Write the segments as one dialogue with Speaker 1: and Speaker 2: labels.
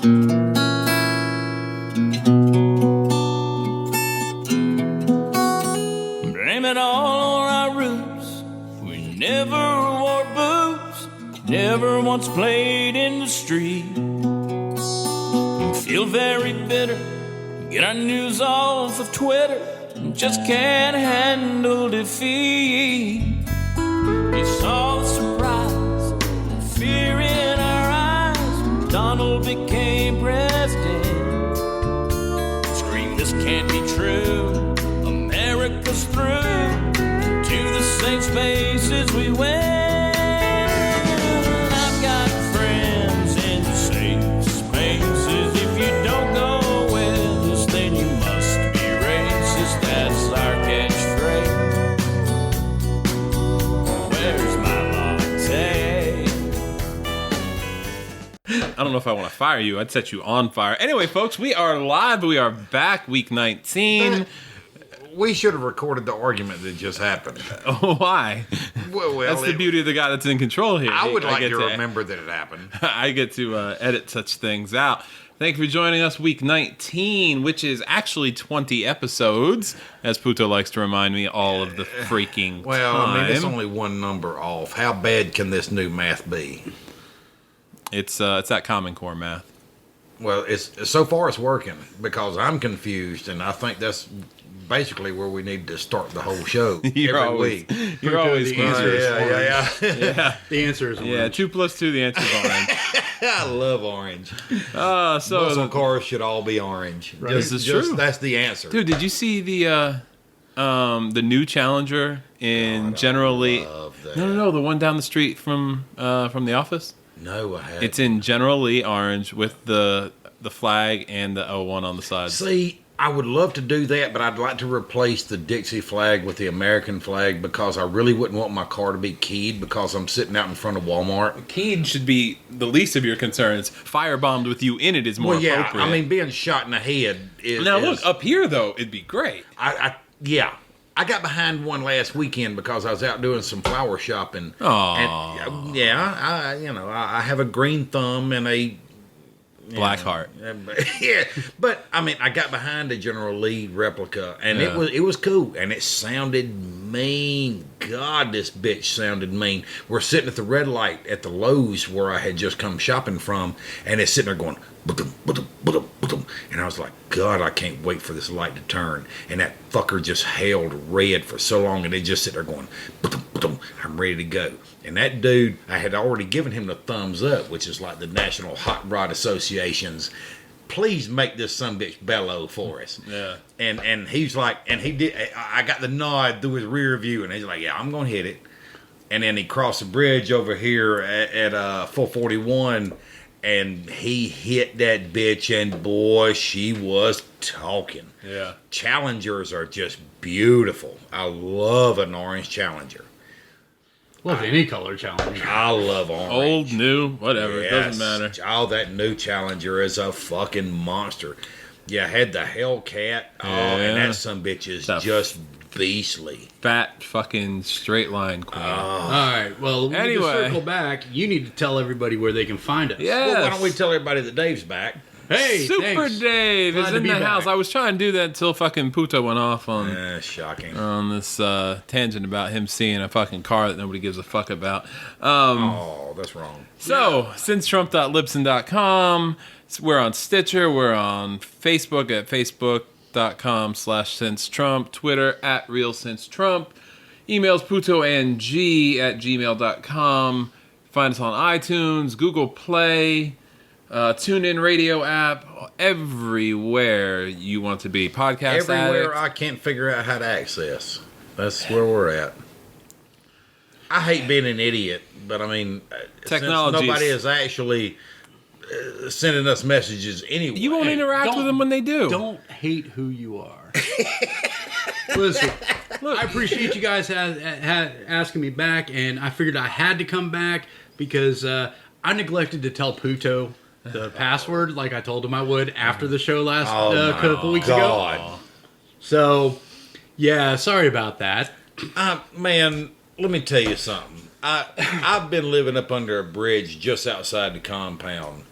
Speaker 1: Blame it all on our roots. We never wore boots, never once played in the street. We feel very bitter, get our news off of Twitter, just can't handle defeat. You saw the surprise, the fear in our eyes when Donald became president. Scream, this can't be true, America's through. To the safe spaces we went. I've got friends in safe spaces. If you don't go with us, then you must be racist. That's our catchphrase. Where's my latte?
Speaker 2: I don't know if I want to fire you. I'd set you on fire. Anyway, folks, we are live. We are back, week 19.
Speaker 3: We should have recorded the argument that just happened.
Speaker 2: Oh, why?
Speaker 3: Well,
Speaker 2: that's the beauty of the guy that's in control here.
Speaker 3: I would like to remember that it happened.
Speaker 2: I get to edit such things out. Thank you for joining us, week 19, which is actually 20 episodes, as Puto likes to remind me all of the freaking time.
Speaker 3: I mean, it's only one number off. How bad can this new math be?
Speaker 2: It's that Common Core math.
Speaker 3: Well, so far it's working because I'm confused, and I think that's basically where we need to start the whole show every week.
Speaker 2: You're always
Speaker 4: the answer is orange.
Speaker 3: Yeah.
Speaker 4: The answer is orange.
Speaker 2: 2 + 2, the answer is orange.
Speaker 3: I love orange.
Speaker 2: So
Speaker 3: Muscle cars should all be orange.
Speaker 4: Right.
Speaker 2: This is true.
Speaker 3: That's the answer.
Speaker 2: Dude, did you see the new Challenger in General Lee?
Speaker 3: Love that.
Speaker 2: No, the one down the street from the office.
Speaker 3: No, I haven't.
Speaker 2: It's in General Lee orange with the flag and the 01 on the side.
Speaker 3: See, I would love to do that, but I'd like to replace the Dixie flag with the American flag because I really wouldn't want my car to be keyed because I'm sitting out in front of Walmart.
Speaker 2: Keyed should be the least of your concerns. Firebombed with you in it is more appropriate.
Speaker 3: I mean, being shot in the head is...
Speaker 2: Now, look, up here, though, it'd be great.
Speaker 3: I got behind one last weekend because I was out doing some flower shopping.
Speaker 2: Aww.
Speaker 3: And, I have a green thumb and a...
Speaker 2: Black heart.
Speaker 3: Yeah, but I mean, I got behind the General Lee replica, and it was cool, and it sounded mean. God, this bitch sounded mean. We're sitting at the red light at the Lowe's where I had just come shopping from, and it's sitting there going, ba-dum, ba-dum, ba-dum, ba-dum. And I was like, God, I can't wait for this light to turn. And that fucker just held red for so long, and they just sit there going, ba-dum, ba-dum. I'm ready to go. And that dude, I had already given him the thumbs up, which is like the National Hot Rod Association's, please make this sumbitch bellow for us. Yeah. And he's like, and he did, I got the nod through his rear view, and he's like, yeah, I'm going to hit it. And then he crossed the bridge over here at 441, and he hit that bitch, and boy, she was talking.
Speaker 2: Yeah.
Speaker 3: Challengers are just beautiful. I love an orange Challenger.
Speaker 4: Love any color Challenger.
Speaker 3: I love orange.
Speaker 2: Old, new, whatever.
Speaker 3: Yes.
Speaker 2: It doesn't matter.
Speaker 3: Oh, that new Challenger is a fucking monster. Yeah, I had the Hellcat. Oh, and that sumbitch is just beastly.
Speaker 2: Fat fucking straight line queen.
Speaker 4: All right. Well, when we circle back, you need to tell everybody where they can find us.
Speaker 2: Yes.
Speaker 3: Well, why don't we tell everybody that Dave's back?
Speaker 4: Hey,
Speaker 2: Super
Speaker 4: thanks.
Speaker 2: Dave
Speaker 4: Glad
Speaker 2: is
Speaker 4: to
Speaker 2: in
Speaker 4: be
Speaker 2: the
Speaker 4: back.
Speaker 2: house. I was trying to do that until fucking Puto went off on
Speaker 3: Shocking.
Speaker 2: on this tangent about him seeing a fucking car that nobody gives a fuck about.
Speaker 3: Oh, that's wrong.
Speaker 2: So, sincetrump.libsyn.com. We're on Stitcher. We're on Facebook at facebook.com/sincetrump. Twitter at realsincetrump. Emails putoandg@gmail.com. Find us on iTunes, Google Play, TuneIn radio app, everywhere you want to be. Podcast
Speaker 3: Everywhere
Speaker 2: addict.
Speaker 3: I can't figure out how to access. That's where we're at. I hate being an idiot, but I mean,
Speaker 2: Technology.
Speaker 3: since nobody is actually sending us messages anyway.
Speaker 2: You won't interact with them when they do.
Speaker 4: Don't hate who you are. Listen, look, I appreciate you guys asking me back, and I figured I had to come back because I neglected to tell Puto the password like I told him I would after the show last couple weeks ago. So, yeah, sorry about that.
Speaker 3: Man, let me tell you something. I've been living up under a bridge just outside the compound.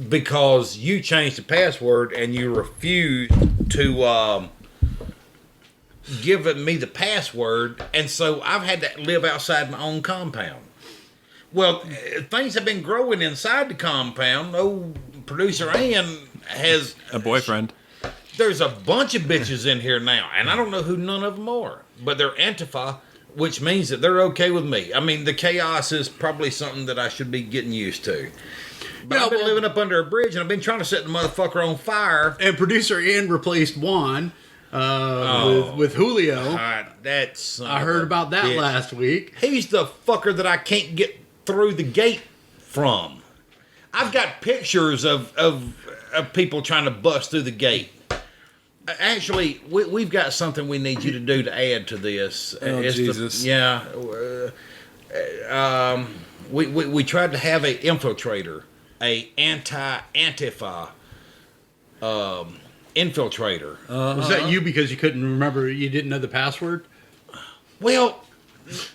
Speaker 3: because you changed the password and you refused to give me the password, and so I've had to live outside my own compound. Well, things have been growing inside the compound. Old producer Ann has
Speaker 2: A boyfriend.
Speaker 3: There's a bunch of bitches in here now, and I don't know who none of them are, but they're Antifa, which means that they're okay with me. I mean, the chaos is probably something that I should be getting used to. But I've been living up under a bridge, and I've been trying to set the motherfucker on fire.
Speaker 4: And producer Ian replaced Juan with Julio. I heard about that last week.
Speaker 3: He's the fucker that I can't get through the gate from. I've got pictures of people trying to bust through the gate. Actually, we've got something we need you to do to add to this.
Speaker 2: Jesus.
Speaker 3: We tried to have a infiltrator, a anti-Antifa infiltrator.
Speaker 4: Was that you because you couldn't remember, you didn't know the password?
Speaker 3: Well,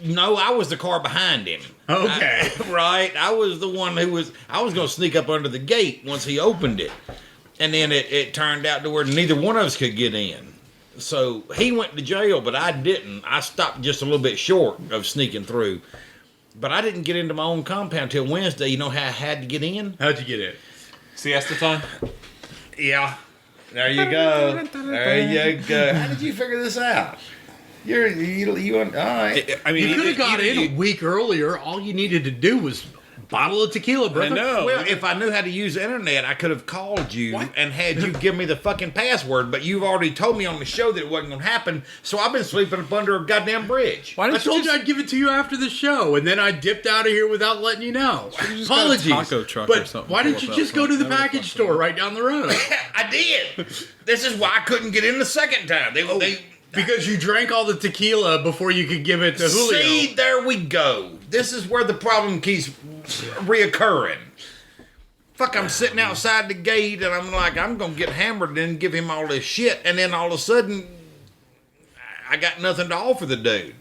Speaker 3: no, I was the car behind him.
Speaker 4: Okay.
Speaker 3: Right? I was the one I was going to sneak up under the gate once he opened it. And then it turned out to where neither one of us could get in. So he went to jail, but I didn't. I stopped just a little bit short of sneaking through. But I didn't get into my own compound till Wednesday. You know how I had to get in?
Speaker 4: How'd you get in?
Speaker 2: Siesta time?
Speaker 3: Yeah. There you go. There you go. How did you figure this out? You all right.
Speaker 2: I mean,
Speaker 4: You could have got in a week earlier. All you needed to do was bottle of tequila, brother.
Speaker 2: I know.
Speaker 3: Well, if I knew how to use the internet, I could have called you and had you give me the fucking password, but you've already told me on the show that it wasn't going to happen, so I've been sleeping up under a goddamn bridge.
Speaker 2: Why
Speaker 4: I
Speaker 2: didn't
Speaker 4: told you I'd give it to you after the show, and then I dipped out of here without letting you know.
Speaker 2: just got a
Speaker 4: Apologies.
Speaker 2: taco truck
Speaker 4: but
Speaker 2: or something
Speaker 4: why
Speaker 2: to
Speaker 4: didn't you
Speaker 2: pull
Speaker 4: just
Speaker 2: up
Speaker 4: go to the
Speaker 2: front? That
Speaker 4: package
Speaker 2: would've
Speaker 4: store right down the road?
Speaker 3: I did. This is why I couldn't get in the second time.
Speaker 4: Because you drank all the tequila before you could give it to Julio.
Speaker 3: See, there we go. This is where the problem keeps reoccurring. Fuck, I'm sitting outside the gate and I'm like, I'm going to get hammered and give him all this shit. And then all of a sudden, I got nothing to offer the dude.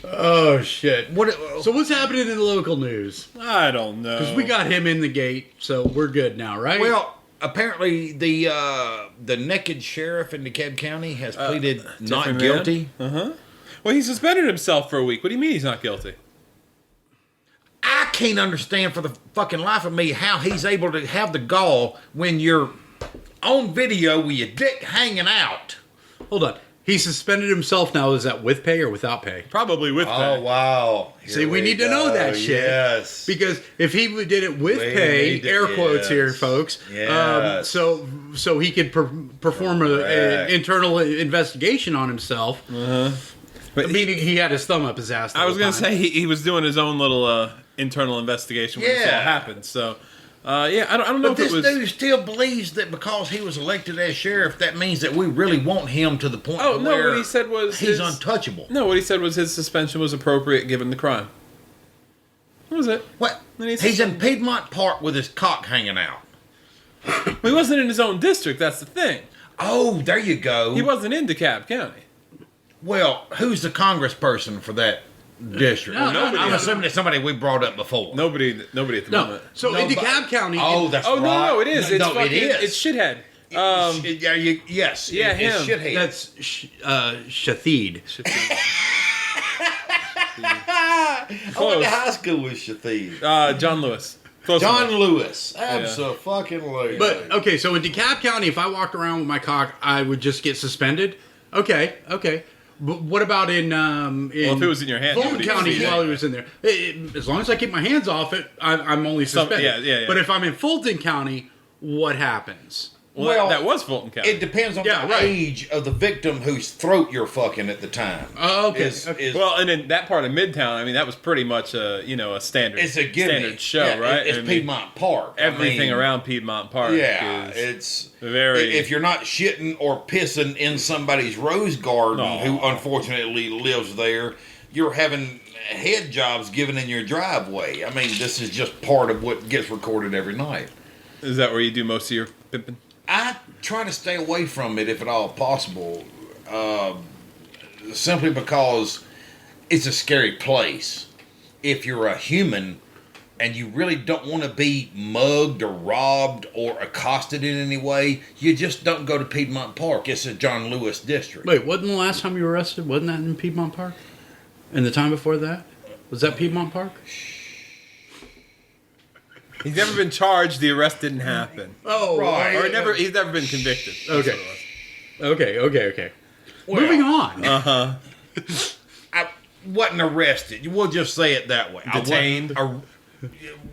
Speaker 4: Oh, shit.
Speaker 3: So
Speaker 4: So what's happening in the local news?
Speaker 2: I don't know.
Speaker 4: Because we got him in the gate, so we're good now, right?
Speaker 3: Well, apparently the naked sheriff in DeKalb County has pleaded not
Speaker 2: different
Speaker 3: guilty.
Speaker 2: Well, he suspended himself for a week. What do you mean he's not guilty?
Speaker 3: I can't understand for the fucking life of me how he's able to have the gall when you're on video with your dick hanging out.
Speaker 4: Hold on. He suspended himself now. Is that with pay or without pay?
Speaker 2: Probably with pay.
Speaker 3: Wow.
Speaker 4: See, we need to know that shit.
Speaker 3: Yes.
Speaker 4: Because if he did it with
Speaker 3: We
Speaker 4: pay,
Speaker 3: need to-
Speaker 4: air quotes
Speaker 3: yes.
Speaker 4: here, folks,
Speaker 3: Yes.
Speaker 4: so he could perform an
Speaker 3: Correct.
Speaker 4: internal investigation on himself.
Speaker 2: But
Speaker 4: Meaning he had his thumb up his ass. the
Speaker 2: I was
Speaker 4: whole
Speaker 2: going to
Speaker 4: time.
Speaker 2: say he was doing his own little internal investigation when this all
Speaker 3: Yeah.
Speaker 2: happened. So, yeah, I don't know
Speaker 3: But
Speaker 2: if
Speaker 3: this
Speaker 2: it was...
Speaker 3: dude still believes that because he was elected as sheriff, that means that we really want him to the point
Speaker 2: Oh,
Speaker 3: to
Speaker 2: no,
Speaker 3: where
Speaker 2: what he said was
Speaker 3: he's
Speaker 2: his-
Speaker 3: untouchable.
Speaker 2: No, what he said was his suspension was appropriate given the crime. What was it?
Speaker 3: What?
Speaker 2: Then he's
Speaker 3: He's in Piedmont Park with his cock hanging out.
Speaker 2: Well, he wasn't in his own district, that's the thing.
Speaker 3: Oh, there you go.
Speaker 2: He wasn't in DeKalb County.
Speaker 3: Well, who's the congressperson for that district?
Speaker 4: No, no,
Speaker 3: I'm
Speaker 4: no.
Speaker 3: assuming it's somebody we brought up before.
Speaker 2: Nobody at the
Speaker 4: No.
Speaker 2: moment.
Speaker 4: So
Speaker 3: No,
Speaker 4: in
Speaker 3: but-
Speaker 4: DeKalb County.
Speaker 3: Oh, that's
Speaker 2: Oh,
Speaker 3: right.
Speaker 2: no, it is.
Speaker 3: No,
Speaker 2: It's
Speaker 3: it
Speaker 2: fucking,
Speaker 3: is.
Speaker 2: It's shithead.
Speaker 3: Yes.
Speaker 2: Yeah,
Speaker 3: it's
Speaker 2: him.
Speaker 3: shithead.
Speaker 4: that's Shathid.
Speaker 3: I went
Speaker 2: Close.
Speaker 3: to high school with Shathid.
Speaker 2: John Lewis. Close
Speaker 3: John
Speaker 2: enough.
Speaker 3: Lewis. Absolutely.
Speaker 4: But okay, so in DeKalb County, if I walked around with my cock, I would just get suspended. Okay. But what about in
Speaker 2: Well, if it was in your hand,
Speaker 4: Fulton
Speaker 2: nobody
Speaker 4: County
Speaker 2: could see
Speaker 4: while
Speaker 2: it.
Speaker 4: he was in there? As long as I keep my hands off it, I'm only suspended.
Speaker 2: yeah.
Speaker 4: But if I'm in Fulton County, what happens?
Speaker 2: Well, that was Fulton County.
Speaker 3: it depends on
Speaker 4: Yeah,
Speaker 3: the
Speaker 4: right.
Speaker 3: age of the victim whose throat you're fucking at the time.
Speaker 4: Oh, okay.
Speaker 2: Well, and in that part of Midtown, I mean, that was pretty much a standard.
Speaker 3: it's a gimmick.
Speaker 2: standard show,
Speaker 3: Yeah,
Speaker 2: right?
Speaker 3: It's
Speaker 2: I mean,
Speaker 3: Piedmont Park.
Speaker 2: Everything around Piedmont Park.
Speaker 3: Yeah,
Speaker 2: is
Speaker 3: it's
Speaker 2: very.
Speaker 3: If you're not shitting or pissing in somebody's rose garden,
Speaker 2: No.
Speaker 3: who unfortunately lives there, you're having head jobs given in your driveway. I mean, this is just part of what gets recorded every night.
Speaker 2: Is that where you do most of your pimping?
Speaker 3: I try to stay away from it if at all possible, simply because it's a scary place. If you're a human and you really don't want to be mugged or robbed or accosted in any way, you just don't go to Piedmont Park. It's a John Lewis district.
Speaker 4: Wait, wasn't the last time you were arrested? Wasn't that in Piedmont Park? And the time before that? Was that Piedmont Park?
Speaker 2: He's never been charged. The arrest didn't happen.
Speaker 4: Oh,
Speaker 3: Right.
Speaker 2: Or he's never been convicted.
Speaker 4: Okay. Okay.
Speaker 3: Well,
Speaker 4: Moving on.
Speaker 3: I wasn't arrested. We'll just say it that way.
Speaker 2: Detained?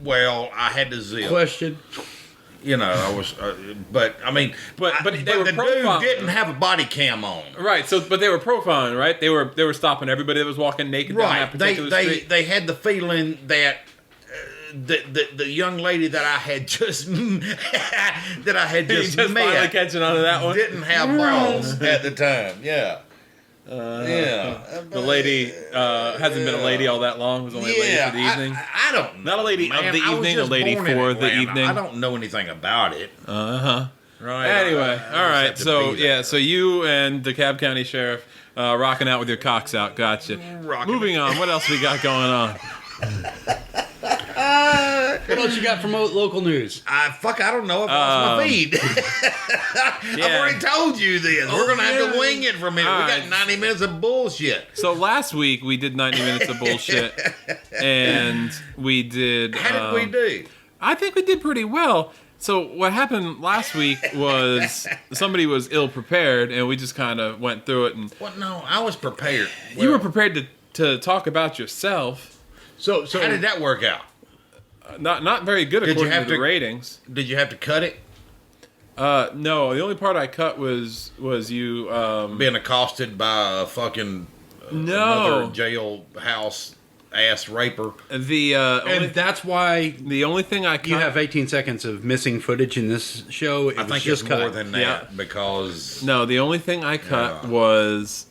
Speaker 3: Well, I had to zip.
Speaker 4: Question.
Speaker 3: You know, I was, but I mean,
Speaker 2: But they were
Speaker 3: the dude
Speaker 2: profiling.
Speaker 3: didn't have a body cam on.
Speaker 2: Right. So, but they were profiling, right? They were stopping everybody that was walking naked down that
Speaker 3: Right.
Speaker 2: particular street.
Speaker 3: They had the feeling that the young lady that I had just that I had
Speaker 2: Just
Speaker 3: just
Speaker 2: finally
Speaker 3: met
Speaker 2: catching on to that one.
Speaker 3: didn't have balls at the time. Yeah.
Speaker 2: The lady hasn't been a lady all that long. Was only a lady for the evening.
Speaker 3: I don't know.
Speaker 2: Not a lady
Speaker 3: man.
Speaker 2: of the
Speaker 3: I was
Speaker 2: evening, a
Speaker 3: just
Speaker 2: lady
Speaker 3: born in
Speaker 2: for the
Speaker 3: Atlanta.
Speaker 2: evening.
Speaker 3: I don't know anything about it. Right.
Speaker 2: Anyway,
Speaker 3: I just
Speaker 2: all right.
Speaker 3: have to
Speaker 2: So
Speaker 3: be there.
Speaker 2: yeah, so you and the Cobb County Sheriff rocking out with your cocks out. Gotcha.
Speaker 3: Rocking
Speaker 2: Moving on. What else we got going on?
Speaker 4: What else you got from local news?
Speaker 3: I don't know. I've lost my feed. I've already told you this. We're gonna have to wing it for a minute.
Speaker 2: All
Speaker 3: We got
Speaker 2: right.
Speaker 3: 90 minutes of bullshit.
Speaker 2: So last week we did 90 minutes of bullshit, and we did.
Speaker 3: How did we do?
Speaker 2: I think we did pretty well. So what happened last week was somebody was ill prepared, and we just kind of went through it. And
Speaker 3: Well, no, I was prepared.
Speaker 2: you were prepared to talk about yourself.
Speaker 4: So
Speaker 3: How did that work out?
Speaker 2: Not very good
Speaker 3: Did you
Speaker 2: according
Speaker 3: have
Speaker 2: to the
Speaker 3: to-
Speaker 2: ratings.
Speaker 3: Did you have to cut it?
Speaker 2: No, the only part I cut was you.
Speaker 3: Being accosted by a fucking another jailhouse ass raper.
Speaker 2: The
Speaker 4: and that's why
Speaker 2: the only thing I cut.
Speaker 4: you have 18 seconds of missing footage in this show. It
Speaker 3: I
Speaker 4: was
Speaker 3: think
Speaker 4: just
Speaker 3: it's
Speaker 4: cut.
Speaker 3: more than that
Speaker 2: Yeah.
Speaker 3: because
Speaker 2: No, the only thing I cut
Speaker 3: Yeah.
Speaker 2: was,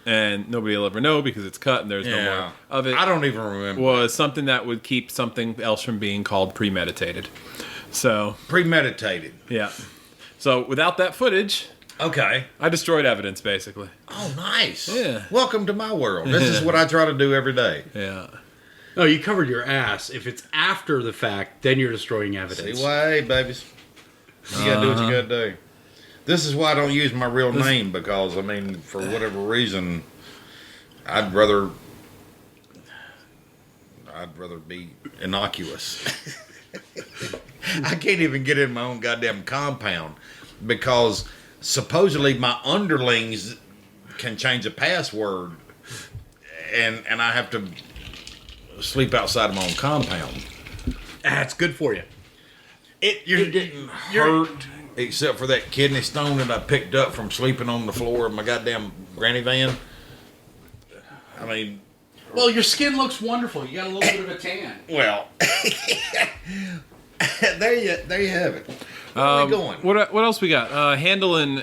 Speaker 2: and nobody will ever know because it's cut and there's no
Speaker 3: yeah,
Speaker 2: more of it.
Speaker 3: I don't even remember.
Speaker 2: Was something that would keep something else from being called premeditated. So
Speaker 3: Premeditated.
Speaker 2: yeah. So without that footage,
Speaker 3: Okay.
Speaker 2: I destroyed evidence basically.
Speaker 3: Oh, nice.
Speaker 2: Yeah.
Speaker 3: Welcome to my world. This is what I try to do every day.
Speaker 2: Yeah.
Speaker 4: No, you covered your ass. If it's after the fact, then you're destroying evidence.
Speaker 3: See why, babies? You gotta do what you gotta do. This is why I don't use my real name because, I mean, for whatever reason, I'd rather be innocuous. I can't even get in my own goddamn compound because supposedly my underlings can change a password, and I have to sleep outside of my own compound.
Speaker 4: That's good for you.
Speaker 3: It didn't hurt except for that kidney stone that I picked up from sleeping on the floor of my goddamn granny van. I mean,
Speaker 4: Well, your skin looks wonderful. You got a little bit of a tan.
Speaker 3: well, there you have it. Where are we going?
Speaker 2: What else we got? Handel and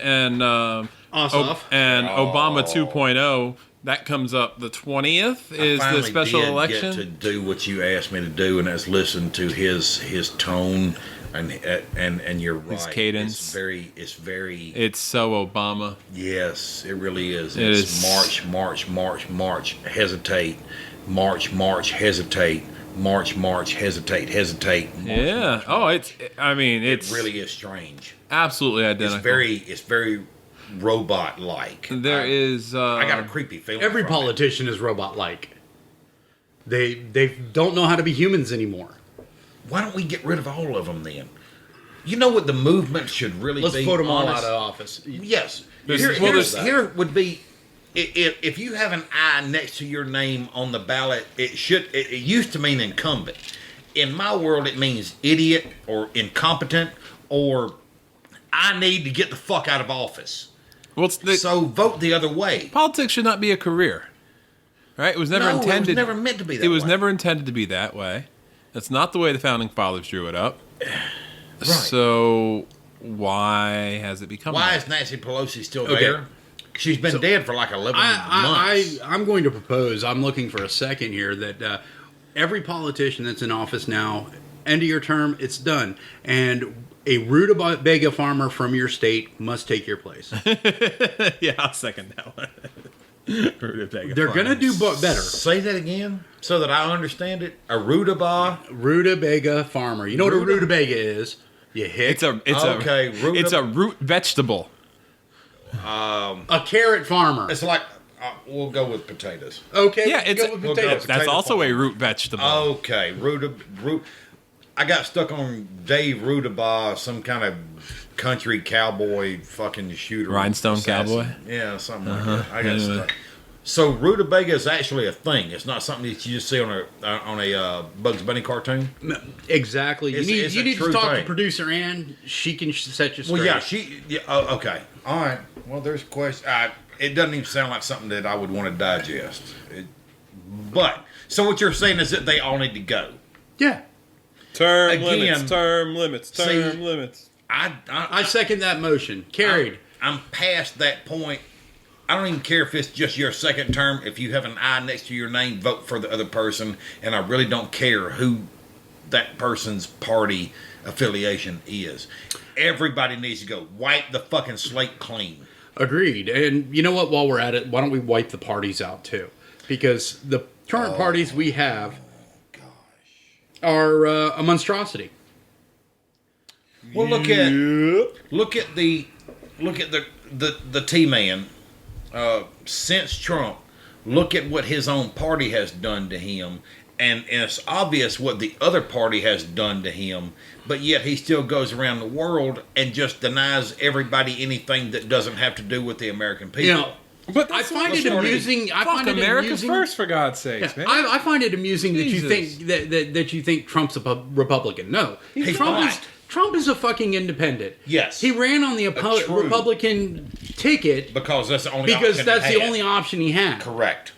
Speaker 4: Ossoff.
Speaker 2: Obama 2.0. That comes up the 20th. Is the
Speaker 3: Finally
Speaker 2: special
Speaker 3: did
Speaker 2: election?
Speaker 3: Get to do what you asked me to do, and that's listen to his tone and you're right.
Speaker 2: His cadence.
Speaker 3: It's very.
Speaker 2: It's so Obama.
Speaker 3: Yes, it really is.
Speaker 2: It
Speaker 3: It's
Speaker 2: is.
Speaker 3: march, hesitate, march, hesitate, march, hesitate, hesitate. March,
Speaker 2: Yeah.
Speaker 3: march.
Speaker 2: It's
Speaker 3: It really is strange.
Speaker 2: absolutely identical.
Speaker 3: It's very robot-like.
Speaker 2: There is.
Speaker 3: I got a creepy feeling.
Speaker 4: Every
Speaker 3: from it.
Speaker 4: politician is robot-like. They don't know how to be humans anymore.
Speaker 3: Why don't we get rid of all of them then? You know what the movement should really
Speaker 4: Let's
Speaker 3: be?
Speaker 4: vote them all
Speaker 3: honest?
Speaker 4: out of office.
Speaker 3: Yes.
Speaker 2: There's-
Speaker 3: Here would be if you have an I next to your name on the ballot, it used to mean incumbent. In my world, it means idiot or incompetent or I need to get the fuck out of office.
Speaker 2: Well,
Speaker 3: So vote the other way.
Speaker 2: politics should not be a career, right? It was never
Speaker 3: No,
Speaker 2: intended.
Speaker 3: it was never meant to be that
Speaker 2: It was
Speaker 3: way.
Speaker 2: never intended to be that way. That's not the way the founding fathers drew it up.
Speaker 3: Right.
Speaker 2: So why has it become?
Speaker 3: Why
Speaker 2: that?
Speaker 3: is Nancy Pelosi still
Speaker 4: Okay.
Speaker 3: there? She's been dead for like 11 months.
Speaker 4: I'm going to propose, I'm looking for a second here, that every politician that's in office now, end of your term, it's done. And a rutabaga farmer from your state must take your place.
Speaker 2: Yeah, I'll second that one. Rutabaga
Speaker 4: They're going to do better.
Speaker 3: Say that again so that I understand it. A rutabaga.
Speaker 4: Rutabaga farmer. You know what a rutabaga is? You hit
Speaker 2: It's a root vegetable.
Speaker 4: a carrot farmer.
Speaker 3: It's like we'll go with potatoes.
Speaker 4: Okay.
Speaker 2: Yeah,
Speaker 4: go with potatoes.
Speaker 2: that's
Speaker 3: Potato
Speaker 2: also a
Speaker 3: farmer.
Speaker 2: root vegetable.
Speaker 3: Okay, root. I got stuck on Dave Rutabaga, some kind of country cowboy fucking shooter.
Speaker 2: Rhinestone
Speaker 3: assassin.
Speaker 2: cowboy?
Speaker 3: Yeah, something like that. I got stuck. So rutabaga is actually a thing. It's not something that you just see on a Bugs Bunny cartoon.
Speaker 4: Exactly.
Speaker 3: It's
Speaker 4: You
Speaker 3: a
Speaker 4: need to
Speaker 3: true
Speaker 4: talk
Speaker 3: thing.
Speaker 4: to producer Ann. She can set you straight.
Speaker 3: Well, yeah, okay. All right. Well, there's a question. It doesn't even sound like something that I would want to digest. But, so what you're saying is that they all need to go.
Speaker 4: Yeah.
Speaker 2: Term
Speaker 3: Again,
Speaker 2: limits.
Speaker 4: I second that motion. Carried.
Speaker 3: I'm past that point. I don't even care if it's just your second term. If you have an I next to your name, vote for the other person. And I really don't care who that person's party affiliation is. Everybody needs to go. Wipe the fucking slate clean.
Speaker 4: Agreed. And you know what? While we're at it, why don't we wipe the parties out too? Because the current parties we have are a monstrosity.
Speaker 3: Well, look at the T-man. Since Trump, look at what his own party has done to him, and it's obvious what the other party has done to him, but yet he still goes around the world and just denies everybody anything that doesn't have to do with the American people.
Speaker 4: You know,
Speaker 2: But
Speaker 4: I find it amusing. I
Speaker 2: Fuck
Speaker 4: find it
Speaker 2: America
Speaker 4: amusing.
Speaker 2: first, for God's sakes, man.
Speaker 4: I find it amusing that you
Speaker 2: Jesus.
Speaker 4: think that you think Trump's a Republican. No,
Speaker 3: He's
Speaker 4: Trump
Speaker 3: not.
Speaker 4: is Trump is a fucking independent.
Speaker 3: Yes.
Speaker 4: He ran on the
Speaker 3: True.
Speaker 4: Republican ticket
Speaker 3: Because that's the only
Speaker 4: because
Speaker 3: option
Speaker 4: that's
Speaker 3: he
Speaker 4: the
Speaker 3: had.
Speaker 4: only option he had.
Speaker 3: Correct.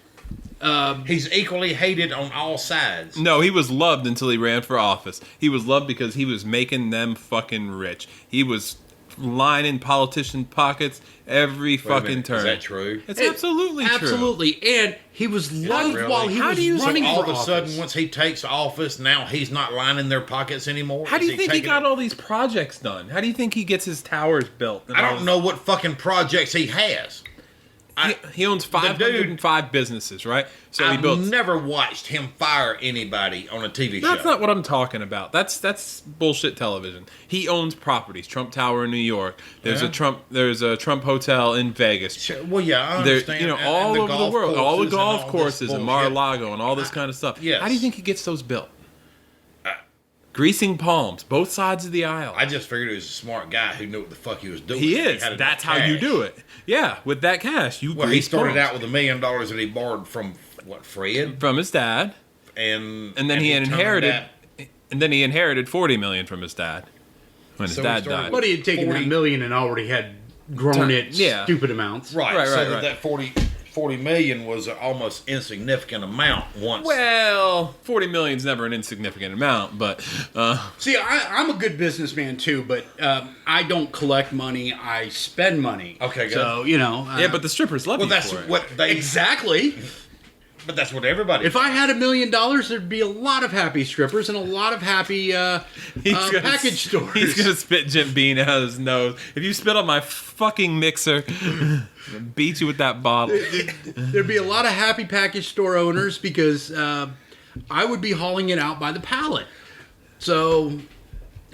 Speaker 3: He's equally hated on all sides.
Speaker 2: No, he was loved until he ran for office. He was loved because he was making them fucking rich. He was lining politician pockets every
Speaker 3: Wait a
Speaker 2: fucking
Speaker 3: minute,
Speaker 2: turn.
Speaker 3: Is that true?
Speaker 2: It's absolutely true.
Speaker 4: Absolutely, and he was loved
Speaker 3: Really?
Speaker 4: while he
Speaker 2: How
Speaker 4: was
Speaker 2: do you- so
Speaker 4: running
Speaker 3: All
Speaker 4: for
Speaker 3: of a
Speaker 4: office.
Speaker 3: sudden, once he takes office, now he's not lining their pockets anymore.
Speaker 2: How do
Speaker 3: Is
Speaker 2: you think he
Speaker 3: taking
Speaker 2: got
Speaker 3: it-
Speaker 2: all these projects done? How do you think he gets his towers built? and
Speaker 3: I
Speaker 2: all
Speaker 3: don't know what fucking projects he has.
Speaker 2: He owns 505 businesses, right? So he
Speaker 3: I've
Speaker 2: built.
Speaker 3: never watched him fire anybody on a TV show.
Speaker 2: That's not what I'm talking about. That's bullshit television. He owns properties. Trump Tower in New York. There's
Speaker 3: Yeah.
Speaker 2: There's a Trump hotel in Vegas.
Speaker 3: Sure. Well, yeah, I
Speaker 2: There,
Speaker 3: understand.
Speaker 2: you know,
Speaker 3: And
Speaker 2: all
Speaker 3: the
Speaker 2: over the
Speaker 3: golf
Speaker 2: world, all the
Speaker 3: courses and
Speaker 2: golf
Speaker 3: all this
Speaker 2: courses and
Speaker 3: bullshit.
Speaker 2: Mar-a-Lago and all this kind of stuff.
Speaker 3: yes.
Speaker 2: How do you think he gets those built? Greasing palms, both sides of the aisle.
Speaker 3: I just figured he was a smart guy who knew what the fuck he was doing.
Speaker 2: He is.
Speaker 3: had enough
Speaker 2: That's how you
Speaker 3: cash.
Speaker 2: do it. Yeah, with that cash, you.
Speaker 3: Well, he
Speaker 2: grease
Speaker 3: started
Speaker 2: palms.
Speaker 3: out with $1 million that he borrowed from Fred,
Speaker 2: from his dad,
Speaker 3: and
Speaker 2: and then he
Speaker 3: turned
Speaker 2: inherited,
Speaker 3: that-
Speaker 2: and then he inherited $40 million from his dad when his
Speaker 3: So he
Speaker 2: dad
Speaker 3: started
Speaker 2: died.
Speaker 4: But he had taken
Speaker 3: 40
Speaker 4: that million and already had grown it
Speaker 2: Yeah.
Speaker 4: stupid amounts.
Speaker 3: Right,
Speaker 2: Right,
Speaker 3: so
Speaker 2: right,
Speaker 3: that,
Speaker 2: right.
Speaker 3: that 40 million was an almost insignificant amount once.
Speaker 2: Well, 40 million is never an insignificant amount, but
Speaker 4: See, I'm a good businessman too, but I don't collect money. I spend money.
Speaker 3: Okay, good.
Speaker 4: So, you know.
Speaker 2: yeah, but the strippers love
Speaker 3: well,
Speaker 2: you
Speaker 3: that's
Speaker 2: for it.
Speaker 3: what they.
Speaker 4: Exactly.
Speaker 3: But that's what everybody.
Speaker 4: If I had $1 million, there'd be a lot of happy strippers and a lot of happy package stores.
Speaker 2: He's gonna spit Jim Bean out of his nose. If you spit on my fucking mixer, I'm gonna beat you with that bottle.
Speaker 4: There'd be a lot of happy package store owners because I would be hauling it out by the pallet. So,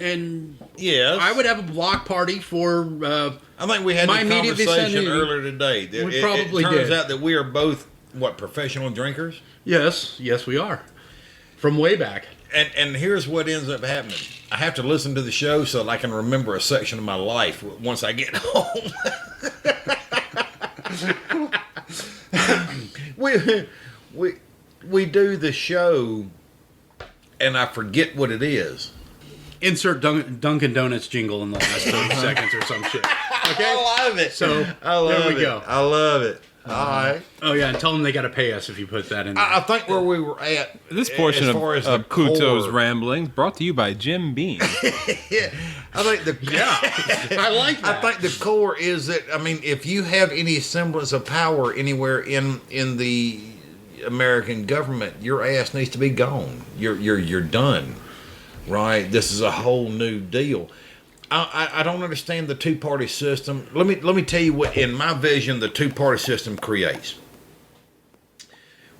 Speaker 4: and
Speaker 3: yes,
Speaker 4: I would have a block party for.
Speaker 3: I think we had
Speaker 4: my
Speaker 3: this
Speaker 4: immediate
Speaker 3: conversation
Speaker 4: vicinity.
Speaker 3: earlier today.
Speaker 4: We probably
Speaker 3: it turns
Speaker 4: did.
Speaker 3: out that we are both professional drinkers,
Speaker 4: Yes, we are. From way back.
Speaker 3: and here's what ends up happening. I have to listen to the show so that I can remember a section of my life once I get home. we do the show, and I forget what it is.
Speaker 4: Insert Dunkin' Donuts jingle in the last 30 seconds or some shit. Okay?
Speaker 3: I love it.
Speaker 4: So,
Speaker 3: I love
Speaker 4: there we
Speaker 3: it.
Speaker 4: go.
Speaker 3: I love it. All right.
Speaker 4: Oh, yeah, and tell them they got to pay us if you put that in there.
Speaker 3: I think where we were at.
Speaker 2: This portion
Speaker 3: as
Speaker 2: of,
Speaker 3: far as
Speaker 2: of
Speaker 3: the
Speaker 2: Kuto's
Speaker 3: core-
Speaker 2: ramblings brought to you by Jim Bean.
Speaker 3: I think the
Speaker 4: I like that.
Speaker 3: I think the core is that, I mean, if you have any semblance of power anywhere in the American government, your ass needs to be gone. You're done. Right? This is a whole new deal. I don't understand the two-party system. Let me tell you what, in my vision, the two-party system creates.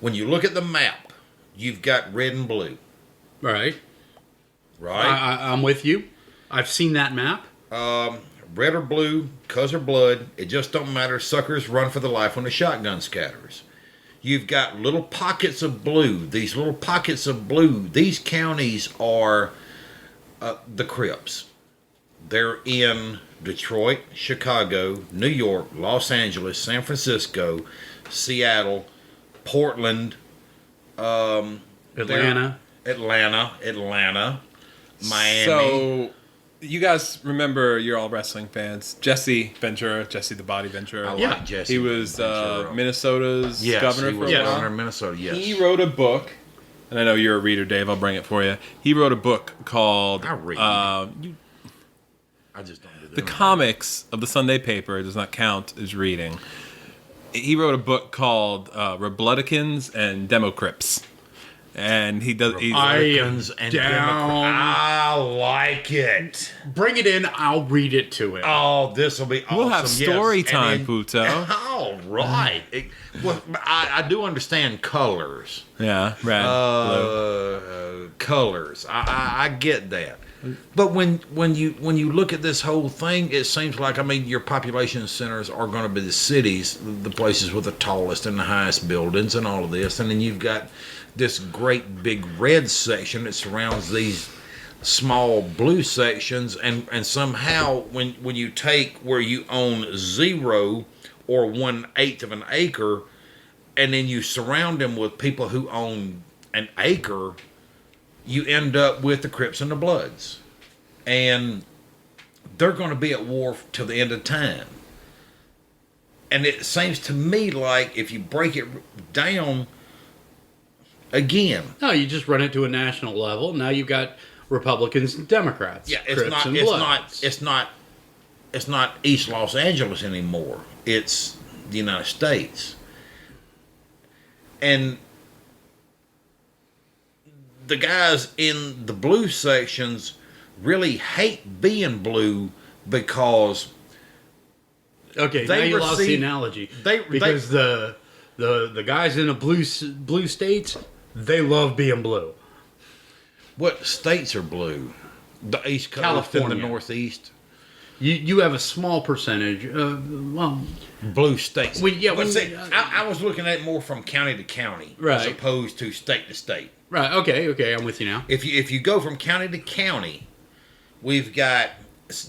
Speaker 3: When you look at the map, you've got red and blue,
Speaker 4: Right.
Speaker 3: right?
Speaker 4: I'm with you. I've seen that map.
Speaker 3: Red or blue, cuz or blood, it just don't matter. Suckers run for the life when the shotgun scatters. You've got little pockets of blue. These little pockets of blue, these counties are the Crips. They're in Detroit, Chicago, New York, Los Angeles, San Francisco, Seattle, Portland,
Speaker 4: Atlanta.
Speaker 3: Miami.
Speaker 2: So, you guys remember, you're all wrestling fans, Jesse Ventura, Jesse the Body Ventura.
Speaker 3: I
Speaker 4: Yeah.
Speaker 3: like Jesse.
Speaker 2: He was
Speaker 3: Ventura.
Speaker 2: Minnesota's
Speaker 3: Yes,
Speaker 2: governor
Speaker 3: he
Speaker 2: for
Speaker 3: was
Speaker 2: a while.
Speaker 3: governor of Minnesota, yes.
Speaker 2: He wrote a book, and I know you're a reader, Dave. I'll bring it for you. He wrote a book called
Speaker 3: I read.
Speaker 2: I
Speaker 3: just don't do that.
Speaker 2: The comics of the Sunday paper does not count as reading. He wrote a book called Republicans and Democrips. And he does.
Speaker 3: Republicans and
Speaker 4: down.
Speaker 3: Democrats. I like it.
Speaker 4: Bring it in. I'll read it to him.
Speaker 3: Oh, this will be awesome.
Speaker 2: We'll have story
Speaker 3: yes.
Speaker 2: time,
Speaker 3: And
Speaker 2: Puto.
Speaker 3: All right. Well, I do understand colors.
Speaker 2: Yeah, red, blue.
Speaker 3: Colors. I get that. But when you look at this whole thing, it seems like, I mean, your population centers are going to be the cities, the places with the tallest and the highest buildings and all of this. And then you've got this great big red section that surrounds these small blue sections. And somehow when you take where you own 0 or 1/8 of an acre, and then you surround them with people who own an acre, you end up with the Crips and the Bloods. And they're going to be at war till the end of time. And it seems to me like if you break it down, again,
Speaker 4: No, you just run it to a national level. Now you've got Republicans and Democrats.
Speaker 3: yeah,
Speaker 4: Crips and Bloods.
Speaker 3: it's not East Los Angeles anymore. It's the United States. And the guys in the blue sections really hate being blue because
Speaker 4: Okay,
Speaker 3: They
Speaker 4: now you lost the
Speaker 3: receive-
Speaker 4: analogy.
Speaker 3: they-
Speaker 4: because the guys in the blue states, they love being blue.
Speaker 3: what states are blue? The East Coast
Speaker 4: California.
Speaker 3: and the Northeast.
Speaker 4: You have a small percentage. Well,
Speaker 3: Blue states.
Speaker 4: Well, yeah,
Speaker 3: But
Speaker 4: when-
Speaker 3: see, I was looking at it more from county to county as
Speaker 4: Right.
Speaker 3: opposed to state to state.
Speaker 4: right. Okay, I'm with you now.
Speaker 3: If you go from county to county, we've got,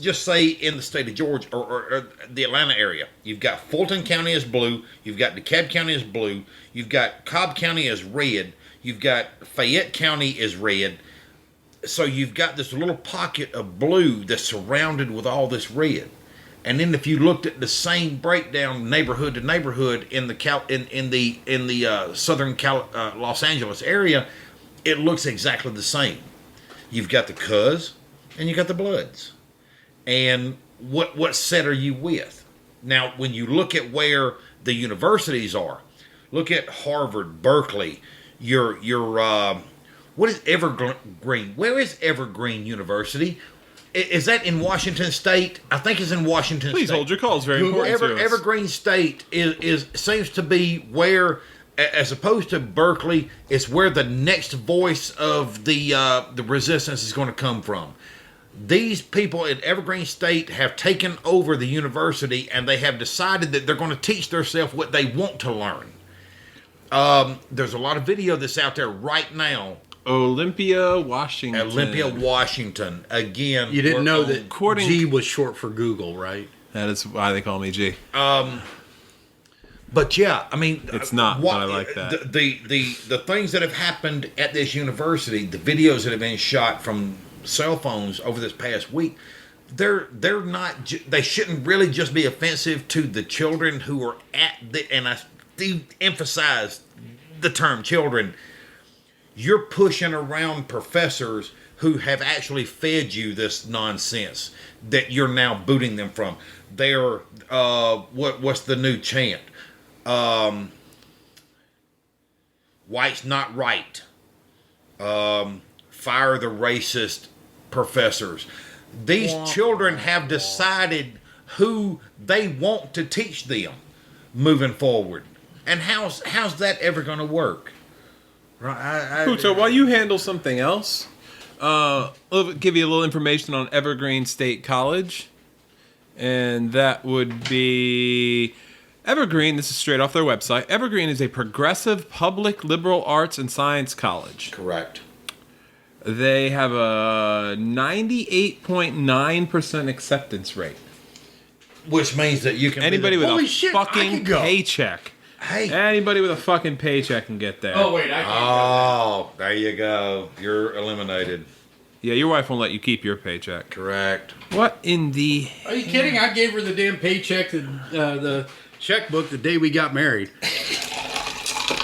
Speaker 3: just say in the state of Georgia or the Atlanta area, you've got Fulton County as blue, you've got DeKalb County as blue, you've got Cobb County as red, you've got Fayette County as red. So you've got this little pocket of blue that's surrounded with all this red. And then if you looked at the same breakdown neighborhood to neighborhood in the southern Los Angeles area, it looks exactly the same. You've got the Cuz and you got the Bloods. And what set are you with? Now, when you look at where the universities are, look at Harvard, Berkeley, what is Evergreen? Where is Evergreen University? Is that in Washington State? I think it's in Washington
Speaker 2: Please
Speaker 3: State.
Speaker 2: hold your calls. Very important to us.
Speaker 3: Evergreen State is seems to be where, as opposed to Berkeley, it's where the next voice of the resistance is going to come from. These people at Evergreen State have taken over the university, and they have decided that they're going to teach themselves what they want to learn. There's a lot of video that's out there right now.
Speaker 2: Olympia, Washington.
Speaker 3: Again.
Speaker 4: You didn't know
Speaker 3: we're
Speaker 4: that G was short for Google, right?
Speaker 2: That is why they call me G.
Speaker 3: But yeah, I mean,
Speaker 2: It's not, but I like that.
Speaker 3: The things that have happened at this university, the videos that have been shot from cell phones over this past week, they're not. They shouldn't really just be offensive to the children who are at the. And I do emphasize the term children. You're pushing around professors who have actually fed you this nonsense that you're now booting them from. They're what's the new chant? White's not right. Fire the racist professors. These children have decided who they want to teach them moving forward. And how's that ever going to work? Right.
Speaker 2: Puto, while you handle something else, I'll give you a little information on Evergreen State College. And that would be Evergreen. This is straight off their website. Evergreen is a progressive public liberal arts and science college.
Speaker 3: Correct.
Speaker 2: They have a 98.9% acceptance rate.
Speaker 3: Which means that you can
Speaker 2: Anybody with
Speaker 4: Holy
Speaker 2: a
Speaker 4: shit, I
Speaker 2: fucking
Speaker 4: could go.
Speaker 2: paycheck.
Speaker 3: Hey.
Speaker 2: Anybody with a fucking paycheck can get there.
Speaker 4: Oh wait, I can't.
Speaker 3: Oh, there you go. You're eliminated.
Speaker 2: Yeah, your wife won't let you keep your paycheck.
Speaker 3: Correct.
Speaker 2: What in the...
Speaker 4: Are you kidding? I gave her the damn paycheck, the checkbook the day we got married.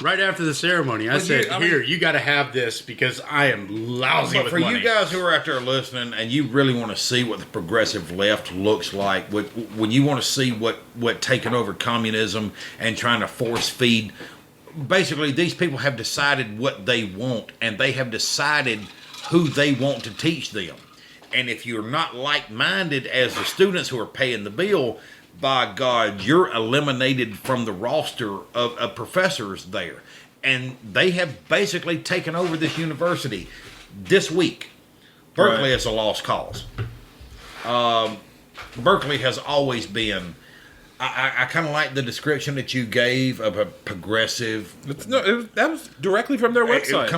Speaker 4: Right after the ceremony, I said, "Here, you got to have this because I am lousy
Speaker 3: But
Speaker 4: with
Speaker 3: for
Speaker 4: money."
Speaker 3: you guys who are out there listening and you really want to see what the progressive left looks like, when you want to see what taking over communism and trying to force feed, basically these people have decided what they want and they have decided who they want to teach them. And if you're not like-minded as the students who are paying the bill, by God, you're eliminated from the roster of professors there. And they have basically taken over this university this week. Berkeley is a lost cause. Berkeley has always been... I kind of like the description that you gave of a progressive...
Speaker 2: that was directly from their website.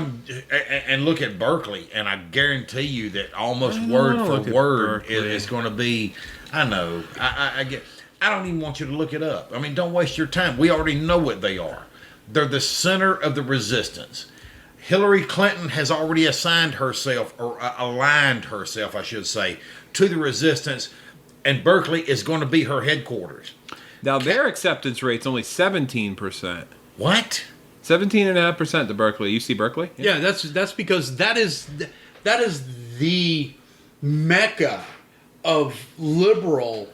Speaker 3: And look at Berkeley, and I guarantee you that almost word for word is going to be... I know. I get... I don't even want you to look it up. I mean, don't waste your time. We already know what they are. They're the center of the resistance. Hillary Clinton has already assigned herself, or aligned herself, I should say, to the resistance, and Berkeley is going to be her headquarters.
Speaker 2: Now, their acceptance rate's only 17%.
Speaker 3: What?
Speaker 2: 17.5% to Berkeley. You see Berkeley?
Speaker 4: Yeah, that's because that is the mecca of liberal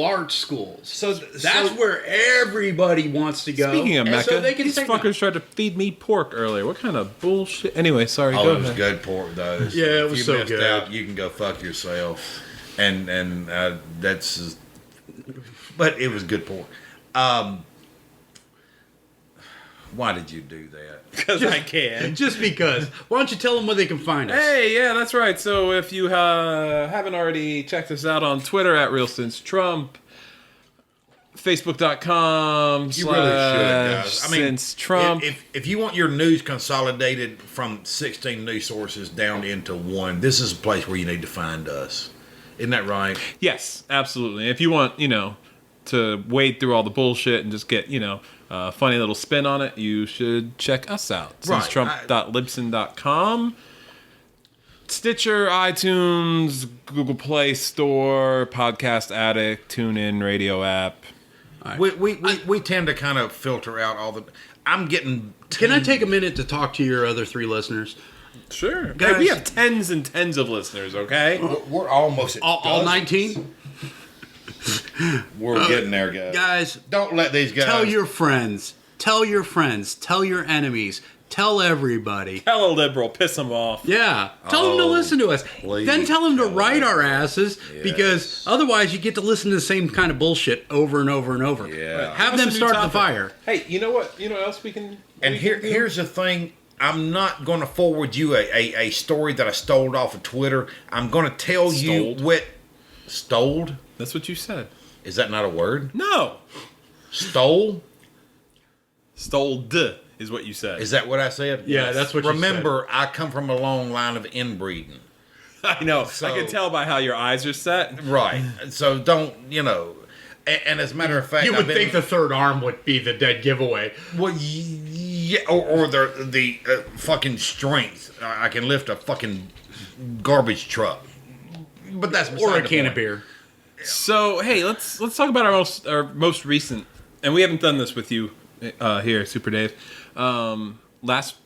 Speaker 4: arts schools. So that's where everybody wants to go.
Speaker 2: Speaking of
Speaker 4: And
Speaker 2: Mecca,
Speaker 4: so they can
Speaker 2: these
Speaker 4: take
Speaker 2: fuckers tried to feed me pork earlier. What kind of bullshit? Anyway, sorry.
Speaker 3: Oh,
Speaker 2: go
Speaker 3: it was
Speaker 2: ahead.
Speaker 3: good pork, though.
Speaker 4: Yeah, it was
Speaker 3: if you
Speaker 4: so
Speaker 3: missed
Speaker 4: good.
Speaker 3: out, you can go fuck yourself. And that's... But it was good pork. Why did you do that?
Speaker 2: Because I can.
Speaker 4: Just because. Why don't you tell them where they can find us?
Speaker 2: Hey, yeah, that's right. So if you haven't already checked us out on Twitter at Real Since Trump, Facebook.com
Speaker 3: You really should, guys. I mean,
Speaker 2: Since Trump.
Speaker 3: If you want your news consolidated from 16 news sources down into one, this is a place where you need to find us. Isn't that right?
Speaker 2: Yes, absolutely. If you want, to wade through all the bullshit and just get, a funny little spin on it, you should check us out.
Speaker 3: Right.
Speaker 2: SinceTrump.libsyn.com. Stitcher, iTunes, Google Play Store, Podcast Addict, TuneIn, radio app.
Speaker 3: We tend to kind of filter out all the... I'm getting...
Speaker 4: Can I take a minute to talk to your other 3 listeners?
Speaker 2: Sure.
Speaker 3: Guys,
Speaker 2: Hey, we have tens and tens of listeners, okay?
Speaker 3: We're almost at
Speaker 4: All
Speaker 3: dozens.
Speaker 4: 19?
Speaker 3: We're getting there, guys.
Speaker 4: Guys,
Speaker 3: Don't let these guys...
Speaker 4: tell your friends. Tell your friends. Tell your enemies. Tell everybody.
Speaker 2: Tell a liberal, piss them off.
Speaker 4: Yeah. Tell them to listen to us.
Speaker 3: please
Speaker 4: Then tell them to
Speaker 3: tell
Speaker 4: write
Speaker 3: them.
Speaker 4: our asses because otherwise you get to listen to the same kind of bullshit over and over and over.
Speaker 3: Yeah.
Speaker 4: Have
Speaker 2: What's
Speaker 4: them
Speaker 2: the new
Speaker 4: start the
Speaker 2: topic?
Speaker 4: fire.
Speaker 2: Hey, you know what? You know what else we can...
Speaker 3: And here's the thing. I'm not going to forward you a story that I stole off of Twitter. I'm going to tell you
Speaker 2: Stoled?
Speaker 3: what... Stoled?
Speaker 2: That's what you said.
Speaker 3: Is that not a word?
Speaker 2: No.
Speaker 3: Stole?
Speaker 2: Stoled is what you said.
Speaker 3: Is that what I said?
Speaker 4: Yeah, that's what you
Speaker 3: Remember, I come from a long line of inbreeding.
Speaker 2: I know.
Speaker 3: So-
Speaker 2: I can tell by how your eyes are set.
Speaker 3: Right. So don't, And as a matter of fact,
Speaker 4: You
Speaker 3: I've
Speaker 4: would
Speaker 3: been-
Speaker 4: think the third arm would be the dead giveaway.
Speaker 3: Well, yeah, or the fucking strength. I can lift a fucking garbage truck. But that's beside
Speaker 4: Or a
Speaker 3: the
Speaker 4: can
Speaker 3: point.
Speaker 4: of beer.
Speaker 2: So hey, let's talk about our most recent, and we haven't done this with you here, Super Dave. Last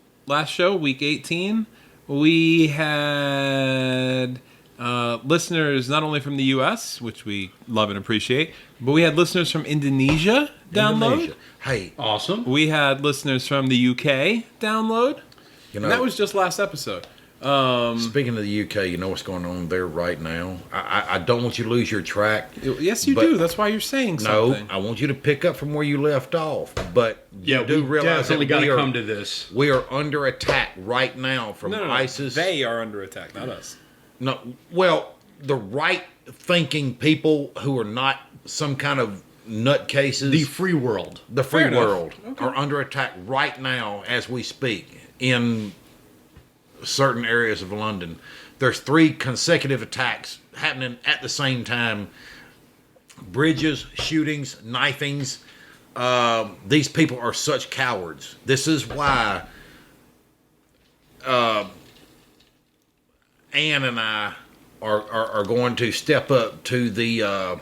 Speaker 2: show, week 18, we had listeners not only from the U.S., which we love and appreciate, but we had listeners from Indonesia download.
Speaker 3: Indonesia. Hey,
Speaker 4: Awesome.
Speaker 2: We had listeners from the UK download.
Speaker 3: you know,
Speaker 2: And that was just last episode.
Speaker 3: Speaking of the UK, you know what's going on there right now? I don't want you to lose your track.
Speaker 2: Yes, you
Speaker 3: but-
Speaker 2: do. That's why you're saying something.
Speaker 3: No, I want you to pick up from where you left off. But
Speaker 4: Yeah,
Speaker 3: you do
Speaker 4: we
Speaker 3: realize that
Speaker 4: definitely got
Speaker 3: we
Speaker 4: to
Speaker 3: are,
Speaker 4: come to this.
Speaker 3: we are under attack right now from
Speaker 2: No,
Speaker 3: ISIS.
Speaker 2: They are under attack, not us.
Speaker 3: No, well, the right-thinking people who are not some kind of nutcases.
Speaker 4: The free world.
Speaker 3: The free
Speaker 2: Fair enough.
Speaker 3: world are under attack right now as we speak in certain areas of London. There's 3 consecutive attacks happening at the same time. Bridges, shootings, knifings. These people are such cowards. This is why Ann and I are going to step up to the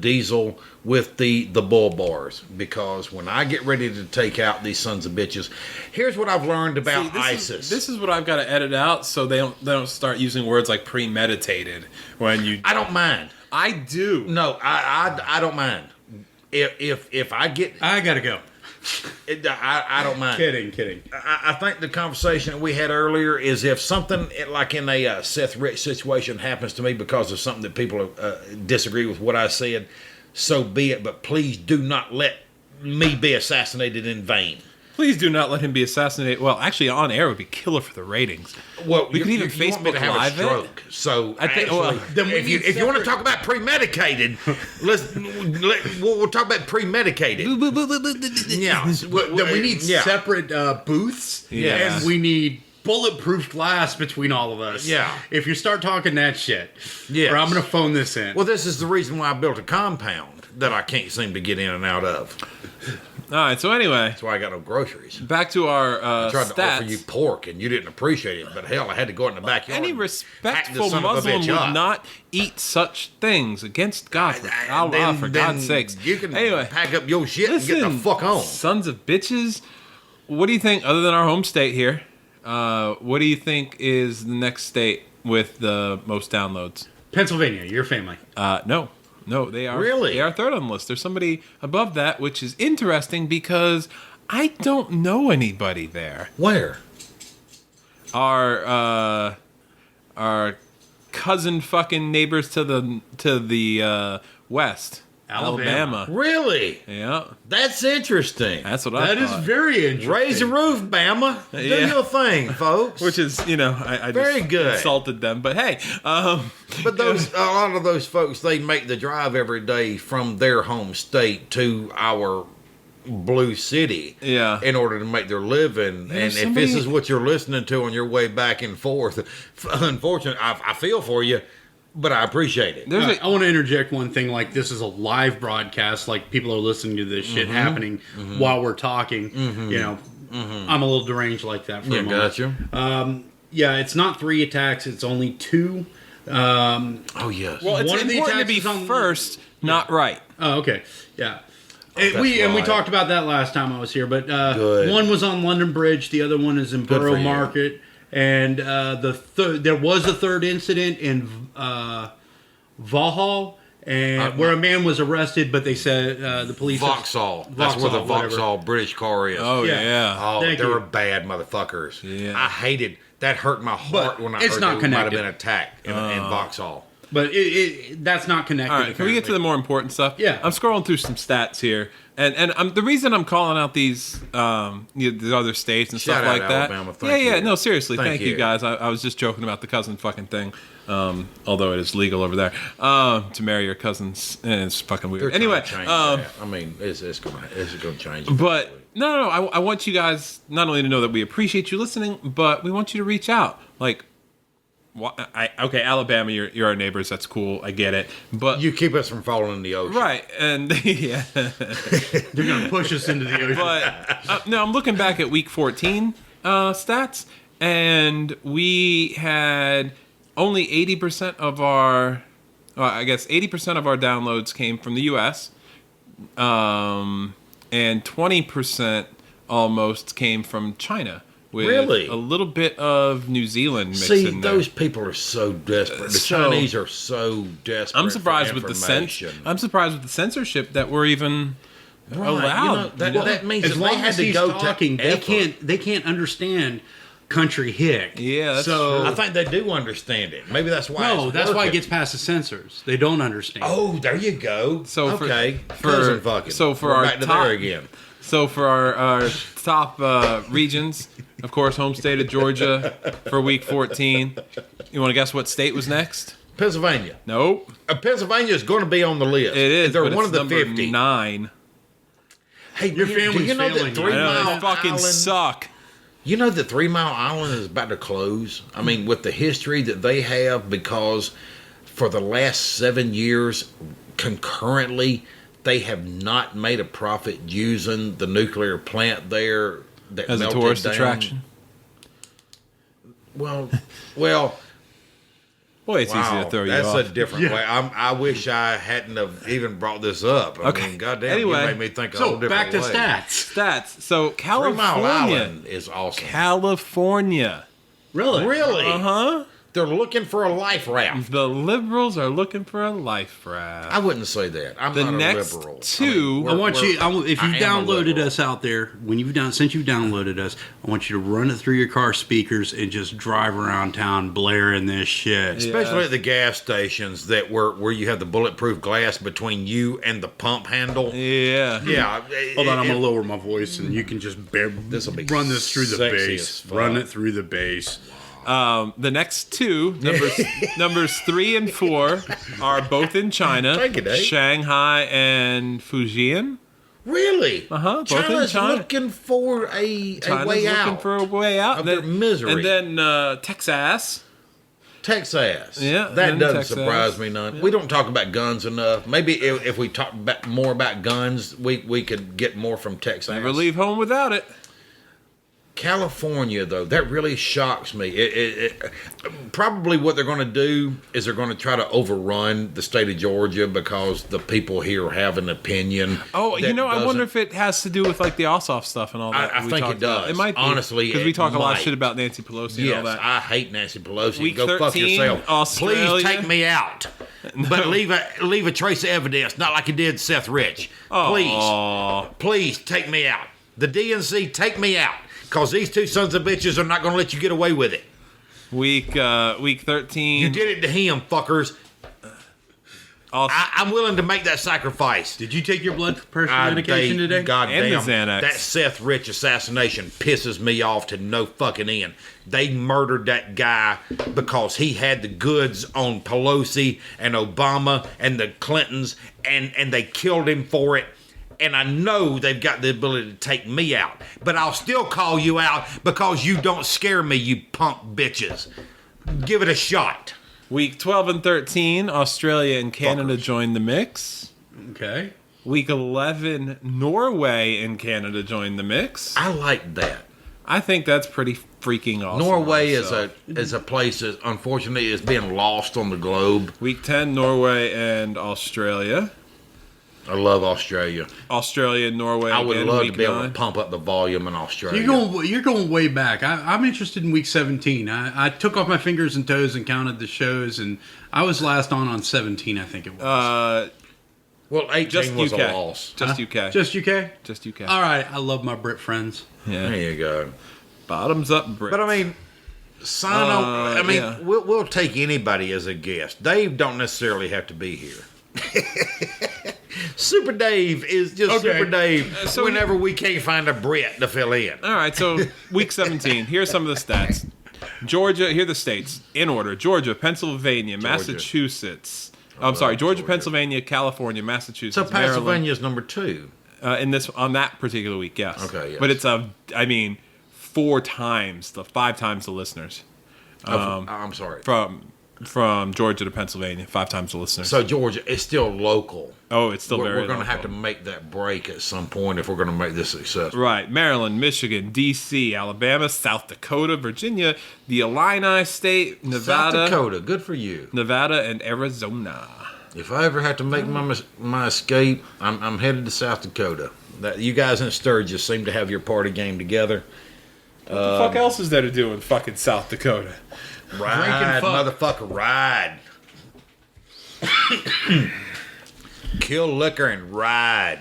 Speaker 3: diesel with the bull bars, because when I get ready to take out these sons of bitches, here's what I've learned about ISIS.
Speaker 2: This is what I've got to edit out so they don't start using words like premeditated when you.
Speaker 3: I don't mind.
Speaker 2: I do.
Speaker 3: No, I don't mind. If I get,
Speaker 4: I gotta go.
Speaker 3: I don't mind.
Speaker 4: Kidding.
Speaker 3: I think the conversation that we had earlier is if something like in a Seth Rich situation happens to me because of something that people disagree with what I said, so be it. But please do not let me be assassinated in vain.
Speaker 2: Please do not let him be assassinated. Well, actually, on air would be killer for the ratings.
Speaker 3: Well,
Speaker 2: we could even
Speaker 3: you want me
Speaker 2: Facebook
Speaker 3: to have
Speaker 2: Live
Speaker 3: a stroke.
Speaker 2: it.
Speaker 3: So
Speaker 2: I think.
Speaker 3: actually,
Speaker 2: Well,
Speaker 3: if you want to talk about premeditated, we'll talk about premeditated. Yeah,
Speaker 4: Then we need
Speaker 3: yeah.
Speaker 4: separate booths,
Speaker 2: Yeah.
Speaker 4: and we need bulletproof glass between all of us.
Speaker 3: Yeah.
Speaker 4: If you start talking that shit,
Speaker 3: Yes.
Speaker 4: or I'm gonna phone this in.
Speaker 3: Well, this is the reason why I built a compound that I can't seem to get in and out of.
Speaker 2: all right. So anyway,
Speaker 3: That's why I got no groceries.
Speaker 2: back to our
Speaker 3: I tried
Speaker 2: stats.
Speaker 3: to offer you pork and you didn't appreciate it, but hell, I had to go out in the backyard.
Speaker 2: Any
Speaker 3: and
Speaker 2: respectful
Speaker 3: hack the son of a
Speaker 2: Muslim
Speaker 3: bitch
Speaker 2: would
Speaker 3: up.
Speaker 2: not eat such things against God. For Allah,
Speaker 3: Then-
Speaker 2: for
Speaker 3: then
Speaker 2: God's sakes.
Speaker 3: You can
Speaker 2: Anyway,
Speaker 3: pack up your shit and get the
Speaker 2: listen,
Speaker 3: fuck on.
Speaker 2: sons of bitches. What do you think, other than our home state here, what do you think is the next state with the most downloads?
Speaker 4: Pennsylvania, your family.
Speaker 2: No, they are
Speaker 3: Really?
Speaker 2: They are third on the list. There's somebody above that, which is interesting because I don't know anybody there.
Speaker 3: Where?
Speaker 2: Our cousin fucking neighbors to the west,
Speaker 4: Alabama.
Speaker 3: Really?
Speaker 2: Yeah,
Speaker 3: That's interesting.
Speaker 2: that's what I
Speaker 4: That is
Speaker 2: thought.
Speaker 4: very interesting.
Speaker 3: Raise the roof, Bama. Do
Speaker 2: Yeah.
Speaker 3: your thing, folks.
Speaker 2: Which is, I
Speaker 3: Very
Speaker 2: just
Speaker 3: good.
Speaker 2: insulted them, but hey,
Speaker 3: But a lot of those folks, they make the drive every day from their home state to our blue city,
Speaker 2: Yeah.
Speaker 3: in order to make their living.
Speaker 2: Yeah,
Speaker 3: and
Speaker 2: somebody-
Speaker 3: if this is what you're listening to on your way back and forth, unfortunately, I feel for you, but I appreciate it.
Speaker 2: there's
Speaker 4: I want to interject one thing. Like, this is a live broadcast. Like, people are listening to this shit happening while we're talking. You know, I'm a little deranged like that for a moment.
Speaker 3: Gotcha.
Speaker 4: Yeah, it's not 3 attacks. It's only 2.
Speaker 3: Oh yes.
Speaker 2: well, it's
Speaker 4: one of the
Speaker 2: important to be
Speaker 4: attacks is on-
Speaker 2: first, not right.
Speaker 4: Oh, okay. Yeah.
Speaker 3: that's
Speaker 4: we
Speaker 3: right.
Speaker 4: talked about that last time I was here, but
Speaker 3: Good.
Speaker 4: one was on London Bridge, the other one is in
Speaker 3: Good for
Speaker 4: Borough
Speaker 3: you.
Speaker 4: Market, and there was a third incident in Vauxhall, and where a man was arrested, but they said the police
Speaker 3: Vauxhall. That's where the
Speaker 4: Vauxhall, whatever.
Speaker 3: Vauxhall British car is.
Speaker 2: Oh
Speaker 4: Yeah.
Speaker 2: yeah.
Speaker 3: Oh,
Speaker 4: Thank
Speaker 3: they
Speaker 4: you.
Speaker 3: were bad motherfuckers.
Speaker 2: Yeah.
Speaker 3: I hated that. Hurt my heart
Speaker 4: But
Speaker 3: when I
Speaker 4: it's
Speaker 3: heard
Speaker 4: not
Speaker 3: there might have
Speaker 4: connected.
Speaker 3: been attacked in Vauxhall.
Speaker 4: But that's not connected.
Speaker 2: All right, can we get to the more important stuff?
Speaker 4: Yeah.
Speaker 2: I'm scrolling through some stats here, and the reason I'm calling out these these other states and
Speaker 3: Shout
Speaker 2: stuff
Speaker 3: out
Speaker 2: like that.
Speaker 3: Alabama. Thank
Speaker 2: yeah,
Speaker 3: you.
Speaker 2: no, seriously,
Speaker 3: Thank
Speaker 2: thank you
Speaker 3: you.
Speaker 2: guys. I was just joking about the cousin fucking thing, although it is legal over there to marry your cousins, and it's fucking weird.
Speaker 3: They're trying
Speaker 2: Anyway,
Speaker 3: to change that. I mean, it's gonna change.
Speaker 2: but no, I want you guys not only to know that we appreciate you listening, but we want you to reach out. Like, okay, Alabama, you're our neighbors. That's cool. I get it. But
Speaker 3: You keep us from falling in the ocean.
Speaker 2: right, and yeah.
Speaker 4: They're going to push us into the ocean.
Speaker 2: But no, I'm looking back at week 14 stats, and we had only 80% of our, I guess 80% of our downloads came from the U.S., and 20% almost came from China. With
Speaker 3: Really?
Speaker 2: a little bit of New Zealand mixed
Speaker 3: See,
Speaker 2: in there.
Speaker 3: those people are so desperate. The
Speaker 2: So-
Speaker 3: Chinese are so desperate.
Speaker 2: I'm surprised
Speaker 3: for
Speaker 2: with the
Speaker 3: information.
Speaker 2: I'm surprised with the censorship that we're even
Speaker 3: Right,
Speaker 2: allowed.
Speaker 3: that means
Speaker 4: as
Speaker 3: that
Speaker 4: long
Speaker 3: they had
Speaker 4: as
Speaker 3: to
Speaker 4: he's
Speaker 3: go
Speaker 4: talking,
Speaker 3: to effort.
Speaker 4: they can't understand country hick.
Speaker 2: Yeah, that's
Speaker 4: so
Speaker 3: I think they do understand it. Maybe that's why.
Speaker 4: no,
Speaker 3: it's
Speaker 4: that's why it
Speaker 3: working.
Speaker 4: gets past the censors. They don't understand.
Speaker 3: Oh, there you go.
Speaker 2: So
Speaker 3: okay,
Speaker 2: for
Speaker 3: cousin fucking.
Speaker 2: so for
Speaker 3: We're
Speaker 2: our
Speaker 3: back to
Speaker 2: top
Speaker 3: there again.
Speaker 2: So for our top regions, of course, home state of Georgia for week 14. You want to guess what state was next?
Speaker 3: Pennsylvania.
Speaker 2: Nope.
Speaker 3: Pennsylvania is going to be on the list.
Speaker 2: It is.
Speaker 3: They're
Speaker 2: but
Speaker 3: one
Speaker 2: it's
Speaker 3: of the
Speaker 2: number
Speaker 3: 50.
Speaker 2: 9.
Speaker 3: Hey,
Speaker 4: Your
Speaker 3: do
Speaker 4: family's
Speaker 3: you know that
Speaker 4: failing you.
Speaker 3: 3
Speaker 2: I know,
Speaker 3: Mile
Speaker 2: they fucking
Speaker 3: Island?
Speaker 2: suck.
Speaker 3: You know that 3 Mile Island is about to close? I mean, with the history that they have, because for the last 7 years, concurrently, they have not made a profit using the nuclear plant there that
Speaker 2: As a
Speaker 3: melted
Speaker 2: tourist
Speaker 3: down.
Speaker 2: attraction.
Speaker 3: Well,
Speaker 2: Boy, it's easy
Speaker 3: wow,
Speaker 2: to throw you
Speaker 3: that's
Speaker 2: off.
Speaker 3: a different way. I wish I hadn't have even brought this up. I
Speaker 2: Okay.
Speaker 3: mean, goddamn,
Speaker 2: Anyway,
Speaker 3: you made me think a
Speaker 4: So
Speaker 3: whole different
Speaker 4: back to
Speaker 3: way.
Speaker 4: stats.
Speaker 2: Stats. So
Speaker 3: 3 Mile
Speaker 2: California.
Speaker 3: Island is awesome.
Speaker 2: California.
Speaker 4: Really?
Speaker 3: Really?
Speaker 2: Uh-huh.
Speaker 3: They're looking for a life raft.
Speaker 2: The liberals are looking for a life raft.
Speaker 3: I wouldn't say that. I'm
Speaker 2: The
Speaker 3: not
Speaker 2: next
Speaker 3: a liberal.
Speaker 2: two-
Speaker 4: I want you. If you
Speaker 3: I am a
Speaker 4: downloaded
Speaker 3: liberal.
Speaker 4: us out there, since you downloaded us, I want you to run it through your car speakers and just drive around town blaring this shit.
Speaker 3: Especially at the gas stations where you have the bulletproof glass between you and the pump handle.
Speaker 2: Yeah.
Speaker 3: Yeah.
Speaker 4: Hold on, I'm gonna lower my voice, and you can just
Speaker 3: This'll be
Speaker 4: run this through the
Speaker 3: sexy
Speaker 4: bass.
Speaker 3: as fuck.
Speaker 4: Run it through the bass.
Speaker 2: The next two, numbers 3 and 4, are both in China.
Speaker 3: Thank you, Dave.
Speaker 2: Shanghai and Fujian.
Speaker 3: Really?
Speaker 2: Uh-huh, both in
Speaker 3: China's
Speaker 2: China.
Speaker 3: looking for a
Speaker 2: China's
Speaker 3: way
Speaker 2: looking
Speaker 3: out
Speaker 2: for a way out.
Speaker 3: of their misery.
Speaker 2: And then Texas.
Speaker 3: Texas.
Speaker 2: Yeah,
Speaker 3: That
Speaker 2: then
Speaker 3: doesn't
Speaker 2: Texas.
Speaker 3: surprise me none.
Speaker 2: Yeah.
Speaker 3: We don't talk about guns enough. Maybe if we talk more about guns, we could get more from Texas.
Speaker 2: Never leave home without it.
Speaker 3: California, though, that really shocks me. Probably what they're going to do is they're going to try to overrun the state of Georgia because the people here have an opinion.
Speaker 2: Oh,
Speaker 3: that
Speaker 2: I wonder
Speaker 3: doesn't-
Speaker 2: if it has to do with like the Ossoff stuff and all that.
Speaker 3: I
Speaker 2: we
Speaker 3: think
Speaker 2: talked
Speaker 3: it does.
Speaker 2: about. It might be.
Speaker 3: Honestly,
Speaker 2: because we
Speaker 3: it
Speaker 2: talk a lot of
Speaker 3: might.
Speaker 2: shit about Nancy Pelosi and all
Speaker 3: Yes,
Speaker 2: that.
Speaker 3: I hate Nancy Pelosi.
Speaker 2: Week
Speaker 3: Go fuck
Speaker 2: 13,
Speaker 3: yourself.
Speaker 2: Australia.
Speaker 3: Please take me out, but leave a trace of evidence, not like you did Seth Rich. Please,
Speaker 2: Aw.
Speaker 3: please take me out. The DNC, take me out, because these two sons of bitches are not going to let you get away with it.
Speaker 2: Week 13.
Speaker 3: You did it to him, fuckers. I'm willing to make that sacrifice.
Speaker 4: Did you take your blood pressure medication today?
Speaker 3: Goddamn,
Speaker 2: And the Xanax.
Speaker 3: that Seth Rich assassination pisses me off to no fucking end. They murdered that guy because he had the goods on Pelosi and Obama and the Clintons, and they killed him for it. And I know they've got the ability to take me out, but I'll still call you out because you don't scare me, you punk bitches. Give it a shot.
Speaker 2: Week 12 and 13, Australia and Canada
Speaker 3: Fuckers.
Speaker 2: joined the mix.
Speaker 4: Okay.
Speaker 2: Week 11, Norway and Canada joined the mix.
Speaker 3: I like that.
Speaker 2: I think that's pretty freaking awesome.
Speaker 3: Norway
Speaker 2: myself.
Speaker 3: is a place that unfortunately is being lost on the globe.
Speaker 2: Week 10, Norway and Australia.
Speaker 3: I love Australia.
Speaker 2: Australia and Norway.
Speaker 3: I would
Speaker 2: again,
Speaker 3: love
Speaker 2: week
Speaker 3: to be able
Speaker 2: 9.
Speaker 3: to pump up the volume in Australia.
Speaker 4: You're going way back. I'm interested in week 17. I took off my fingers and toes and counted the shows, and I was last on 17. I think it was.
Speaker 3: Well, 18
Speaker 2: Just
Speaker 3: was
Speaker 2: UK.
Speaker 3: a loss.
Speaker 2: Just UK.
Speaker 4: Just UK.
Speaker 2: Just UK.
Speaker 4: All right. I love my Brit friends.
Speaker 2: Yeah.
Speaker 3: There you go.
Speaker 2: Bottoms up, Brit.
Speaker 3: But I mean, sign on. I mean,
Speaker 2: yeah.
Speaker 3: we'll take anybody as a guest. Dave don't necessarily have to be here. Super Dave is just
Speaker 4: Okay.
Speaker 3: Super Dave
Speaker 2: So
Speaker 3: whenever we can't find a Brit to fill in.
Speaker 2: All right, so week 17. Here's some of the stats. Georgia, here are the states in order: Georgia, Pennsylvania, Massachusetts. I'm sorry, Georgia, Pennsylvania, California, Massachusetts,
Speaker 3: So
Speaker 2: Maryland.
Speaker 3: Pennsylvania's number 2.
Speaker 2: In this on that particular week, yes.
Speaker 3: Okay, yes.
Speaker 2: But it's 5 times the listeners
Speaker 3: I'm sorry.
Speaker 2: from Georgia to Pennsylvania, 5 times the listeners.
Speaker 3: So Georgia is still local.
Speaker 2: oh, it's still
Speaker 3: We're
Speaker 2: very.
Speaker 3: going to have
Speaker 2: local.
Speaker 3: to make that break at some point if we're going to make this successful.
Speaker 2: Right, Maryland, Michigan, D.C., Alabama, South Dakota, Virginia, the Illini State, Nevada,
Speaker 3: South Dakota, good for you.
Speaker 2: Nevada, and Arizona.
Speaker 3: If I ever have to make my escape, I'm headed to South Dakota. That you guys in Sturgis seem to have your party game together.
Speaker 2: What the fuck else is there to do in fucking South Dakota?
Speaker 3: Ride, motherfucker, ride. Kill liquor and ride.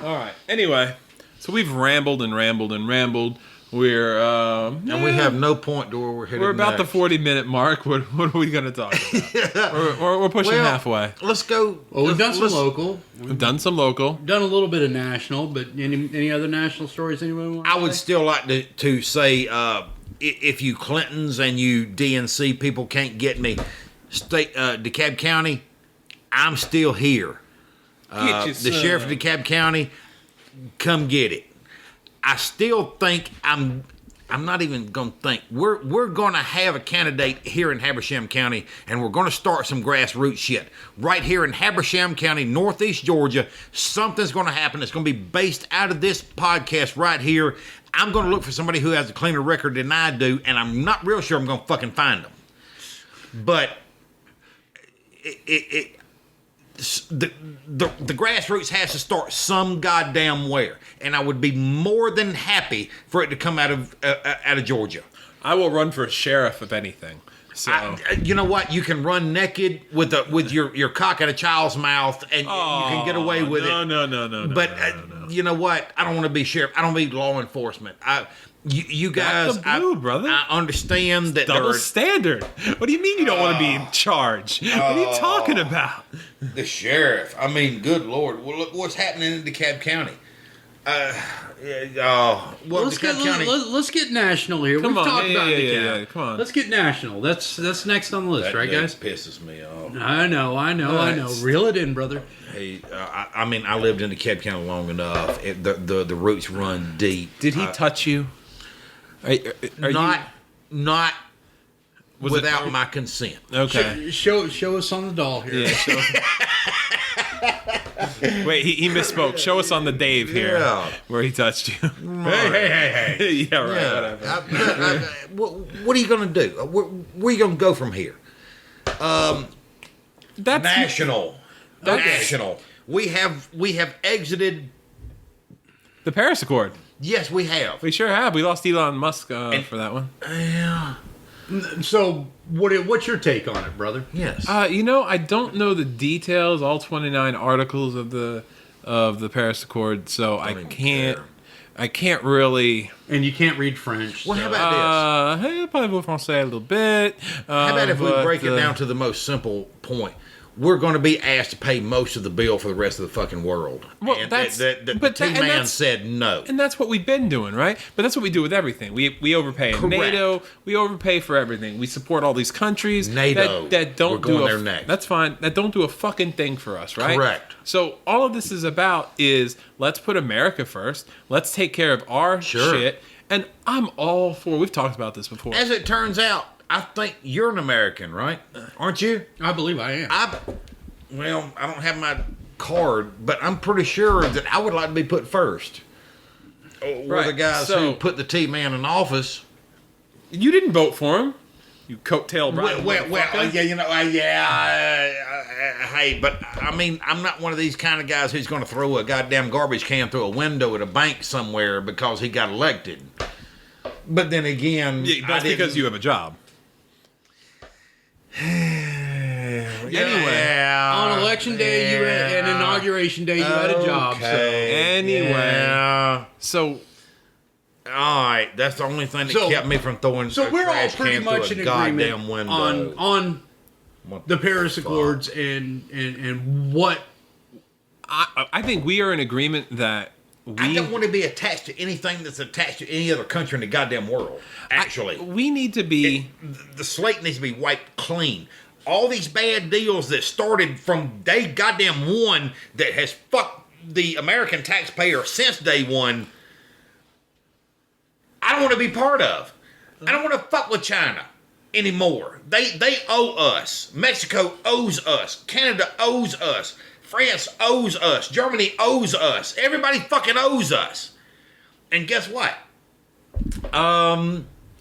Speaker 2: All right. Anyway, so we've rambled and rambled and rambled. We're
Speaker 3: And we have no point to where we're headed.
Speaker 2: we're about
Speaker 3: next.
Speaker 2: the 40-minute mark. What are we going to talk about? we're pushing
Speaker 3: Well,
Speaker 2: halfway.
Speaker 3: Let's go.
Speaker 4: Well, we've done some
Speaker 3: let's-
Speaker 4: local.
Speaker 2: We've done some local.
Speaker 4: Done a little bit of national, but any other national stories anyone want?
Speaker 3: I would still like to say, if you Clintons and you DNC people can't get me, DeKalb County, I'm still here. The sheriff of DeKalb County, come get it. I still think I'm not even going to think. We're going to have a candidate here in Habersham County, and we're going to start some grassroots shit. Right here in Habersham County, Northeast Georgia, something's going to happen. It's going to be based out of this podcast right here. I'm going to look for somebody who has a cleaner record than I do, and I'm not real sure I'm going to fucking find them. But the grassroots has to start some goddamn where, and I would be more than happy for it to come out of Georgia.
Speaker 2: I will run for sheriff if anything. So
Speaker 3: You know what? You can run naked with your cock at a child's mouth, and you can get away with it.
Speaker 2: No.
Speaker 3: But you know what? I don't want to be sheriff. I don't want to be law enforcement. You guys,
Speaker 2: the blue, brother.
Speaker 3: I understand that
Speaker 2: double standard. What do you mean you don't want to be in charge? What are you talking about?
Speaker 3: the sheriff. I mean, good Lord. Well, look what's happening in DeKalb County.
Speaker 4: Let's
Speaker 3: DeKalb County.
Speaker 4: let's get national here.
Speaker 2: Come
Speaker 4: We've
Speaker 2: on,
Speaker 4: talked about DeKalb.
Speaker 2: yeah, come on.
Speaker 4: Let's get national. That's next on the list, right, guys?
Speaker 3: Pisses me off.
Speaker 4: I know. Reel it in, brother.
Speaker 3: Hey, I mean, I lived in DeKalb County long enough. The roots run deep.
Speaker 2: Did he touch you?
Speaker 3: Not
Speaker 2: Was
Speaker 3: without
Speaker 2: it-
Speaker 3: my consent.
Speaker 2: Okay.
Speaker 4: Show us on the doll here.
Speaker 2: Yeah. Wait, he misspoke. Show us on the Dave here
Speaker 3: Yeah.
Speaker 2: where he touched you.
Speaker 3: Hey.
Speaker 2: Yeah, right.
Speaker 3: Yeah.
Speaker 2: Whatever.
Speaker 3: What are you going to do? Where are you going to go from here?
Speaker 2: That's
Speaker 3: National. National. We have exited.
Speaker 2: the Paris Accord.
Speaker 3: Yes, we have.
Speaker 2: We sure have. We lost Elon Musk for that one.
Speaker 3: Yeah.
Speaker 4: So what's your take on it, brother?
Speaker 3: Yes.
Speaker 2: I don't know the details, all 29 articles of the Paris Accord, so
Speaker 3: even care.
Speaker 2: I can't really.
Speaker 4: And you can't read French.
Speaker 3: Well,
Speaker 4: so-
Speaker 3: how about
Speaker 2: Hey, probably français a little bit.
Speaker 3: how about if we break it down to the most simple point? We're going to be asked to pay most of the bill for the rest of the fucking world.
Speaker 2: Well,
Speaker 3: and
Speaker 2: that's-
Speaker 3: the
Speaker 2: but that- and
Speaker 3: T-Man
Speaker 2: that's-
Speaker 3: said no.
Speaker 2: And that's what we've been doing, right? But that's what we do with everything. We overpay in
Speaker 3: Correct.
Speaker 2: NATO. We overpay for everything. We support all these countries
Speaker 3: NATO.
Speaker 2: that don't
Speaker 3: We're going
Speaker 2: do
Speaker 3: there next.
Speaker 2: That's fine. That don't do a fucking thing for us, right?
Speaker 3: Correct.
Speaker 2: So all of this is about is let's put America first. Let's take care of our
Speaker 3: Sure.
Speaker 2: shit. And I'm all for. We've talked about this before.
Speaker 3: As it turns out, I think you're an American, right? Aren't you?
Speaker 4: I believe I am.
Speaker 3: I don't have my card, but I'm pretty sure that I would like to be put first. We're the
Speaker 2: Right,
Speaker 3: guys
Speaker 2: so-
Speaker 3: who put the T-Man in office.
Speaker 2: You didn't vote for him. You coattail Brian.
Speaker 3: Hey, but I mean, I'm not one of these kind of guys who's going to throw a goddamn garbage can through a window at a bank somewhere because he got elected. But then again,
Speaker 2: Yeah, that's because you have a job.
Speaker 3: Anyway,
Speaker 4: On election day, you had an inauguration day, you had a job. So
Speaker 2: Anyway.
Speaker 3: Yeah.
Speaker 2: So
Speaker 3: All right, that's the only thing that
Speaker 4: So-
Speaker 3: kept me from throwing.
Speaker 4: So
Speaker 3: a
Speaker 4: we're all
Speaker 3: trash
Speaker 4: pretty
Speaker 3: can
Speaker 4: much
Speaker 3: through
Speaker 4: in
Speaker 3: a goddamn
Speaker 4: agreement
Speaker 3: window.
Speaker 4: on
Speaker 3: What
Speaker 4: the Paris
Speaker 3: fuck?
Speaker 4: Accords and what.
Speaker 2: I think we are in agreement that
Speaker 3: I don't want to be attached to anything that's attached to any other country in the goddamn world. Actually,
Speaker 2: we need to be.
Speaker 3: the slate needs to be wiped clean. All these bad deals that started from day goddamn one that has fucked the American taxpayer since day one, I don't want to be part of. I don't want to fuck with China anymore. They owe us. Mexico owes us. Canada owes us. France owes us. Germany owes us. Everybody fucking owes us. And guess what?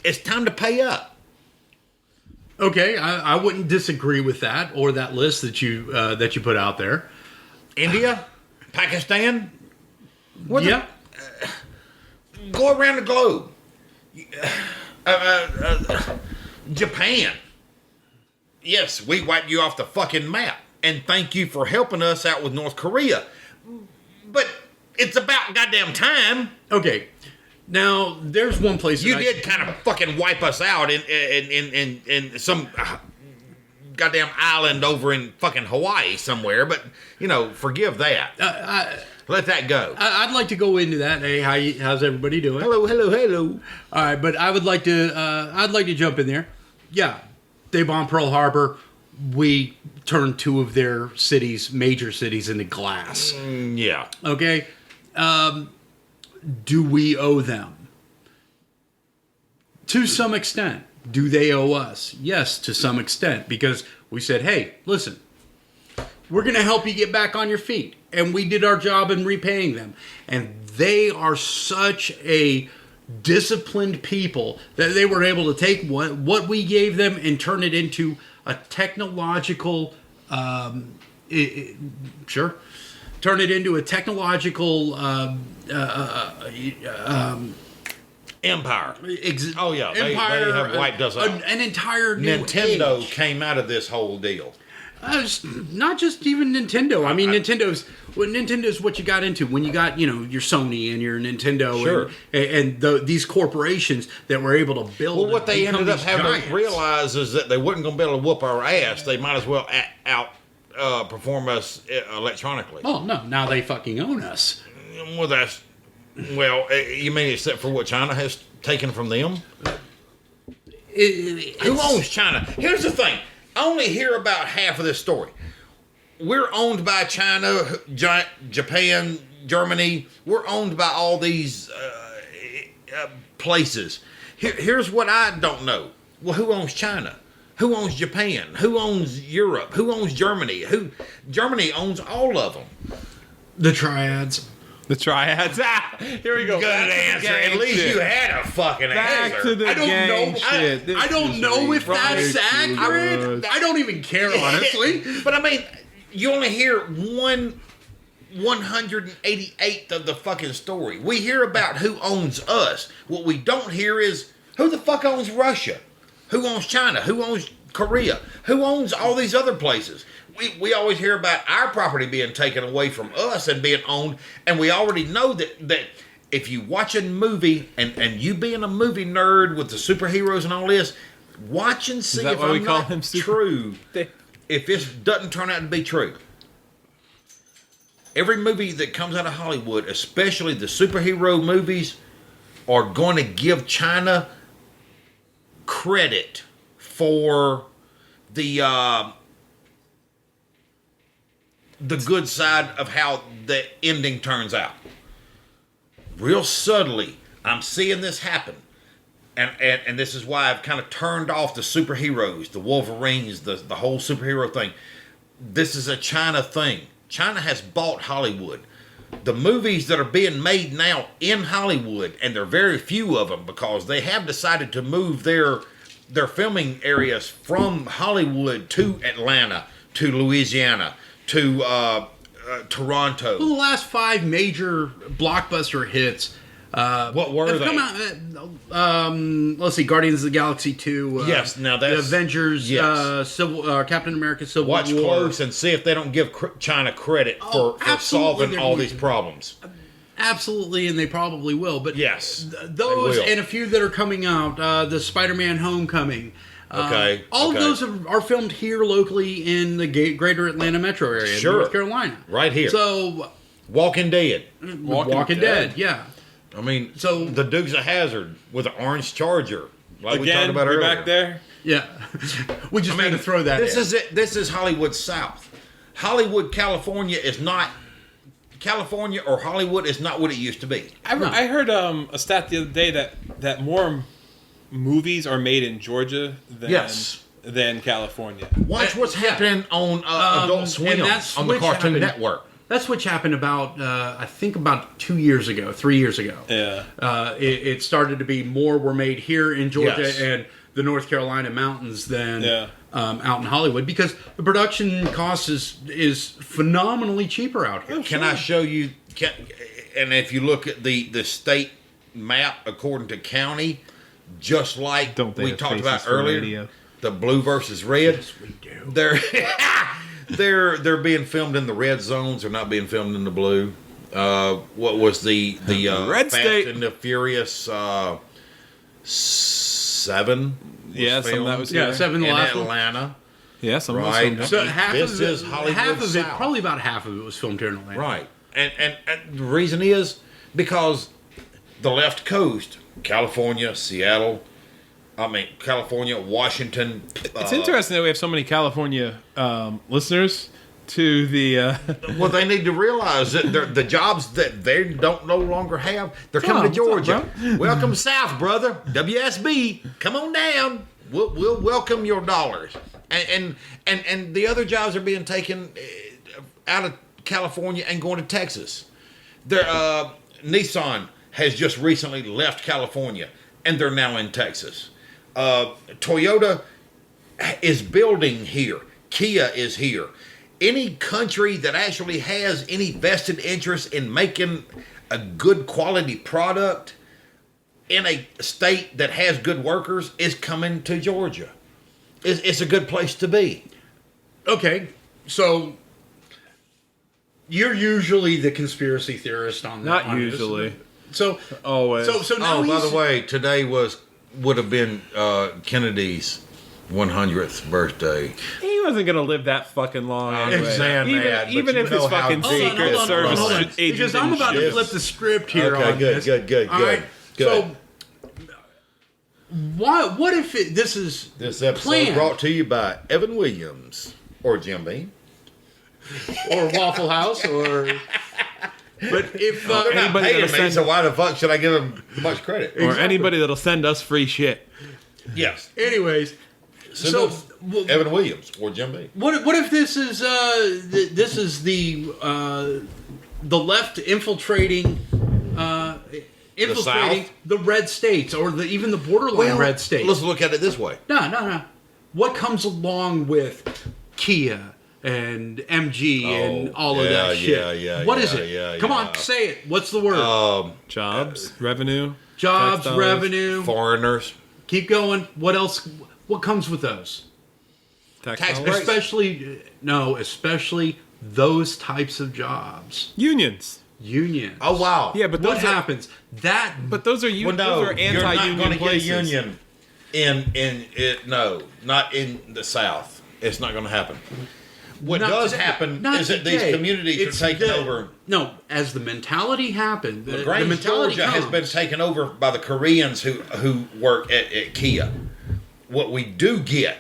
Speaker 3: It's time to pay up.
Speaker 4: Okay, I wouldn't disagree with that or that list that you put out there.
Speaker 3: India, Pakistan,
Speaker 4: Yeah.
Speaker 3: go around the globe. Japan. Yes, we wiped you off the fucking map. And thank you for helping us out with North Korea. But it's about goddamn time.
Speaker 4: Okay. Now, there's one place
Speaker 3: You did kind of fucking wipe us out in some goddamn island over in fucking Hawaii somewhere, but, forgive that. Let that go.
Speaker 4: I'd like to go into that. Hey, how's everybody doing?
Speaker 3: Hello.
Speaker 4: All right, but I would like to. I'd like to jump in there. Yeah, they bombed Pearl Harbor. We turned two of their major cities, into glass.
Speaker 3: Yeah.
Speaker 4: Okay. Do we owe them? To some extent. Do they owe us? Yes, to some extent, because we said, "Hey, listen, we're going to help you get back on your feet," and we did our job in repaying them. And they are such a disciplined people that they were able to take what we gave them and turn it into a technological, turn it into a technological
Speaker 3: Empire.
Speaker 4: Oh
Speaker 3: yeah, they have wiped us out.
Speaker 4: An entire new
Speaker 3: Nintendo
Speaker 4: age.
Speaker 3: came out of this whole deal.
Speaker 4: Not just even Nintendo. I mean, Nintendo's what you got into when you got your Sony and your Nintendo,
Speaker 3: Sure.
Speaker 4: and these corporations that were able to build.
Speaker 3: Well, what they
Speaker 4: become
Speaker 3: ended up
Speaker 4: these
Speaker 3: having
Speaker 4: giants.
Speaker 3: to realize is that they wasn't going to be able to whoop our ass. They might as well perform us electronically.
Speaker 4: Oh no! Now they fucking own us.
Speaker 3: Well, you mean except for what China has taken from them? Who owns China? Here's the thing. I only hear about half of this story. We're owned by China, Japan, Germany. We're owned by all these places. Here's what I don't know. Well, who owns China? Who owns Japan? Who owns Europe? Who owns Germany? Germany owns all of them.
Speaker 4: The triads.
Speaker 2: The triads. Here we go.
Speaker 3: Good answer. At least you had a fucking
Speaker 2: Back
Speaker 3: answer.
Speaker 2: to the
Speaker 4: I don't
Speaker 2: gang
Speaker 4: know.
Speaker 2: shit.
Speaker 4: I don't know if that's
Speaker 2: ridiculous.
Speaker 4: accurate. I don't even care, honestly.
Speaker 3: But I mean, you only hear 188th of the fucking story. We hear about who owns us. What we don't hear is who the fuck owns Russia? Who owns China? Who owns Korea? Who owns all these other places? We always hear about our property being taken away from us and being owned, and we already know that if you watch a movie, and you being a movie nerd with the superheroes and all this, watch and see if I'm not true. If this doesn't turn out to be true. Every movie that comes out of Hollywood, especially the superhero movies, are going to give China credit for the good side of how the ending turns out. Real subtly, I'm seeing this happen. And this is why I've kind of turned off the superheroes, the Wolverines, the whole superhero thing. This is a China thing. China has bought Hollywood. The movies that are being made now in Hollywood, and there are very few of them because they have decided to move their filming areas from Hollywood to Atlanta, to Louisiana, to Toronto.
Speaker 4: Well, the last 5 major blockbuster hits.
Speaker 3: What were they?
Speaker 4: Come out, let's see, Guardians of the Galaxy 2.
Speaker 3: Yes, now that's...
Speaker 4: The Avengers,
Speaker 3: yes.
Speaker 4: Captain America Civil War.
Speaker 3: Watch close and see if they don't give China credit for solving all these problems.
Speaker 4: Absolutely, and they probably will. But
Speaker 3: yes,
Speaker 4: those and a few that are coming out, the Spider-Man Homecoming.
Speaker 3: Okay.
Speaker 4: All of those are filmed here locally in the greater Atlanta metro area, in North Carolina.
Speaker 3: Right here.
Speaker 4: So,
Speaker 3: Walking Dead.
Speaker 4: Walking Dead, yeah.
Speaker 3: I mean, so the Dukes of Hazzard with an orange Charger, like we talked
Speaker 2: Again,
Speaker 3: about
Speaker 2: we're
Speaker 3: earlier.
Speaker 2: back there.
Speaker 4: Yeah, we just had to throw that.
Speaker 3: This is it. This is Hollywood South. Hollywood, California is not. California or Hollywood is not what it used to be.
Speaker 2: I heard a stat the other day that more movies are made in Georgia than California.
Speaker 3: Watch what's happening on Adult Swim on the Cartoon Network.
Speaker 4: That's what happened about, I think about 3 years ago.
Speaker 2: Yeah.
Speaker 4: It started to be more were made here in Georgia and the North Carolina mountains than out in Hollywood because the production cost is phenomenally cheaper out here.
Speaker 3: Can I show you? And if you look at the state map according to county, just like we talked about earlier, the blue versus red.
Speaker 4: Yes, we do.
Speaker 3: They're being filmed in the red zones. They're not being filmed in the blue. what was the
Speaker 2: Red
Speaker 3: Fast
Speaker 2: State.
Speaker 3: and the Furious 7?
Speaker 2: Yeah, some of that was here.
Speaker 4: Yeah, 7 the
Speaker 3: in
Speaker 4: last one.
Speaker 3: Atlanta.
Speaker 2: Yeah, some of
Speaker 3: Right.
Speaker 2: us.
Speaker 4: So half
Speaker 3: This
Speaker 4: of it,
Speaker 3: is Hollywood
Speaker 4: half of it,
Speaker 3: South.
Speaker 4: probably about half of it was filmed here in Atlanta.
Speaker 3: Right. And the reason is because the left coast, California, Seattle, California, Washington.
Speaker 2: It's interesting that we have so many California listeners to the.
Speaker 3: Well, they need to realize that the jobs that they don't no longer have, they're coming to
Speaker 2: What's up,
Speaker 3: Georgia. Welcome south, brother. WSB, come on down. We'll welcome your dollars. And the other jobs are being taken out of California and going to Texas. Nissan has just recently left California, and they're now in Texas. Toyota is building here. Kia is here. Any country that actually has any vested interest in making a good quality product in a state that has good workers is coming to Georgia. It's a good place to be.
Speaker 4: Okay, so you're usually the conspiracy theorist on that.
Speaker 2: Not
Speaker 4: on this.
Speaker 2: usually.
Speaker 4: So
Speaker 2: Always.
Speaker 4: So now
Speaker 3: Oh, by
Speaker 4: he's-
Speaker 3: the way, today would have been Kennedy's 100th birthday.
Speaker 2: He wasn't gonna live that fucking long.
Speaker 3: I'm
Speaker 2: Anyway.
Speaker 3: saying
Speaker 2: even
Speaker 3: that, but
Speaker 2: even
Speaker 3: you
Speaker 2: if his
Speaker 3: know how
Speaker 2: fucking
Speaker 3: deep
Speaker 2: Secret
Speaker 3: this
Speaker 2: Service
Speaker 3: goes.
Speaker 2: agent
Speaker 4: because I'm about to
Speaker 3: Yes.
Speaker 4: flip the script here
Speaker 3: Okay,
Speaker 4: on
Speaker 3: good,
Speaker 4: this.
Speaker 3: good.
Speaker 4: All right. So what if this is
Speaker 3: This episode
Speaker 4: planned?
Speaker 3: brought to you by Evan Williams or Jim Beam.
Speaker 4: or Waffle House or but if
Speaker 3: They're not
Speaker 2: Anybody
Speaker 3: paying
Speaker 2: that'll
Speaker 3: me,
Speaker 2: send-
Speaker 3: so why the fuck should I give them much credit?
Speaker 2: or anybody that'll send us free shit.
Speaker 3: Yes.
Speaker 4: anyways
Speaker 3: Send
Speaker 4: so
Speaker 3: us Evan Williams or Jim Beam.
Speaker 4: what if this is this is the left infiltrating
Speaker 3: South?
Speaker 4: the red states or even the borderline red states?
Speaker 3: Let's look at it this way.
Speaker 4: No. What comes along with Kia and MG and all of that shit? What is it? Come on, say it. What's the word?
Speaker 2: Jobs, revenue,
Speaker 4: Jobs,
Speaker 2: textiles.
Speaker 4: revenue.
Speaker 3: Foreigners.
Speaker 4: Keep going. What else? What comes with those?
Speaker 2: textiles.
Speaker 3: breaks.
Speaker 4: Especially those types of jobs.
Speaker 2: Unions.
Speaker 4: Unions.
Speaker 3: Oh, wow.
Speaker 2: Yeah, but
Speaker 4: What
Speaker 2: those are,
Speaker 4: happens? That
Speaker 2: but those are
Speaker 3: Well, no,
Speaker 2: those are
Speaker 3: you're not
Speaker 2: anti-union
Speaker 3: going to get a
Speaker 2: places.
Speaker 3: union in it. No, not in the South. It's not going to happen. What
Speaker 4: Not
Speaker 3: does
Speaker 4: today.
Speaker 3: happen
Speaker 4: Not
Speaker 3: is that these
Speaker 4: today.
Speaker 3: communities
Speaker 4: It's
Speaker 3: are taken
Speaker 4: the-
Speaker 3: over.
Speaker 4: No, as the mentality happened, the
Speaker 3: LaGrange,
Speaker 4: mentality
Speaker 3: Georgia has
Speaker 4: comes.
Speaker 3: been taken over by the Koreans who work at Kia. What we do get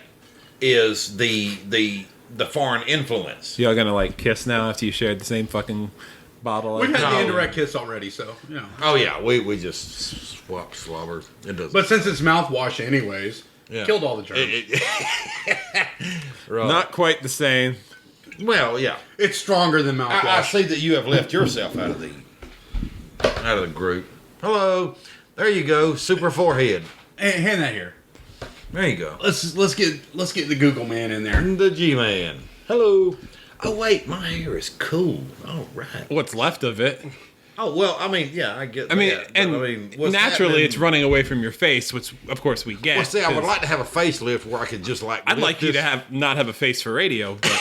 Speaker 3: is the foreign influence.
Speaker 2: Y'all gonna like kiss now after you shared the same fucking bottle?
Speaker 4: We've had
Speaker 3: No.
Speaker 4: the indirect kiss already, so you know.
Speaker 3: Oh yeah, we just swap slobber. It doesn't.
Speaker 4: But since it's mouthwash, anyways,
Speaker 3: Yeah.
Speaker 4: killed all the germs.
Speaker 3: Right.
Speaker 2: Not quite the same.
Speaker 3: Well, yeah.
Speaker 4: It's stronger than mouthwash.
Speaker 3: I see that you have left yourself out of the group. Hello, there you go. Super forehead.
Speaker 4: Hey, hand that here.
Speaker 3: There you go.
Speaker 4: Let's get the Google man in there.
Speaker 3: The G-Man. Hello. Oh wait, my hair is cool. All right.
Speaker 2: What's left of it?
Speaker 3: Oh well, I mean, yeah, I get.
Speaker 2: I mean,
Speaker 3: that, but,
Speaker 2: and
Speaker 3: what's
Speaker 2: naturally,
Speaker 3: happening-
Speaker 2: it's running away from your face, which of course we get.
Speaker 3: Well, see, I would
Speaker 2: 'cause
Speaker 3: like to have a facelift where I could just like.
Speaker 2: I'd
Speaker 3: lift
Speaker 2: like you
Speaker 3: this-
Speaker 2: to not have a face for radio, but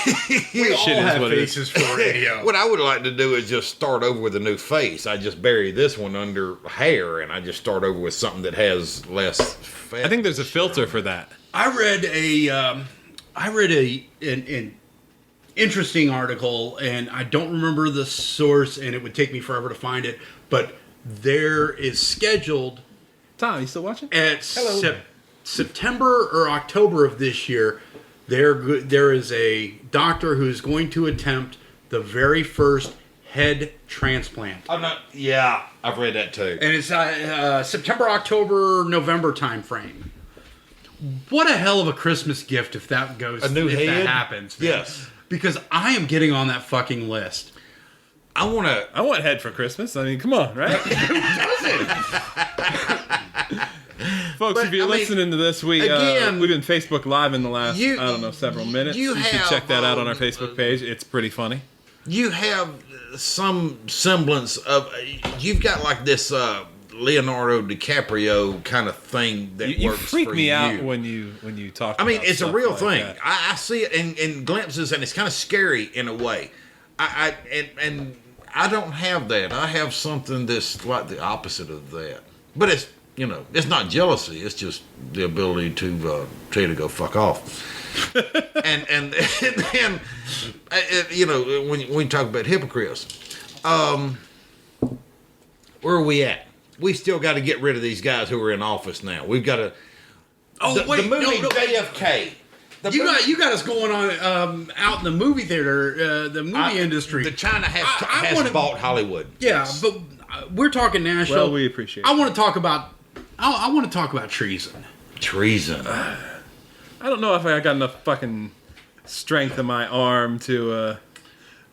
Speaker 4: We all
Speaker 2: shit is
Speaker 4: have
Speaker 2: what it is.
Speaker 4: faces for radio.
Speaker 3: What I would like to do is just start over with a new face. I just bury this one under hair, and I just start over with something that has less fat.
Speaker 2: I think there's a filter for that.
Speaker 4: I read an interesting article, and I don't remember the source, and it would take me forever to find it. But there is scheduled
Speaker 2: Tom, you still watching?
Speaker 4: at September or October of this year. There is a doctor who's going to attempt the very first head transplant,
Speaker 3: I'm not. Yeah, I've read that too.
Speaker 4: and it's September, October, November time frame. What a hell of a Christmas gift if that goes.
Speaker 3: A new
Speaker 4: if
Speaker 3: head?
Speaker 4: that happens. man.
Speaker 3: Yes.
Speaker 4: Because I am getting on that fucking list.
Speaker 3: I want to.
Speaker 2: I want head for Christmas. I mean, come on, right? Folks,
Speaker 3: But,
Speaker 2: if you're
Speaker 3: I mean,
Speaker 2: listening to this, we've been Facebook Live in the last, several minutes.
Speaker 3: you
Speaker 2: You should
Speaker 3: have,
Speaker 2: check that out on our Facebook page. It's pretty funny.
Speaker 3: You have some semblance of. You've got like this Leonardo DiCaprio kind of thing that
Speaker 2: You
Speaker 3: works
Speaker 2: freak
Speaker 3: for
Speaker 2: me
Speaker 3: you.
Speaker 2: out when you talk.
Speaker 3: I mean,
Speaker 2: about
Speaker 3: it's a
Speaker 2: stuff
Speaker 3: real
Speaker 2: like
Speaker 3: thing.
Speaker 2: that.
Speaker 3: I see it in glimpses, and it's kind of scary in a way. I don't have that. I have something that's like the opposite of that. But it's, it's not jealousy. It's just the ability to tell you to go fuck off. and then, when you talk about hypocrites, where are we at? We still got to get rid of these guys who are in office now. We've got to. The movie JFK.
Speaker 4: You got us going on out in the movie theater, the movie industry.
Speaker 3: The China has bought Hollywood.
Speaker 4: Yeah, but we're talking national.
Speaker 2: Well, we appreciate.
Speaker 4: I want to talk about. I want to talk about treason.
Speaker 3: Treason.
Speaker 2: I don't know if I got enough fucking strength in my arm to.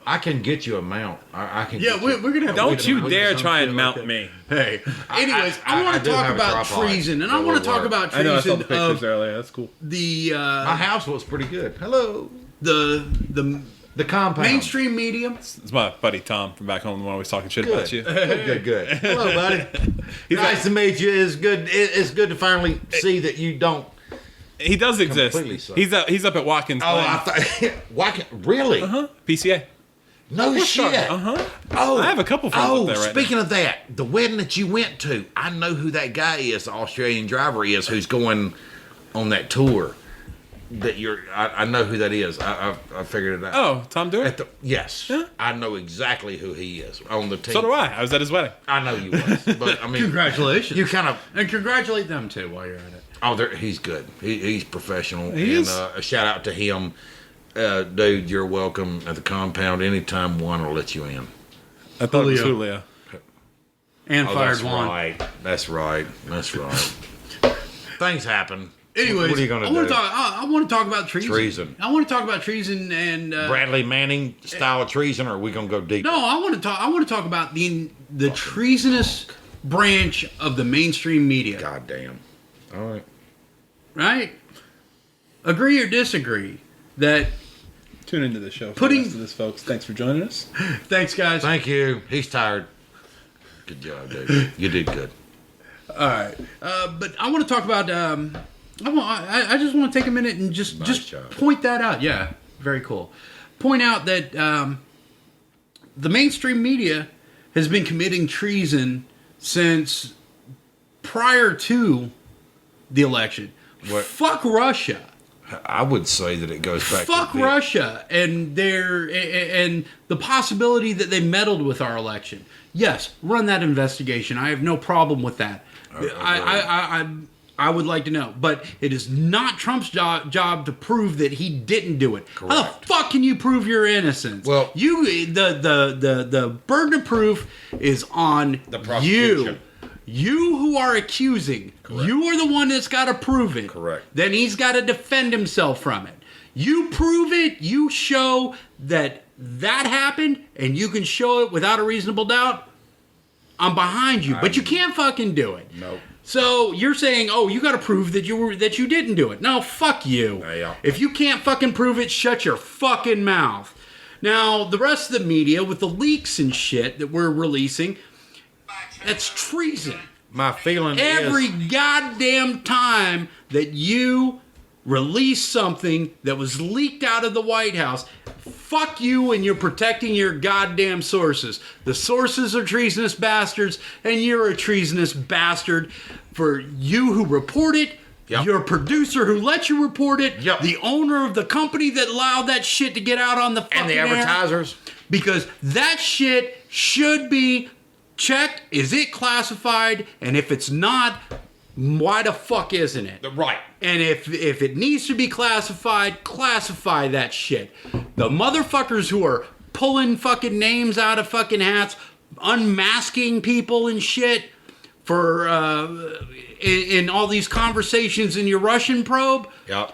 Speaker 3: I can get you a mount. I can.
Speaker 4: Yeah, we're gonna have.
Speaker 2: Don't you dare try and mount me.
Speaker 4: Hey. Anyways, I want to talk about treason, and I want to talk about treason.
Speaker 2: I know I saw the pictures earlier. That's cool.
Speaker 3: My house was pretty good. Hello.
Speaker 4: The
Speaker 3: compound.
Speaker 4: Mainstream media.
Speaker 2: It's my buddy Tom from back home. The one always talking shit about you.
Speaker 3: Good. Hello, buddy. Nice to meet you. It's good. It's good to finally see that you don't.
Speaker 2: He does exist.
Speaker 3: Suck.
Speaker 2: He's up at Watkins.
Speaker 3: Oh, I thought. Watkins, really?
Speaker 2: PCA.
Speaker 3: No shit.
Speaker 2: Oh, I have a couple friends up there right
Speaker 3: speaking of that, the wedding that you went to, I know who that guy is, the Australian driver is, who's going on that tour. I know who that is. I figured it out.
Speaker 2: Oh, Tom Dewar?
Speaker 3: Yes.
Speaker 2: Yeah.
Speaker 3: I know exactly who he is on the team.
Speaker 2: So do I. I was at his wedding.
Speaker 3: I know you was. But, I mean.
Speaker 4: Congratulations.
Speaker 3: You kind of.
Speaker 4: And congratulate them, too, while you're at it.
Speaker 3: Oh, he's good. He's professional.
Speaker 2: He is.
Speaker 3: A shout out to him. Dude, you're welcome at the compound. Anytime one will let you in.
Speaker 2: I thought it was Julio.
Speaker 4: And fired one.
Speaker 3: That's right. Things happen.
Speaker 4: Anyways,
Speaker 3: what are you going to do?
Speaker 4: I want to talk about treason. I want to talk about treason and
Speaker 3: Bradley Manning style of treason, or are we going to go deep?
Speaker 4: No, I want to talk about the treasonous branch of the mainstream media.
Speaker 3: God damn. All right.
Speaker 4: Right? Agree or disagree that
Speaker 2: Tune into the show for the rest of this, folks. Thanks for joining us.
Speaker 4: Thanks, guys.
Speaker 3: Thank you. He's tired. Good job, dude. You did good.
Speaker 4: All right. But I want to talk about I just want to take a minute and just point that out. Yeah, very cool. Point out that the mainstream media has been committing treason since prior to the election.
Speaker 3: What?
Speaker 4: Fuck Russia.
Speaker 3: I would say that it goes back
Speaker 4: Fuck
Speaker 3: to
Speaker 4: Russia and the possibility that they meddled with our election. Yes, run that investigation. I have no problem with that. I would like to know, but it is not Trump's job to prove that he didn't do it.
Speaker 3: Correct.
Speaker 4: How the fuck can you prove your innocence?
Speaker 3: Well,
Speaker 4: the burden of proof is on
Speaker 3: the prosecution.
Speaker 4: You who are accusing.
Speaker 3: Correct.
Speaker 4: You are the one that's got to prove it.
Speaker 3: Correct.
Speaker 4: Then he's got to defend himself from it. You prove it. You show that happened, and you can show it without a reasonable doubt. I'm behind you, but you can't fucking do it.
Speaker 3: Nope.
Speaker 4: So you're saying, oh, you got to prove that you didn't do it. No, fuck you.
Speaker 3: Yeah.
Speaker 4: If you can't fucking prove it, shut your fucking mouth. Now, the rest of the media with the leaks and shit that we're releasing, that's treason.
Speaker 3: My feeling
Speaker 4: Every
Speaker 3: is
Speaker 4: goddamn time that you release something that was leaked out of the White House, fuck you, and you're protecting your goddamn sources. The sources are treasonous bastards, and you're a treasonous bastard for you who report it, your producer who let you report it, the owner of the company that allowed that shit to get out on the fucking
Speaker 3: and the advertisers.
Speaker 4: Air, because that shit should be checked. Is it classified? And if it's not, why the fuck isn't it?
Speaker 3: Right.
Speaker 4: And if it needs to be classified, classify that shit. The motherfuckers who are pulling fucking names out of fucking hats, unmasking people and shit for in all these conversations in your Russian probe.
Speaker 3: Yep.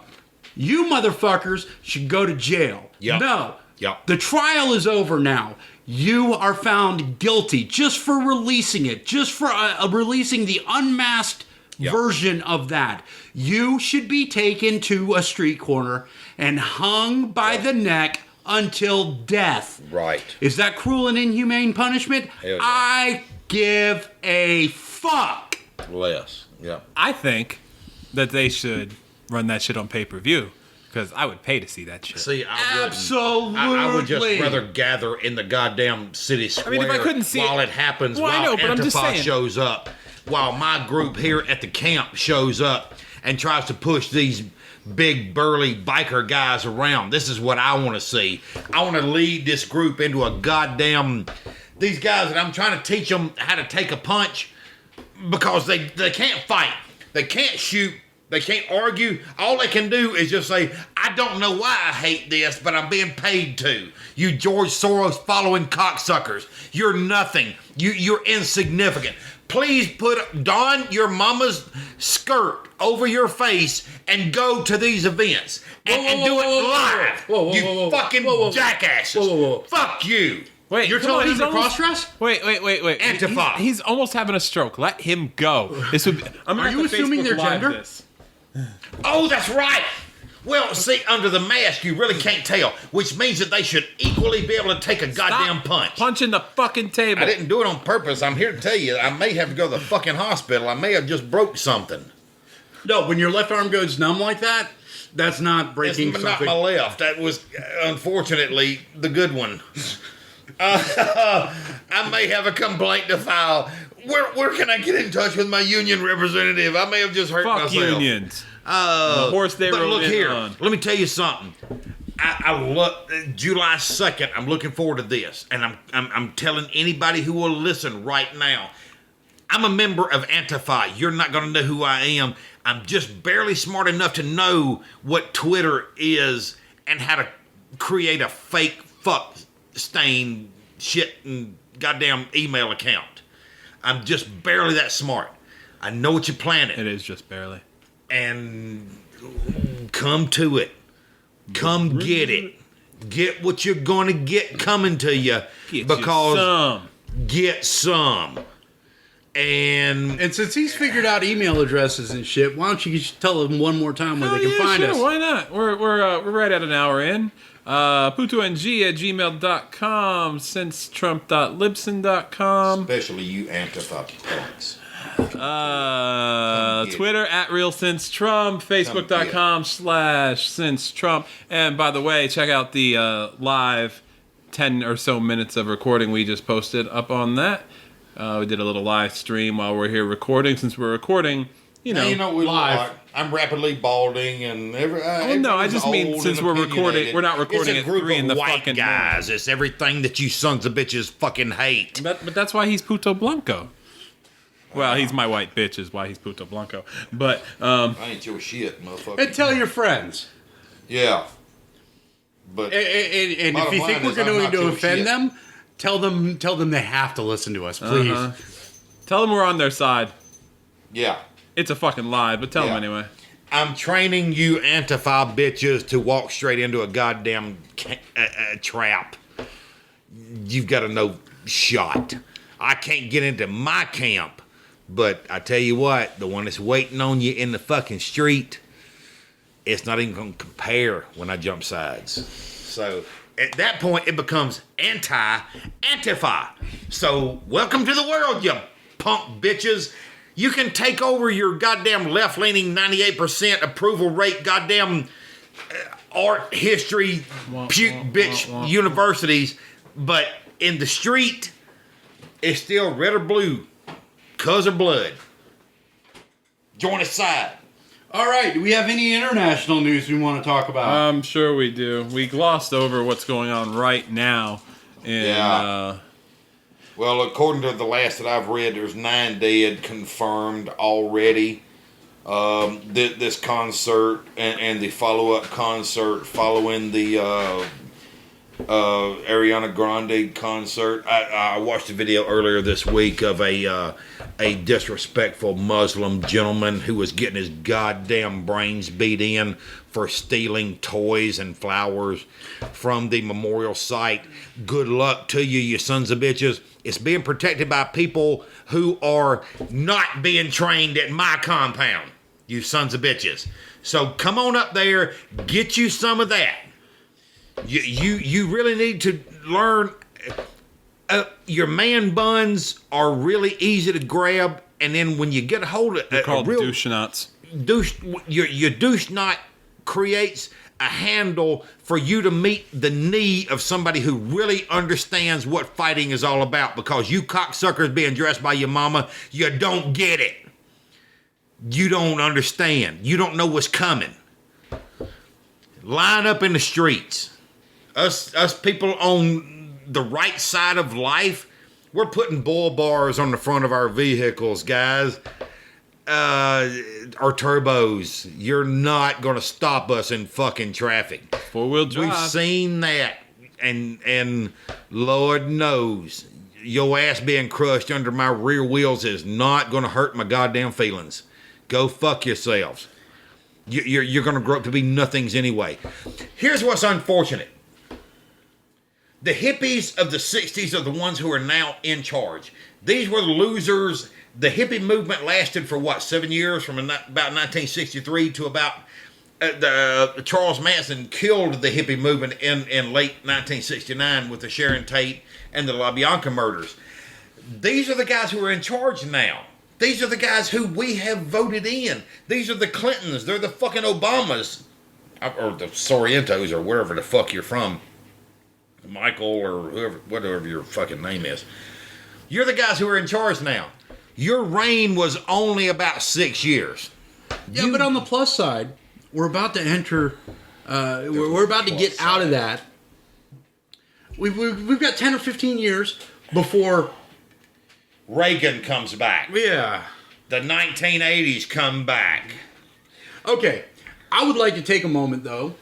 Speaker 4: You motherfuckers should go to jail.
Speaker 3: Yep.
Speaker 4: No.
Speaker 3: Yep.
Speaker 4: The trial is over now. You are found guilty just for releasing it, just for releasing the unmasked version of that. You should be taken to a street corner and hung by the neck until death.
Speaker 3: Right.
Speaker 4: Is that cruel and inhumane punishment?
Speaker 3: Hell yeah.
Speaker 4: I give a fuck.
Speaker 3: Less. Yeah.
Speaker 2: I think that they should run that shit on pay-per-view. because I would pay to see that shit.
Speaker 3: See, I
Speaker 4: Absolutely.
Speaker 3: I would just rather gather in the goddamn city square
Speaker 2: if I couldn't see
Speaker 3: while
Speaker 2: it-
Speaker 3: it happens,
Speaker 2: Well, I
Speaker 3: while
Speaker 2: know, but I'm just
Speaker 3: Antifa
Speaker 2: saying.
Speaker 3: shows up, while my group here at the camp shows up and tries to push these big burly biker guys around. This is what I want to see. I want to lead this group into a goddamn... These guys that I'm trying to teach them how to take a punch because they can't fight. They can't shoot. They can't argue. All they can do is just say, I don't know why I hate this, but I'm being paid to. You George Soros following cocksuckers. You're nothing. You're insignificant. Please don your mama's skirt over your face and go to these events and do it live. You fucking jackasses. Fuck you.
Speaker 2: Wait,
Speaker 4: You're
Speaker 2: come
Speaker 4: telling
Speaker 2: on,
Speaker 4: him
Speaker 2: he's
Speaker 4: to
Speaker 2: almost-
Speaker 4: cross-dress?
Speaker 2: Wait.
Speaker 3: Antifa.
Speaker 2: He's almost having a stroke. Let him go. This would. I'm
Speaker 4: Are you assuming their gender?
Speaker 2: This.
Speaker 3: Oh, that's right. Well, see, under the mask, you really can't tell, which means that they should equally be able to take a goddamn punch.
Speaker 2: Punching the fucking table.
Speaker 3: I didn't do it on purpose. I'm here to tell you, I may have to go to the fucking hospital. I may have just broke something.
Speaker 4: No, when your left arm goes numb like that, that's not breaking
Speaker 3: It's not
Speaker 4: something.
Speaker 3: my left. That was, unfortunately, the good one. I may have a complaint to file. Where can I get in touch with my union representative? I may have just hurt
Speaker 2: Fuck
Speaker 3: myself.
Speaker 2: unions.
Speaker 3: The
Speaker 2: horse they
Speaker 3: but
Speaker 2: rode
Speaker 3: look
Speaker 2: in
Speaker 3: here.
Speaker 2: on.
Speaker 3: Let me tell you something. I look July 2nd. I'm looking forward to this, and I'm telling anybody who will listen right now. I'm a member of Antifa. You're not going to know who I am. I'm just barely smart enough to know what Twitter is and how to create a fake fuck stain shit and goddamn email account. I'm just barely that smart. I know what you're planning.
Speaker 2: It is just barely.
Speaker 3: And come to it. Come get it. Get what you're going to get coming to you. Get some. And
Speaker 4: since he's figured out email addresses and shit, why don't you just tell them one more time where they can find us?
Speaker 2: Why not? We're right at an hour in. PutoNG@gmail.com, sincetrump.libsyn.com.
Speaker 3: especially you Antifa punks.
Speaker 2: Twitter @RealSinceTrump, Facebook.com/SinceTrump. And by the way, check out the live 10 or so minutes of recording we just posted up on that. We did a little live stream while we're here recording. Since we're recording, you know
Speaker 3: what we
Speaker 4: live.
Speaker 3: look like. I'm rapidly balding and
Speaker 2: no, I just mean since we're recording, we're not recording
Speaker 3: it's a
Speaker 2: at
Speaker 3: group
Speaker 2: 3 in the
Speaker 3: of white
Speaker 2: fucking
Speaker 3: guys. It's everything that you sons of bitches fucking hate.
Speaker 2: But that's why he's Puto Blanco. Well, he's my white bitch is why he's Puto Blanco. But
Speaker 3: I ain't your shit, motherfucker.
Speaker 4: And tell your friends.
Speaker 3: Yeah. But
Speaker 4: And if
Speaker 3: Bottom
Speaker 4: you
Speaker 3: line
Speaker 4: think we're
Speaker 3: is, I'm
Speaker 4: going
Speaker 3: not
Speaker 4: to
Speaker 3: your
Speaker 4: offend
Speaker 3: shit.
Speaker 4: them, tell them they have to listen to us, please.
Speaker 2: tell them we're on their side.
Speaker 3: yeah.
Speaker 2: It's a fucking lie, but tell them
Speaker 3: Yeah.
Speaker 2: anyway.
Speaker 3: I'm training you Antifa bitches to walk straight into a goddamn trap. You've got a no shot. I can't get into my camp, but I tell you what, the one that's waiting on you in the fucking street, it's not even going to compare when I jump sides. So at that point, it becomes Antifa. So welcome to the world, you punk bitches. You can take over your goddamn left-leaning 98% approval rate goddamn art history puke bitch universities, but in the street, it's still red or blue, cuz or blood. Join a side.
Speaker 4: All right, do we have any international news we want to talk about?
Speaker 2: I'm sure we do. We glossed over what's going on right now. And,
Speaker 3: Yeah. Well, according to the last that I've read, there's 9 dead confirmed already. This concert and the follow-up concert following the Ariana Grande concert. I watched a video earlier this week of a disrespectful Muslim gentleman who was getting his goddamn brains beat in for stealing toys and flowers from the memorial site. Good luck to you, you sons of bitches. It's being protected by people who are not being trained at my compound, you sons of bitches. So come on up there, get you some of that. You really need to learn. Your man buns are really easy to grab, and then when you get a hold of
Speaker 2: they're called
Speaker 3: a real
Speaker 2: douche nuts.
Speaker 3: your douche knot creates a handle for you to meet the need of somebody who really understands what fighting is all about, because you cocksuckers being dressed by your mama, you don't get it. You don't understand. You don't know what's coming. Line up in the streets. Us people on the right side of life, we're putting bull bars on the front of our vehicles, guys. Our turbos. You're not going to stop us in fucking traffic.
Speaker 2: 4-wheel drive.
Speaker 3: We've seen that. And Lord knows, your ass being crushed under my rear wheels is not going to hurt my goddamn feelings. Go fuck yourselves. You're going to grow up to be nothings anyway. Here's what's unfortunate. The hippies of the 60s are the ones who are now in charge. These were the losers. The hippie movement lasted for 7 years, from about 1963 to about Charles Manson killed the hippie movement in late 1969 with the Sharon Tate and the LaBianca murders. These are the guys who are in charge now. These are the guys who we have voted in. These are the Clintons. They're the fucking Obamas. Or the Sorrentos, or wherever the fuck you're from. Michael, or whatever your fucking name is. You're the guys who are in charge now. Your reign was only about 6 years.
Speaker 4: Yeah, but on the plus side, we're about to enter. We're about to get out of that. We've got 10 or 15 years before
Speaker 3: Reagan comes back.
Speaker 4: Yeah.
Speaker 3: The 1980s come back.
Speaker 4: Okay, I would like to take a moment though,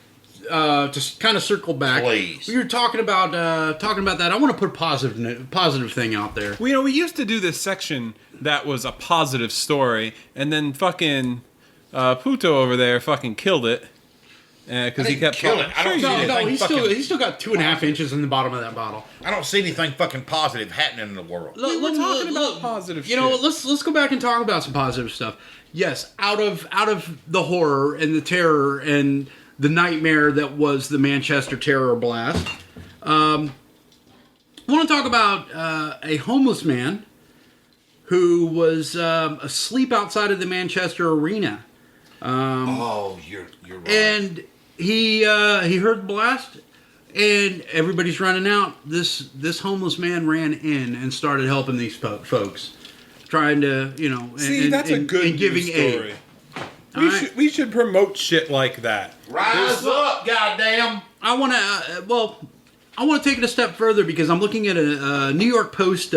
Speaker 4: to kind of circle back.
Speaker 3: Please.
Speaker 4: We were talking about that. I want to put a positive thing out there.
Speaker 2: Well, we used to do this section that was a positive story, and then fucking Puto over there fucking killed it because he kept
Speaker 3: kill it. I don't see anything
Speaker 4: He's still got 2.5 inches in the bottom of that bottle.
Speaker 3: I don't see anything fucking positive happening in the world.
Speaker 2: We're talking about positive shit.
Speaker 4: Let's go back and talk about some positive stuff. Yes, out of the horror and the terror and the nightmare that was the Manchester terror blast, I want to talk about a homeless man who was asleep outside of the Manchester arena.
Speaker 3: You're right.
Speaker 4: And he heard the blast, and everybody's running out. This homeless man ran in and started helping these folks, trying to
Speaker 2: that's a good
Speaker 4: giving
Speaker 2: news story.
Speaker 4: aid.
Speaker 2: We should promote shit like that.
Speaker 3: Rise up, goddamn!
Speaker 4: I want to take it a step further because I'm looking at a New York Post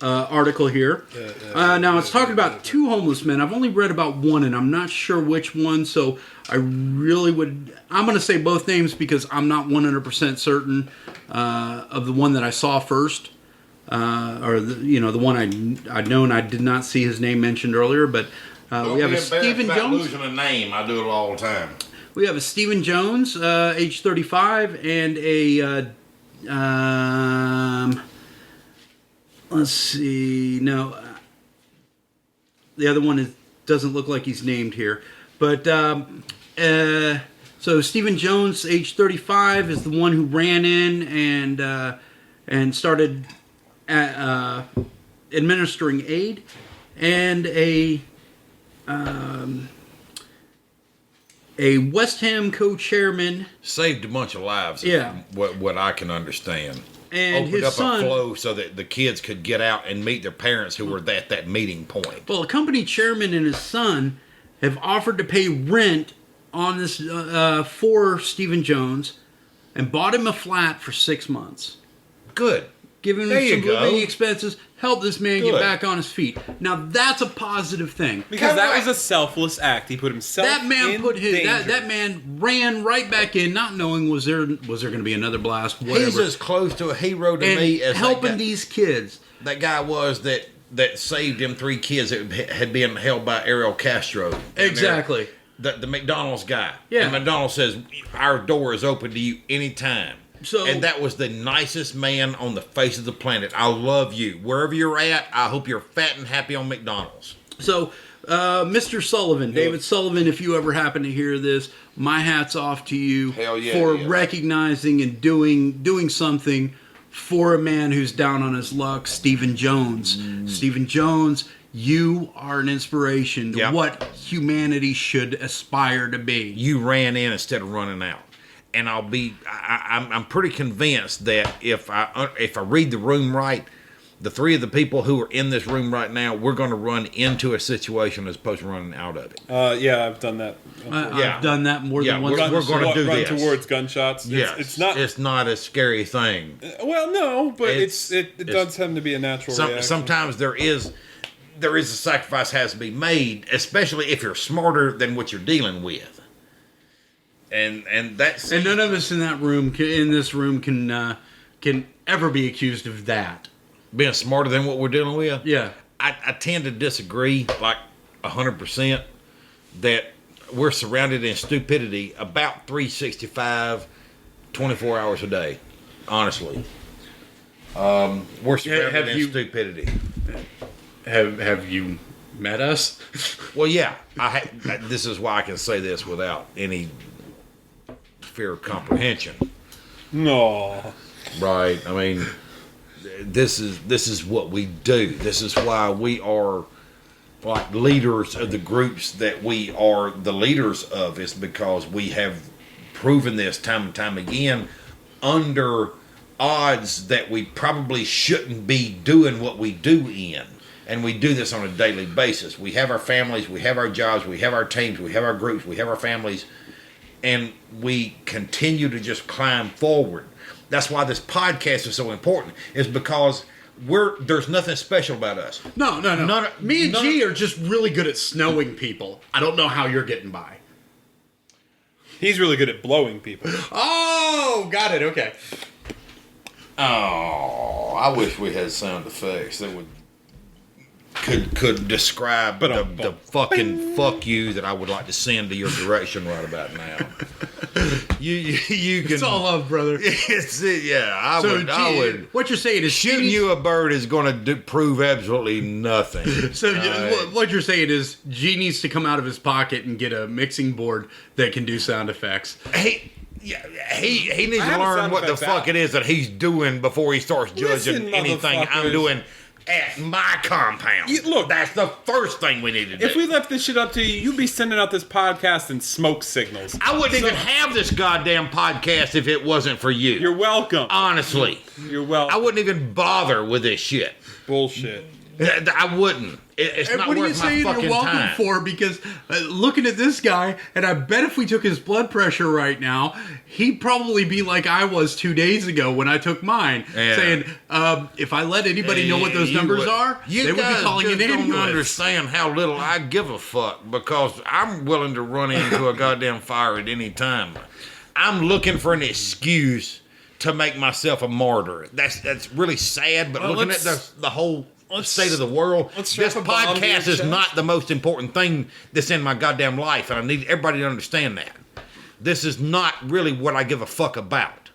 Speaker 4: article here. Now it's talking about two homeless men. I've only read about one, and I'm not sure which one. So I'm going to say both names because I'm not 100% certain of the one that I saw first, or the one I'd known. I did not see his name mentioned earlier, but we have a Stephen Jones.
Speaker 3: Losing a name, I do it all the time.
Speaker 4: We have a Stephen Jones, age 35, and a let's see. No, the other one doesn't look like he's named here. But so Stephen Jones, age 35, is the one who ran in and started administering aid, and a West Ham co-chairman
Speaker 3: Saved a bunch of lives.
Speaker 4: Yeah.
Speaker 3: What I can understand.
Speaker 4: and
Speaker 3: Opened
Speaker 4: his
Speaker 3: up
Speaker 4: son.
Speaker 3: a flow so that the kids could get out and meet their parents who were at that meeting point.
Speaker 4: Well, a company chairman and his son have offered to pay rent on this for Stephen Jones, and bought him a flat for 6 months.
Speaker 3: Good.
Speaker 4: Giving
Speaker 3: There
Speaker 4: him
Speaker 3: you
Speaker 4: some
Speaker 3: go.
Speaker 4: living expenses, help this man get
Speaker 3: Good.
Speaker 4: back on his feet. Now that's a positive thing.
Speaker 2: Because that was a selfless act. He put himself
Speaker 4: That man
Speaker 2: in
Speaker 4: put his
Speaker 2: danger.
Speaker 4: that man ran right back in, not knowing was there going to be another blast, whatever.
Speaker 3: He's as close to a hero to
Speaker 4: and
Speaker 3: me as
Speaker 4: helping these kids.
Speaker 3: that guy was that saved them 3 kids that had been held by Ariel Castro. down there.
Speaker 4: Exactly.
Speaker 3: The McDonald's guy.
Speaker 4: Yeah.
Speaker 3: And McDonald's says, our door is open to you anytime.
Speaker 4: So-
Speaker 3: and that was the nicest man on the face of the planet. I love you. Wherever you're at, I hope you're fat and happy on McDonald's.
Speaker 4: So, Mr. Sullivan, David Sullivan, if you ever happen to hear this, my hat's off to you
Speaker 3: Hell yeah,
Speaker 4: for
Speaker 3: yeah.
Speaker 4: recognizing and doing something for a man who's down on his luck, Stephen Jones. Stephen Jones, you are an inspiration to
Speaker 3: Yep.
Speaker 4: what humanity should aspire to be.
Speaker 3: You ran in instead of running out. And I'm pretty convinced that if I read the room right, the three of the people who are in this room right now, we're going to run into a situation as opposed to running out of it.
Speaker 2: Yeah, I've done that.
Speaker 4: I've done that more than once.
Speaker 3: we're going to do
Speaker 2: run
Speaker 3: this.
Speaker 2: towards gunshots.
Speaker 3: Yes, it's not a scary thing.
Speaker 2: Well, no, but it does tend to be a natural reaction.
Speaker 3: Sometimes there is a sacrifice has to be made, especially if you're smarter than what you're dealing with. And that's
Speaker 4: none of us in this room can ever be accused of that.
Speaker 3: being smarter than what we're dealing with.
Speaker 4: Yeah.
Speaker 3: I tend to disagree, like 100%, that we're surrounded in stupidity about 365, 24 hours a day. Honestly, we're surrounded in stupidity.
Speaker 4: Have you met us?
Speaker 3: Well, yeah. This is why I can say this without any fear of comprehension.
Speaker 2: No.
Speaker 3: Right. I mean, this is what we do. This is why we are like leaders of the groups that we are the leaders of, is because we have proven this time and time again under odds that we probably shouldn't be doing what we do in. And we do this on a daily basis. We have our families, we have our jobs, we have our teams, we have our groups, we have our families, and we continue to just climb forward. That's why this podcast is so important, is because there's nothing special about us.
Speaker 4: No. Me and G are just really good at snowing people. I don't know how you're getting by.
Speaker 2: He's really good at blowing people.
Speaker 4: Oh, got it. Okay.
Speaker 3: Oh, I wish we had sound effects that could describe the fucking fuck you that I would like to send to your direction right about now. You can.
Speaker 4: It's all love, brother.
Speaker 3: I would.
Speaker 4: What you're saying is
Speaker 3: Shooting you a bird is going to prove absolutely nothing.
Speaker 4: So what you're saying is G needs to come out of his pocket and get a mixing board that can do sound effects.
Speaker 3: He needs to learn what the fuck it is that he's doing before he starts judging anything I'm doing at my compound.
Speaker 2: Look,
Speaker 3: that's the first thing we need to do.
Speaker 2: If we left this shit up to you, you'd be sending out this podcast in smoke signals.
Speaker 3: I wouldn't even have this goddamn podcast if it wasn't for you.
Speaker 2: You're welcome.
Speaker 3: Honestly.
Speaker 2: You're welcome.
Speaker 3: I wouldn't even bother with this shit.
Speaker 2: Bullshit.
Speaker 3: I wouldn't. It's not
Speaker 4: what are you
Speaker 3: worth my
Speaker 4: saying
Speaker 3: fucking
Speaker 4: you're welcome
Speaker 3: time.
Speaker 4: for? Because looking at this guy, and I bet if we took his blood pressure right now, he'd probably be like I was 2 days ago when I took mine, saying, if I let anybody know what those numbers are, they would be calling an ambulance.
Speaker 3: You don't understand how little I give a fuck, because I'm willing to run into a goddamn fire at any time. I'm looking for an excuse to make myself a martyr. That's really sad, but looking at the whole state of the world, this podcast is not the most important thing that's in my goddamn life, and I need everybody to understand that. This is not really what I give a fuck about.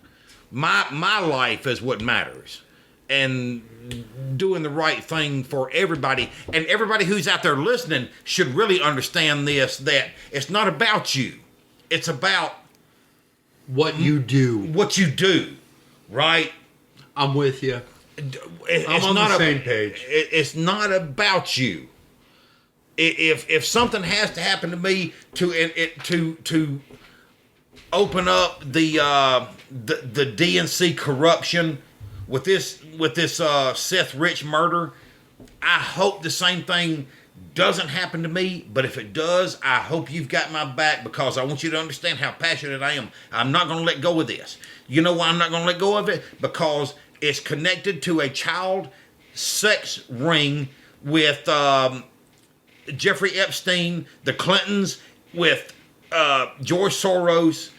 Speaker 3: My life is what matters, and doing the right thing for everybody, and everybody who's out there listening should really understand this, that it's not about you. It's about
Speaker 4: What you do.
Speaker 3: what you do, right?
Speaker 4: I'm with you. I'm on the same page.
Speaker 3: It's not about you. If something has to happen to me to open up the DNC corruption with this Seth Rich murder, I hope the same thing doesn't happen to me. But if it does, I hope you've got my back, because I want you to understand how passionate I am. I'm not going to let go of this. You know why I'm not going to let go of it? Because it's connected to a child sex ring with Jeffrey Epstein, the Clintons, with George Soros.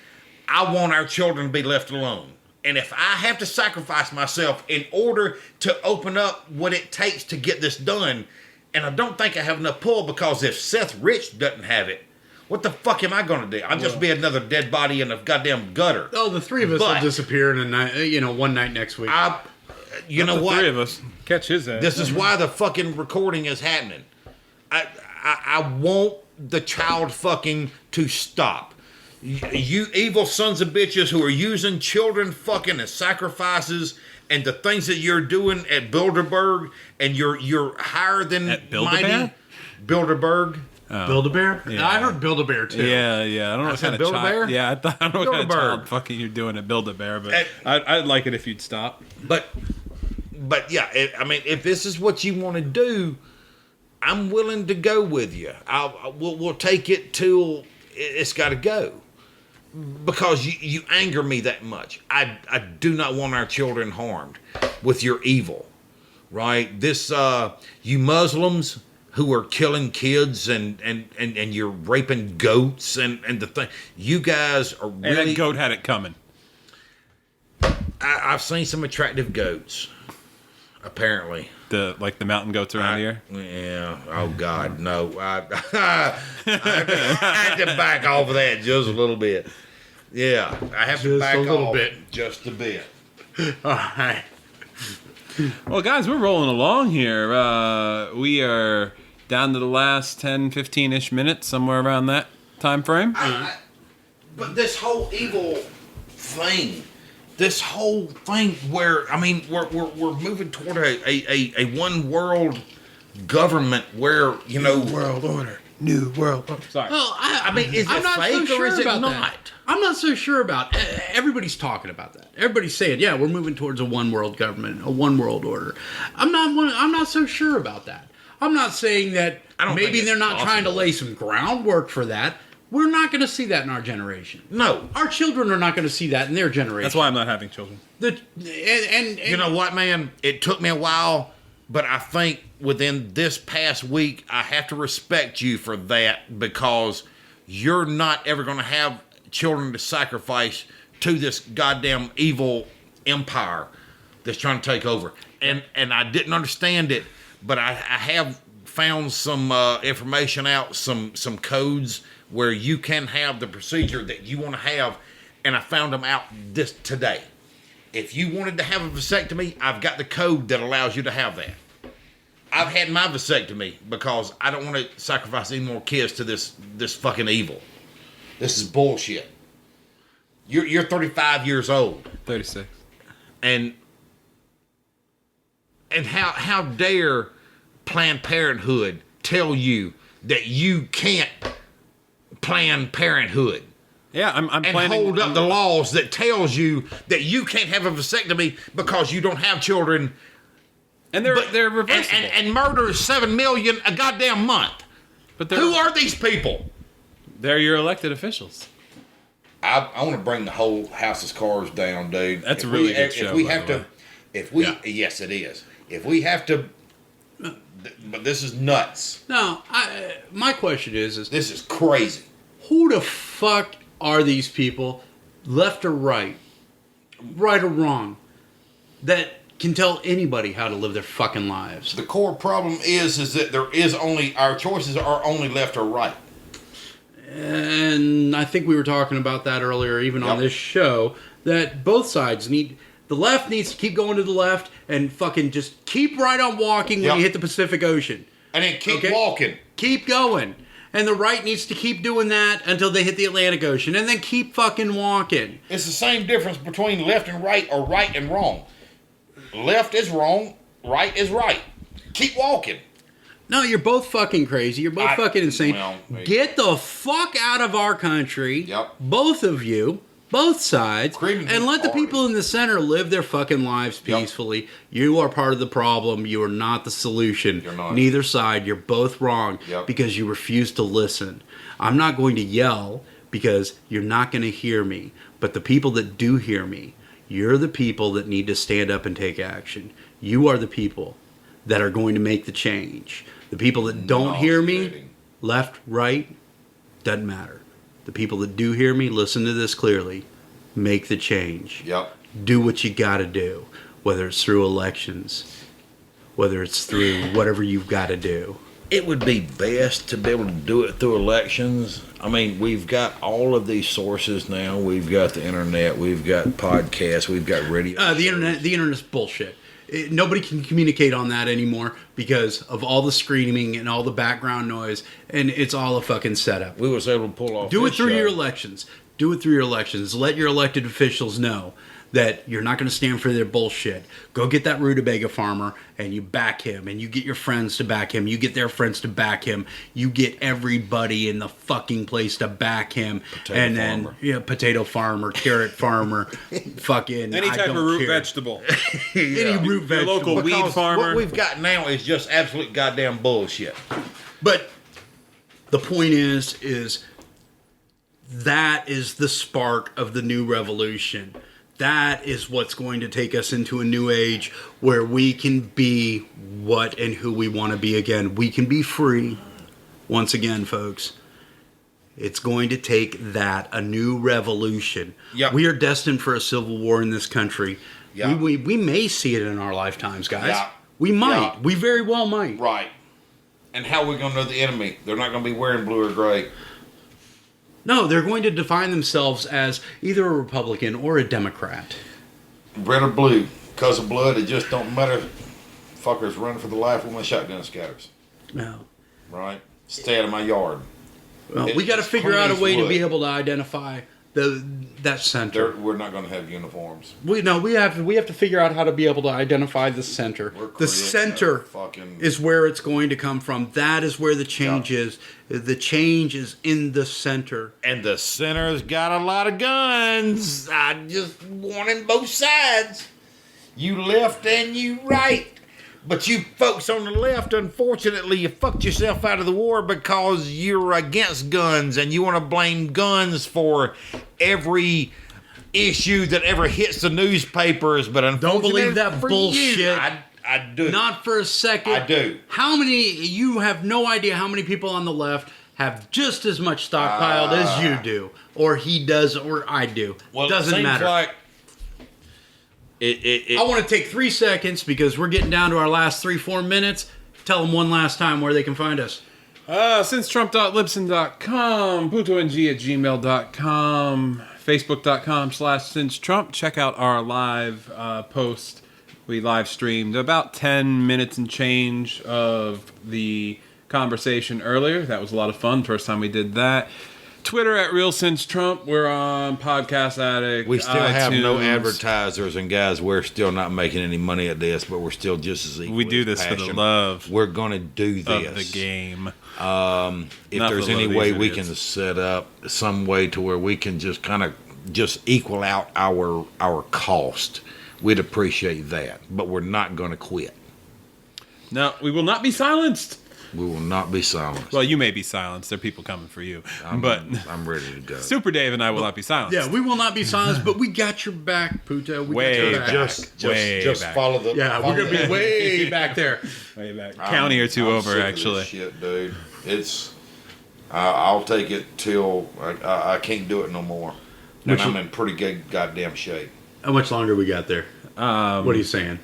Speaker 3: I want our children to be left alone. And if I have to sacrifice myself in order to open up what it takes to get this done, and I don't think I have enough pull, because if Seth Rich doesn't have it, what the fuck am I going to do? I'll just be another dead body in a goddamn gutter.
Speaker 4: Oh, the three of us will disappear in a night, one night next week.
Speaker 3: You know what?
Speaker 2: Three of us catch his ass.
Speaker 3: This is why the fucking recording is happening. I want the child fucking to stop. You evil sons of bitches who are using children fucking as sacrifices, and the things that you're doing at Bilderberg, and you're higher than
Speaker 2: At Build-A-Bear?
Speaker 3: mighty Bilderberg.
Speaker 4: Build-A-Bear?
Speaker 2: Yeah.
Speaker 4: I heard Build-A-Bear too.
Speaker 2: Yeah. I don't know what
Speaker 3: said
Speaker 2: kind of
Speaker 3: Build-A-Bear?
Speaker 2: child. Yeah, I don't know what kind of
Speaker 3: Build-A-Bear.
Speaker 2: child fucking you're doing at Build-A-Bear, but
Speaker 3: At-
Speaker 2: I'd like it if you'd stop.
Speaker 3: But yeah, if this is what you want to do, I'm willing to go with you. We'll take it till it's got to go, because you anger me that much. I do not want our children harmed with your evil, right? This you Muslims who are killing kids and you're raping goats and the thing. You guys are
Speaker 2: And
Speaker 3: really.
Speaker 2: that goat had it coming.
Speaker 3: I've seen some attractive goats. Apparently.
Speaker 2: The mountain goats around here.
Speaker 3: Yeah. Oh God, no. I had to back off of that just a little bit. Yeah, I have to
Speaker 4: Just
Speaker 3: back
Speaker 4: a little
Speaker 3: off
Speaker 4: bit.
Speaker 3: just a bit.
Speaker 4: All right.
Speaker 2: Well, guys, we're rolling along here. We are down to the last 10, 15-ish minutes, somewhere around that time frame.
Speaker 3: But this whole evil thing, where we're moving toward a one world government where
Speaker 2: World order. New world order. Sorry.
Speaker 4: Well,
Speaker 3: is
Speaker 4: I'm
Speaker 3: it
Speaker 4: not
Speaker 3: fake
Speaker 4: so
Speaker 3: or is
Speaker 4: sure
Speaker 3: it
Speaker 4: about
Speaker 3: not?
Speaker 4: that. I'm not so sure about. Everybody's talking about that. Everybody's saying, "Yeah, we're moving towards a one world government, a one world order." I'm not so sure about that. I'm not saying that
Speaker 3: I don't
Speaker 4: maybe
Speaker 3: think
Speaker 4: they're
Speaker 3: it's
Speaker 4: not trying to
Speaker 3: possible.
Speaker 4: lay some groundwork for that. We're not going to see that in our generation.
Speaker 3: No.
Speaker 4: Our children are not going to see that in their generation.
Speaker 2: That's why I'm not having children.
Speaker 4: And
Speaker 3: You know what, man? It took me a while, but I think within this past week, I have to respect you for that, because you're not ever going to have children to sacrifice to this goddamn evil empire that's trying to take over. And I didn't understand it, but I have found some information out, some codes where you can have the procedure that you want to have, and I found them out today. If you wanted to have a vasectomy, I've got the code that allows you to have that. I've had my vasectomy because I don't want to sacrifice any more kids to this fucking evil. This is bullshit. You're 35 years old,
Speaker 2: 36.
Speaker 3: and how dare Planned Parenthood tell you that you can't Planned Parenthood?
Speaker 2: Yeah, I'm
Speaker 3: And
Speaker 2: planning.
Speaker 3: hold up the laws that tells you that you can't have a vasectomy because you don't have children.
Speaker 2: And they're reversible.
Speaker 3: And murder 7 million a goddamn month.
Speaker 2: but
Speaker 3: Who are these people?
Speaker 2: they're your elected officials.
Speaker 3: I want to bring the whole House of Cards down, dude.
Speaker 2: That's a really good show, by the way.
Speaker 3: Yes, it is. If we have to, but this is nuts.
Speaker 4: no, my question is
Speaker 3: This is crazy.
Speaker 4: who the fuck are these people, left or right or wrong, that can tell anybody how to live their fucking lives?
Speaker 3: The core problem is that there is only, our choices are only left or right.
Speaker 4: And I think we were talking about that earlier, even on
Speaker 3: Yep.
Speaker 4: this show, that both sides need. The left needs to keep going to the left and fucking just keep right on walking when
Speaker 3: Yep.
Speaker 4: you hit the Pacific Ocean.
Speaker 3: And then keep
Speaker 4: Okay.
Speaker 3: walking.
Speaker 4: Keep going. And the right needs to keep doing that until they hit the Atlantic Ocean, and then keep fucking walking.
Speaker 3: It's the same difference between left and right, or right and wrong. Left is wrong, right is right. Keep walking.
Speaker 4: No, you're both fucking crazy. You're both fucking insane.
Speaker 3: well, wait.
Speaker 4: Get the fuck out of our country.
Speaker 3: Yep.
Speaker 4: Both of you. Both sides.
Speaker 3: Screaming
Speaker 4: And let the
Speaker 3: party.
Speaker 4: people in the center live their fucking lives
Speaker 3: Yep.
Speaker 4: peacefully. You are part of the problem. You are not the solution.
Speaker 3: You're not.
Speaker 4: Neither side. You're both wrong
Speaker 3: Yep.
Speaker 4: because you refuse to listen. I'm not going to yell because you're not going to hear me. But the people that do hear me, you're the people that need to stand up and take action. You are the people that are going to make the change. The people that don't hear me,
Speaker 3: Nauseating.
Speaker 4: left, right, doesn't matter. The people that do hear me, listen to this clearly. Make the change.
Speaker 3: Yep.
Speaker 4: Do what you got to do, whether it's through elections, whether it's through whatever you've got to do.
Speaker 3: It would be best to be able to do it through elections. I mean, we've got all of these sources now. We've got the internet. We've got podcasts. We've got radio.
Speaker 4: The internet's bullshit. Nobody can communicate on that anymore because of all the screaming and all the background noise, and it's all a fucking setup.
Speaker 3: We was able to pull off.
Speaker 4: Do it
Speaker 3: this
Speaker 4: through
Speaker 3: show.
Speaker 4: your elections. Do it through your elections. Let your elected officials know that you're not going to stand for their bullshit. Go get that rutabaga farmer and you back him, and you get your friends to back him. You get their friends to back him. You get everybody in the fucking place to back him. Potato farmer, carrot farmer, fucking
Speaker 2: Any type of root vegetable.
Speaker 4: Any root vegetable.
Speaker 2: Your local weed farmer.
Speaker 3: What we've got now is just absolute goddamn bullshit.
Speaker 4: But the point is that is the spark of the new revolution. That is what's going to take us into a new age where we can be what and who we want to be again. We can be free. Once again, folks, it's going to take that, a new revolution.
Speaker 3: Yep.
Speaker 4: We are destined for a civil war in this country.
Speaker 3: Yep.
Speaker 4: We may see it in our lifetimes, guys.
Speaker 3: Yep.
Speaker 4: We might.
Speaker 3: Yep.
Speaker 4: We very well might.
Speaker 3: Right. And how are we going to know the enemy? They're not going to be wearing blue or gray.
Speaker 4: No, they're going to define themselves as either a Republican or a Democrat.
Speaker 3: Red or blue. Because of blood, it just don't matter. Fuckers running for the life with my shotgun scatters.
Speaker 4: No.
Speaker 3: Right? Stay out of my yard.
Speaker 4: Well,
Speaker 3: It's
Speaker 4: we got to
Speaker 3: just
Speaker 4: figure out a
Speaker 3: clean as
Speaker 4: way to
Speaker 3: wood.
Speaker 4: be able to identify that center.
Speaker 3: We're not going to have uniforms.
Speaker 4: We have to figure out how to be able to identify the center.
Speaker 3: We're
Speaker 4: The
Speaker 3: creating
Speaker 4: center
Speaker 3: a fucking-
Speaker 4: is where it's going to come from. That is where the change is. The change is in the center.
Speaker 3: And the center's got a lot of guns. I just want in both sides. You left and you right. But you folks on the left, unfortunately, you fucked yourself out of the war because you're against guns and you want to blame guns for every issue that ever hits the newspapers. But
Speaker 4: Don't believe
Speaker 3: unfortunately
Speaker 4: that
Speaker 3: for
Speaker 4: bullshit.
Speaker 3: you, I do.
Speaker 4: Not for a second.
Speaker 3: I do.
Speaker 4: You have no idea how many people on the left have just as much stockpiled as you do. Or he does, or I do.
Speaker 3: Well,
Speaker 4: Doesn't
Speaker 3: it seems
Speaker 4: matter.
Speaker 3: like
Speaker 4: I want to take 3 seconds because we're getting down to our last 3-4 minutes. Tell them one last time where they can find us.
Speaker 2: SinceTrump.libsyn.com, PutoNG@gmail.com, Facebook.com/SinceTrump. Check out our live post. We live streamed about 10 minutes and change of the conversation earlier. That was a lot of fun. First time we did that. Twitter @RealSinceTrump. We're on Podcast Addict.
Speaker 3: we still have no
Speaker 2: iTunes.
Speaker 3: advertisers, and guys, we're still not making any money at this, but we're still just as equal.
Speaker 2: We do this for the love
Speaker 3: We're gonna do this
Speaker 2: of the game.
Speaker 3: If
Speaker 2: Not
Speaker 3: there's
Speaker 2: for
Speaker 3: any
Speaker 2: love,
Speaker 3: way
Speaker 2: these
Speaker 3: we
Speaker 2: idiots.
Speaker 3: can set up some way to where we can just kind of just equal out our cost, we'd appreciate that. But we're not going to quit.
Speaker 2: No, we will not be silenced.
Speaker 3: We will not be silenced.
Speaker 2: Well, you may be silenced. There are people coming for you. But
Speaker 3: I'm ready to go.
Speaker 2: Super Dave and I will not be silenced.
Speaker 4: Yeah, we will not be silenced, but we got your back, Puto. We
Speaker 2: Way
Speaker 4: got your back.
Speaker 2: back.
Speaker 3: Just
Speaker 2: back.
Speaker 3: follow the.
Speaker 4: Yeah,
Speaker 3: follow
Speaker 4: we're going to
Speaker 3: the-
Speaker 4: be way back there.
Speaker 2: Way back. County or two
Speaker 3: I'm
Speaker 2: over,
Speaker 3: sick of this
Speaker 2: actually.
Speaker 3: shit, dude. It's. I'll take it till I can't do it no more. And
Speaker 4: Which-
Speaker 3: I'm in pretty good goddamn shape.
Speaker 4: How much longer we got there? What are you saying?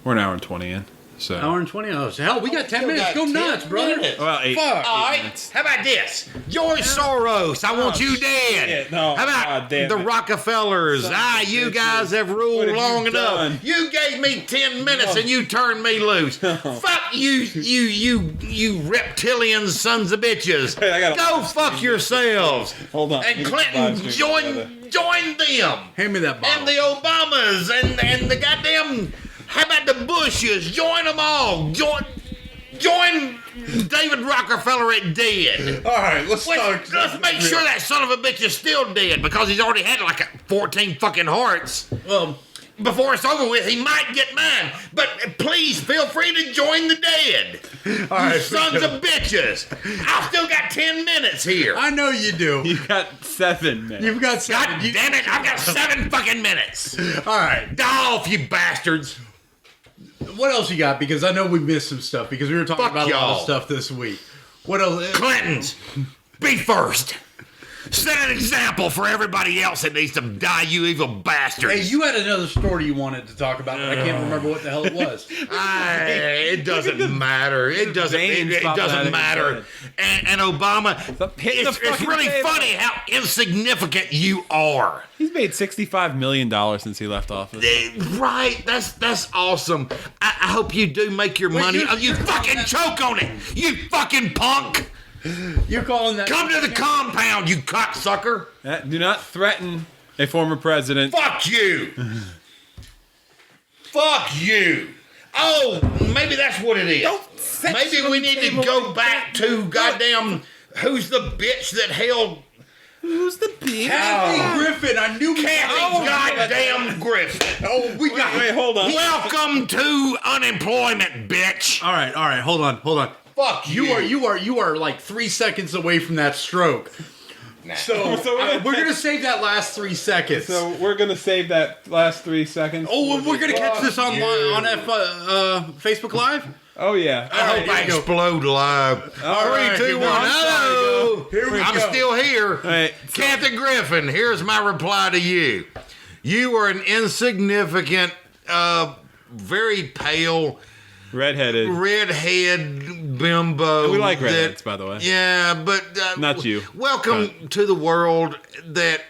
Speaker 2: We're an hour and 20 in. So.
Speaker 4: Hour and 20? Oh, hell, we got 10
Speaker 3: Still
Speaker 4: minutes.
Speaker 3: got
Speaker 4: Go
Speaker 3: 10
Speaker 4: nuts, brother.
Speaker 3: minutes.
Speaker 2: Well, 8.
Speaker 4: Fuck.
Speaker 3: All right. How about this? George Soros, I want you dead.
Speaker 2: shit. No.
Speaker 3: How about
Speaker 2: God damn
Speaker 3: the
Speaker 2: it.
Speaker 3: Rockefellers? You
Speaker 2: bitches.
Speaker 3: guys have
Speaker 2: What
Speaker 3: ruled
Speaker 2: have you
Speaker 3: long enough.
Speaker 2: done?
Speaker 3: You gave me 10 minutes and you turned me loose. Fuck you reptilian sons of bitches.
Speaker 2: Hey, I gotta-
Speaker 3: Go fuck yourselves.
Speaker 2: Hold on.
Speaker 3: And Clinton, join them.
Speaker 4: Hand me that bottle.
Speaker 3: And the Obamas and the goddamn. How about the Bushes? Join them all. Join David Rockefeller at dead.
Speaker 4: All right, let's
Speaker 3: Let's make sure that son of a bitch is still dead because he's already had like 14 fucking hearts.
Speaker 4: Well,
Speaker 3: Before it's over with, he might get mine. But please feel free to join the dead.
Speaker 4: all right,
Speaker 3: You sons of bitches. I've still got 10 minutes here.
Speaker 4: I know you do.
Speaker 2: You got 7 minutes.
Speaker 4: You've got
Speaker 3: God
Speaker 4: 7.
Speaker 3: damn it, I've got 7 fucking minutes.
Speaker 4: All right.
Speaker 3: Off, you bastards.
Speaker 4: What else you got? Because I know we missed some stuff because we were talking
Speaker 3: Fuck
Speaker 4: about a lot
Speaker 3: y'all.
Speaker 4: of stuff this week. What else?
Speaker 3: Clintons, be first. Set an example for everybody else that needs to die, you evil bastards.
Speaker 4: Hey, you had another story you wanted to talk about, but I can't remember what the hell it was.
Speaker 3: It doesn't matter. It doesn't.
Speaker 2: veins
Speaker 3: It
Speaker 2: popping out of
Speaker 3: doesn't
Speaker 2: his
Speaker 3: matter. And Obama,
Speaker 2: hitting the
Speaker 3: it's
Speaker 2: fucking
Speaker 3: really
Speaker 2: table.
Speaker 3: funny how insignificant you are.
Speaker 2: He's made $65 million since he left office.
Speaker 3: Right? That's awesome. I hope you do make your money.
Speaker 4: you're-
Speaker 3: You fucking choke on it. You fucking punk.
Speaker 4: You're calling that?
Speaker 3: Come to the compound, you cocksucker.
Speaker 2: Do not threaten a former president.
Speaker 3: Fuck you. Fuck you. Oh, maybe that's what it is. Maybe we need to go back to goddamn who's the bitch that held
Speaker 2: Who's the bitch?
Speaker 4: Kathy Griffin. I knew we
Speaker 3: Kathy goddamn Griffin.
Speaker 4: Oh, we got.
Speaker 2: Wait, hold on.
Speaker 3: Welcome to unemployment, bitch.
Speaker 4: All right. Hold on.
Speaker 3: Fuck you.
Speaker 4: You are like 3 seconds away from that stroke.
Speaker 3: Nah.
Speaker 4: So, we're gonna save that last 3 seconds.
Speaker 2: So we're gonna save that last 3 seconds.
Speaker 4: Oh, we're gonna catch this on Facebook Live.
Speaker 2: Oh yeah.
Speaker 3: I hope I explode live.
Speaker 2: All right,
Speaker 3: 3, 2, 1. Hello. I'm still here.
Speaker 2: right,
Speaker 3: Kathy Griffin, here's my reply to you. You are an insignificant, very pale,
Speaker 2: redheaded.
Speaker 3: redhead bimbo.
Speaker 2: We like redheads, by the way.
Speaker 3: Yeah, but
Speaker 2: Not you.
Speaker 3: Welcome to the world that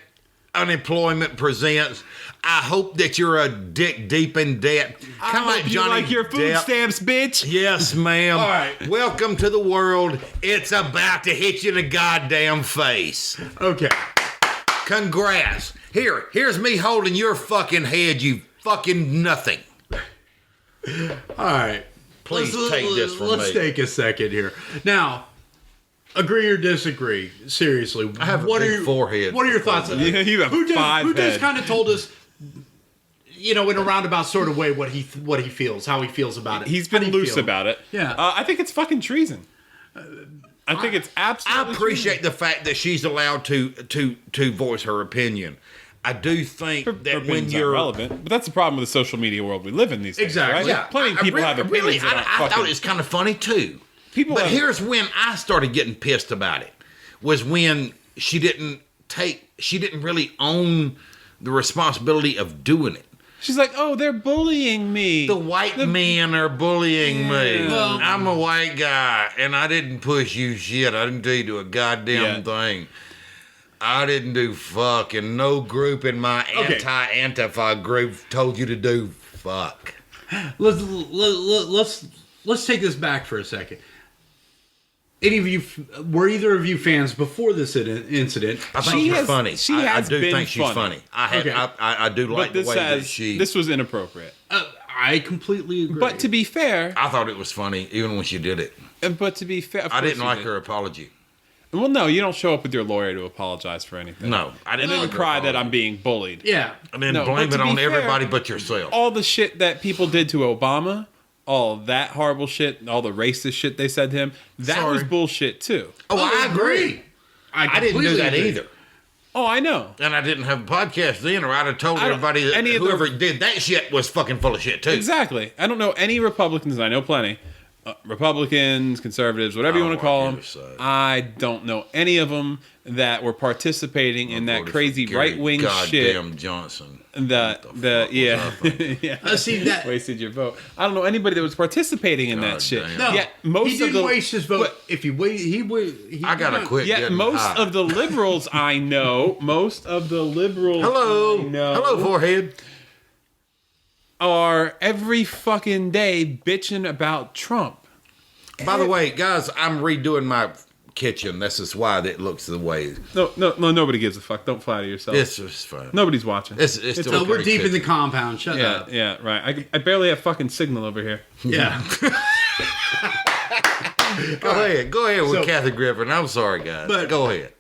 Speaker 3: unemployment presents. I hope that you're a dick deep in debt. Kind of like Johnny
Speaker 2: like your food
Speaker 3: Depp.
Speaker 2: stamps, bitch.
Speaker 3: Yes, ma'am.
Speaker 4: All right.
Speaker 3: Welcome to the world. It's about to hit you in the goddamn face.
Speaker 4: Okay.
Speaker 3: Congrats. Here's me holding your fucking head, you fucking nothing.
Speaker 4: All right.
Speaker 3: Please take this from
Speaker 4: Let's
Speaker 3: me.
Speaker 4: take a second here. Now, agree or disagree? Seriously,
Speaker 3: I have a big forehead.
Speaker 4: What are your thoughts?
Speaker 2: Yeah, you have
Speaker 4: who
Speaker 2: five
Speaker 4: just
Speaker 2: heads.
Speaker 4: kind of told us, in a roundabout sort of way, what he feels, how he feels about it.
Speaker 2: He's
Speaker 4: How
Speaker 2: been
Speaker 4: do you
Speaker 2: loose
Speaker 4: feel?
Speaker 2: about it.
Speaker 4: Yeah.
Speaker 2: I think it's fucking treason. I think it's absolutely.
Speaker 3: I appreciate the fact that she's allowed to voice her opinion. I do think that when
Speaker 2: opinion's not
Speaker 3: you're
Speaker 2: relevant, but that's the problem with the social media world we live in these days.
Speaker 4: Exactly.
Speaker 2: Right?
Speaker 3: Yeah,
Speaker 2: Plenty of people have opinions.
Speaker 3: Really,
Speaker 2: that aren't
Speaker 3: I
Speaker 2: fucking-
Speaker 3: thought it was kind of funny too.
Speaker 2: People
Speaker 3: But
Speaker 2: have-
Speaker 3: here's when I started getting pissed about it. Was when she didn't really own the responsibility of doing it.
Speaker 2: She's like, oh, they're bullying me.
Speaker 3: The white men are bullying me.
Speaker 2: Well-
Speaker 3: I'm a white guy, and I didn't push you shit. I didn't tell you to do a goddamn
Speaker 2: Yeah.
Speaker 3: thing. I didn't do fucking no group in my
Speaker 4: Okay.
Speaker 3: anti-Antifa group told you to do fuck.
Speaker 4: Let's take this back for a second. Were either of you fans before this incident?
Speaker 3: I think
Speaker 2: She
Speaker 3: she's
Speaker 2: has-
Speaker 3: funny.
Speaker 2: she
Speaker 3: I
Speaker 2: has
Speaker 3: do
Speaker 2: been
Speaker 3: think she's
Speaker 2: funny.
Speaker 3: funny. I do like
Speaker 2: but
Speaker 3: the
Speaker 2: this
Speaker 3: way that she.
Speaker 2: this was inappropriate.
Speaker 4: I completely agree.
Speaker 2: But to be fair,
Speaker 3: I thought it was funny even when she did it.
Speaker 2: of
Speaker 3: I
Speaker 2: course
Speaker 3: didn't
Speaker 2: you
Speaker 3: like
Speaker 2: did.
Speaker 3: her apology.
Speaker 2: Well, no, you don't show up with your lawyer to apologize for anything.
Speaker 3: No, I didn't.
Speaker 2: And then
Speaker 3: like her
Speaker 2: cry that
Speaker 3: apology.
Speaker 2: I'm being bullied.
Speaker 4: yeah,
Speaker 3: And then
Speaker 2: No,
Speaker 3: blame
Speaker 2: but
Speaker 3: it
Speaker 2: to be
Speaker 3: on
Speaker 2: fair-
Speaker 3: everybody but yourself.
Speaker 2: All the shit that people did to Obama, all that horrible shit, all the racist shit they said to him, that was
Speaker 3: Sorry.
Speaker 2: bullshit too.
Speaker 3: Oh, I agree. I didn't do
Speaker 4: completely
Speaker 3: that
Speaker 4: agree.
Speaker 3: either.
Speaker 2: Oh, I know.
Speaker 3: And I didn't have a podcast then, or I'd have told
Speaker 2: I don't-
Speaker 3: everybody that
Speaker 2: any of the-
Speaker 3: whoever did that shit was fucking full of shit too.
Speaker 2: Exactly. I don't know any Republicans, and I know plenty. Republicans, conservatives, whatever you
Speaker 3: I
Speaker 2: want to
Speaker 3: don't
Speaker 2: call
Speaker 3: like
Speaker 2: them.
Speaker 3: either side.
Speaker 2: I don't know any of them that were participating in that
Speaker 3: Voted for
Speaker 2: crazy
Speaker 3: Gary
Speaker 2: right wing shit.
Speaker 3: Goddamn Johnson.
Speaker 2: The
Speaker 3: What the fuck
Speaker 2: yeah
Speaker 3: was I thinking?
Speaker 2: yeah.
Speaker 4: see that.
Speaker 2: Wasted your vote. I don't know anybody that was participating in that
Speaker 3: God
Speaker 2: shit.
Speaker 3: damn.
Speaker 4: No,
Speaker 2: Yet most
Speaker 4: he
Speaker 2: of
Speaker 4: didn't
Speaker 2: the
Speaker 4: waste his vote. If he wait, he would.
Speaker 3: I gotta quit.
Speaker 2: yet
Speaker 3: getting
Speaker 2: most
Speaker 3: high.
Speaker 2: of the liberals I know, most of the liberals
Speaker 3: Hello,
Speaker 2: I know
Speaker 3: hello, forehead.
Speaker 2: are every fucking day bitching about Trump.
Speaker 3: By the way, guys, I'm redoing my kitchen. This is why it looks the way.
Speaker 2: No, nobody gives a fuck. Don't flatter yourself.
Speaker 3: It's just fine.
Speaker 2: Nobody's watching.
Speaker 3: It's still
Speaker 4: So we're
Speaker 3: pretty
Speaker 4: deep in the
Speaker 3: kitchen.
Speaker 4: compound. Shut
Speaker 2: yeah,
Speaker 4: up.
Speaker 2: yeah, right. I barely have fucking signal over here.
Speaker 4: Yeah.
Speaker 3: Go ahead with
Speaker 4: So-
Speaker 3: Kathy Griffin. I'm sorry, guys.
Speaker 4: But-
Speaker 3: Go ahead.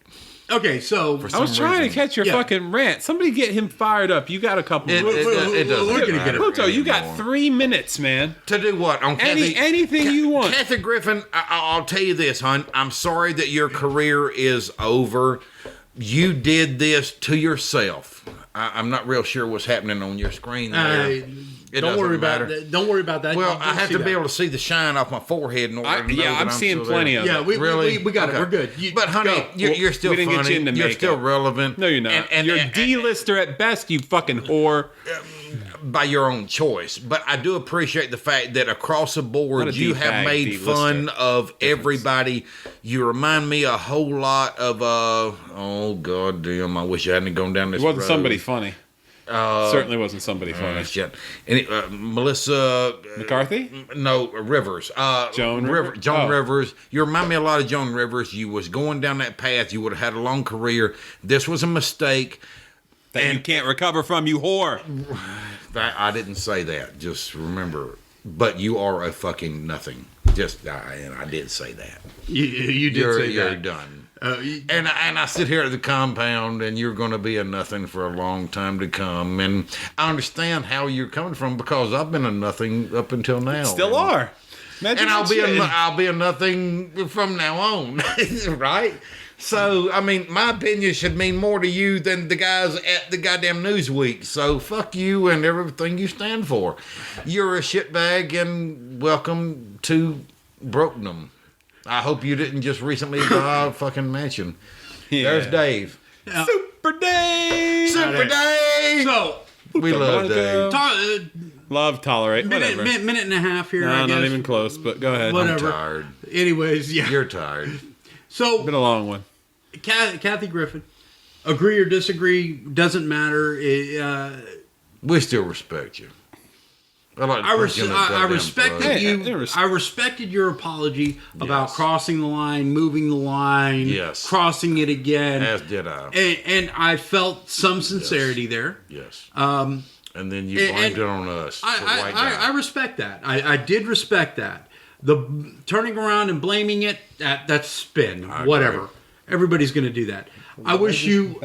Speaker 4: Okay, so
Speaker 2: I was trying to
Speaker 3: reason.
Speaker 2: catch your
Speaker 4: Yeah.
Speaker 2: fucking rant. Somebody get him fired up. You got a couple.
Speaker 3: It
Speaker 2: minutes.
Speaker 3: doesn't
Speaker 4: we're gonna
Speaker 3: matter
Speaker 4: get it.
Speaker 2: Pluto, you
Speaker 3: anymore.
Speaker 2: got 3 minutes, man.
Speaker 3: To do what? On Kathy?
Speaker 2: Anything you want.
Speaker 3: Kathy Griffin, I'll tell you this, hon. I'm sorry that your career is over. You did this to yourself. I'm not real sure what's happening on your screen there. It
Speaker 4: don't
Speaker 3: doesn't
Speaker 4: worry
Speaker 3: matter.
Speaker 4: about that. Don't worry about that.
Speaker 3: Well,
Speaker 4: You
Speaker 3: I
Speaker 4: don't
Speaker 3: have
Speaker 4: see
Speaker 3: to be
Speaker 4: that.
Speaker 3: able to see the shine off my forehead in order to know
Speaker 2: Yeah,
Speaker 3: that
Speaker 2: I'm seeing
Speaker 3: still there.
Speaker 2: plenty of
Speaker 4: Yeah,
Speaker 2: it.
Speaker 4: we
Speaker 3: Really?
Speaker 4: got it.
Speaker 3: Okay.
Speaker 4: We're good.
Speaker 3: But honey,
Speaker 4: go.
Speaker 3: you're still
Speaker 2: we didn't
Speaker 3: funny.
Speaker 2: get you into
Speaker 3: You're
Speaker 2: makeup.
Speaker 3: still relevant.
Speaker 2: No, you're not. You're a D-lister at best, you fucking whore.
Speaker 3: By your own choice. But I do appreciate the fact that across the
Speaker 2: Not
Speaker 3: board
Speaker 2: a
Speaker 3: you
Speaker 2: D-bag,
Speaker 3: have made
Speaker 2: D-lister.
Speaker 3: fun of everybody. You remind me a whole lot of oh god damn, I wish I hadn't gone down this
Speaker 2: It wasn't
Speaker 3: road.
Speaker 2: somebody funny. Certainly wasn't somebody funny.
Speaker 3: Shit. Melissa
Speaker 2: McCarthy?
Speaker 3: No, Rivers.
Speaker 2: Joan Rivers?
Speaker 3: Joan
Speaker 2: Oh.
Speaker 3: Rivers. You remind me a lot of Joan Rivers. You was going down that path. You would have had a long career. This was a mistake.
Speaker 2: That you can't recover from, you whore.
Speaker 3: I didn't say that. Just remember. But you are a fucking nothing. And I did say that.
Speaker 4: You did say that.
Speaker 3: You're done. And I sit here at the compound, and you're going to be a nothing for a long time to come. And I understand how you're coming from because I've been a nothing up until now.
Speaker 2: Still are. Imagine
Speaker 3: And
Speaker 2: that
Speaker 3: I'll be a nothing from now on, right? So, I mean, my opinion should mean more to you than the guys at the goddamn Newsweek. So, fuck you and everything you stand for. You're a shitbag, and welcome to Brokenham. I hope you didn't just recently buy a fucking mansion.
Speaker 2: Yeah.
Speaker 3: There's Dave.
Speaker 2: Super Dave!
Speaker 3: Super Dave!
Speaker 4: So,
Speaker 3: We love Dave.
Speaker 2: Love, tolerate, whatever.
Speaker 4: minute and a half here,
Speaker 2: No,
Speaker 4: I guess.
Speaker 2: not even close, but go ahead.
Speaker 4: Whatever.
Speaker 3: I'm tired.
Speaker 4: Anyways, yeah.
Speaker 3: You're tired.
Speaker 4: So,
Speaker 2: Been a long one.
Speaker 4: Kathy Griffin, agree or disagree, doesn't matter.
Speaker 3: We still respect you.
Speaker 4: I respected
Speaker 2: Hey,
Speaker 4: you. I respected your apology about crossing the line, moving the line,
Speaker 3: Yes.
Speaker 4: crossing it again.
Speaker 3: As did I.
Speaker 4: And I felt some sincerity there.
Speaker 3: Yes. And then you blamed it on us.
Speaker 4: I respect that. I did respect that. The turning around and blaming it, that's spin. Whatever. Everybody's going to do that. I wish you.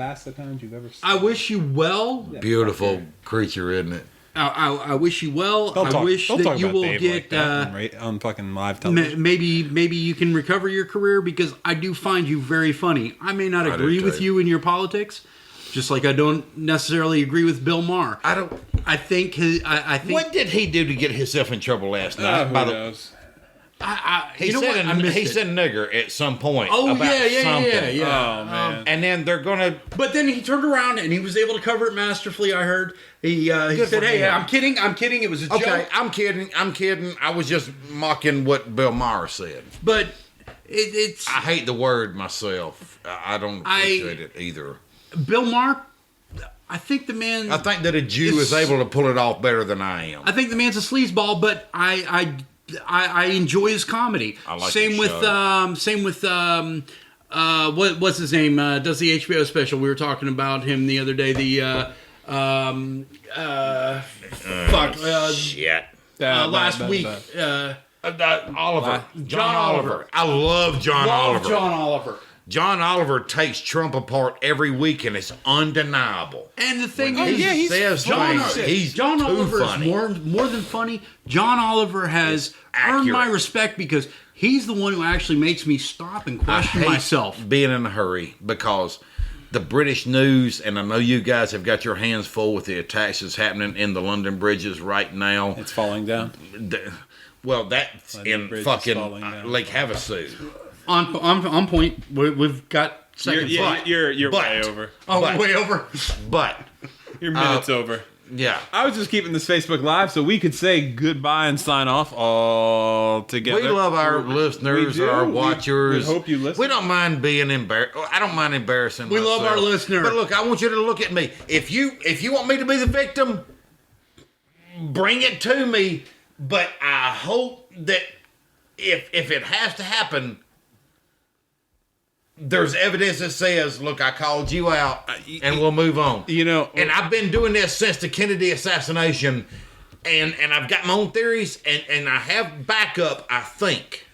Speaker 4: I wish you well.
Speaker 3: Beautiful creature, isn't it?
Speaker 4: I wish you well. I wish that you will get
Speaker 2: on fucking live television.
Speaker 4: maybe you can recover your career because I do find you very funny. I may not agree with you in your politics, just like I don't necessarily agree with Bill Maher. I think
Speaker 3: What did he do to get himself in trouble last night?
Speaker 2: Who knows?
Speaker 3: He said nigger at some point.
Speaker 4: Oh
Speaker 3: about something.
Speaker 4: yeah.
Speaker 2: Oh man.
Speaker 3: And then they're gonna.
Speaker 4: But then he turned around and he was able to cover it masterfully. I heard he said, "Hey,
Speaker 3: him.
Speaker 4: I'm kidding. It was a
Speaker 3: Okay,
Speaker 4: joke."
Speaker 3: I'm kidding. I was just mocking what Bill Maher said.
Speaker 4: But it's
Speaker 3: I hate the word myself. I don't appreciate it either.
Speaker 4: Bill Maher. I think the man.
Speaker 3: I think that a Jew is able to pull it off better than I am.
Speaker 4: I think the man's a sleazeball, but I enjoy his comedy.
Speaker 3: I like
Speaker 4: same
Speaker 3: his
Speaker 4: with
Speaker 3: show.
Speaker 4: what's his name? Does the HBO special? We were talking about him the other day.
Speaker 3: Shit.
Speaker 4: Last week.
Speaker 3: Oliver. John Oliver. I love John Oliver.
Speaker 4: John Oliver.
Speaker 3: John Oliver takes Trump apart every week, and it's undeniable.
Speaker 4: And the thing
Speaker 3: When
Speaker 4: is,
Speaker 3: he says things, he's
Speaker 4: John
Speaker 3: too
Speaker 4: Oliver
Speaker 3: funny.
Speaker 4: is more than funny. John Oliver has earned my respect because he's the one who actually makes me stop and question myself.
Speaker 3: Being in a hurry because the British news, and I know you guys have got your hands full with the attacks that's happening in the London bridges right now.
Speaker 2: It's falling down.
Speaker 3: That's
Speaker 2: London Bridge
Speaker 3: in
Speaker 2: is
Speaker 3: fucking
Speaker 2: falling down.
Speaker 3: Lake Havasu.
Speaker 4: On point. We've got second.
Speaker 2: You're
Speaker 3: But-
Speaker 2: way over.
Speaker 4: way over.
Speaker 3: But
Speaker 2: Your minute's over.
Speaker 3: yeah,
Speaker 2: I was just keeping this Facebook Live so we could say goodbye and sign off all together.
Speaker 3: we love our listeners,
Speaker 2: do.
Speaker 3: our
Speaker 2: We-
Speaker 3: watchers.
Speaker 2: we hope you listen.
Speaker 3: We don't mind being embarrassed. I don't mind embarrassing.
Speaker 4: We love
Speaker 3: myself.
Speaker 4: our listener.
Speaker 3: But look, I want you to look at me. If you want me to be the victim, bring it to me. But I hope that if it has to happen, there's evidence that says, look, I called you out, and we'll move on.
Speaker 2: You know,
Speaker 3: And I've been doing this since the Kennedy assassination, and I've got my own theories, and I have backup, I think,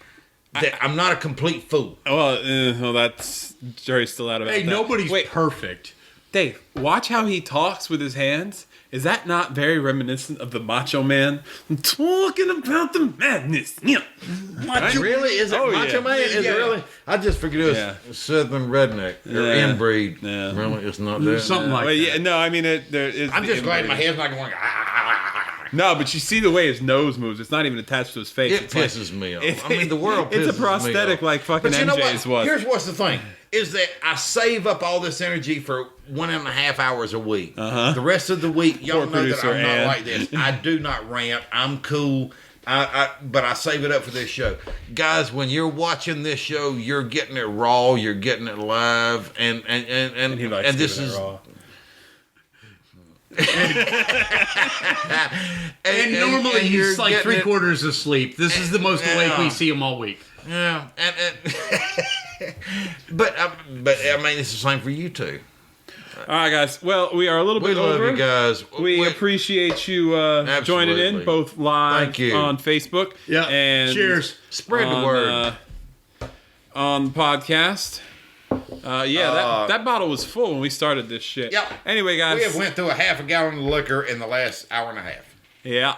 Speaker 3: that I'm not a complete fool.
Speaker 2: well, that's jury's still out about
Speaker 4: Hey,
Speaker 2: that.
Speaker 4: nobody's perfect.
Speaker 2: Dave, watch how he talks with his hands. Is that not very reminiscent of the Macho Man? I'm talking about the madness. Yeah.
Speaker 3: Macho, really? Is it Macho Man? Is it really? I just figured it was Southern redneck or inbreed.
Speaker 2: Yeah.
Speaker 3: Really, it's not that.
Speaker 4: Something like
Speaker 2: Well,
Speaker 4: that.
Speaker 2: yeah, no, I mean, there is.
Speaker 3: I'm just glad my head's not going.
Speaker 2: No, but you see the way his nose moves. It's not even attached to his face.
Speaker 3: It
Speaker 2: It's like-
Speaker 3: pisses me off. I mean, the world pisses me off.
Speaker 2: It's a prosthetic like fucking
Speaker 3: But you know
Speaker 2: MJ's
Speaker 3: what?
Speaker 2: was.
Speaker 3: Here's what's the thing. Is that I save up all this energy for 1.5 hours a week. The rest of the week, y'all
Speaker 2: Poor
Speaker 3: know that
Speaker 2: producer
Speaker 3: I'm not
Speaker 2: Ann.
Speaker 3: like this. I do not rant. I'm cool. But I save it up for this show. Guys, when you're watching this show, you're getting it raw. You're getting it live. And
Speaker 2: he likes
Speaker 3: this
Speaker 2: giving it
Speaker 3: is...
Speaker 2: raw.
Speaker 4: And normally
Speaker 3: you're
Speaker 4: he's like
Speaker 3: getting it-
Speaker 4: 3/4 asleep. This is the most awake we see him all week.
Speaker 3: Yeah, but I mean, it's the same for you two.
Speaker 2: All right, guys. Well, we are a little
Speaker 3: We
Speaker 2: bit
Speaker 3: love
Speaker 2: over.
Speaker 3: you guys.
Speaker 2: We appreciate you joining in,
Speaker 3: Absolutely.
Speaker 2: both live
Speaker 3: Thank you.
Speaker 2: on Facebook.
Speaker 4: Yeah.
Speaker 2: And
Speaker 4: Cheers.
Speaker 3: Spread the word.
Speaker 2: On the podcast. That bottle was full when we started this shit.
Speaker 3: Yep.
Speaker 2: Anyway, guys.
Speaker 3: We have went through a half a gallon of liquor in the last hour and a half.
Speaker 2: Yeah.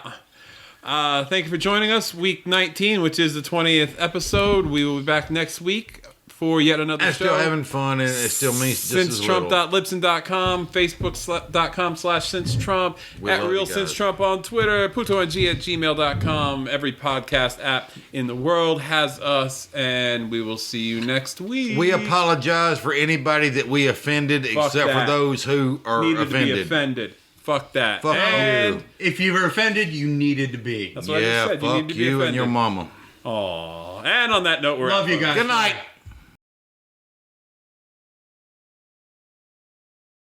Speaker 2: Thank you for joining us. Week 19, which is the 20th episode. We will be back next week for yet another
Speaker 3: I'm
Speaker 2: show.
Speaker 3: still having fun, and it still means just as little.
Speaker 2: SinceTrump.libsyn.com, Facebook.com/SinceTrump,
Speaker 3: We
Speaker 2: at
Speaker 3: love
Speaker 2: Real
Speaker 3: you guys.
Speaker 2: Since Trump on Twitter, PutoNG@gmail.com. Every podcast app in the world has us, and we will see you next week.
Speaker 3: We apologize for anybody that we offended, except
Speaker 2: that.
Speaker 3: for those who are
Speaker 2: Needed
Speaker 3: offended.
Speaker 2: to be offended. Fuck that.
Speaker 3: Fuck
Speaker 2: and
Speaker 3: you.
Speaker 4: If you were offended, you needed to be.
Speaker 2: That's what I
Speaker 3: Yeah,
Speaker 2: just said. You
Speaker 3: fuck
Speaker 2: need to be
Speaker 3: you
Speaker 2: offended.
Speaker 3: and your mama.
Speaker 2: Aw. And on that note, we're
Speaker 4: Love
Speaker 2: out,
Speaker 4: you
Speaker 2: folks.
Speaker 4: guys.
Speaker 3: Good night.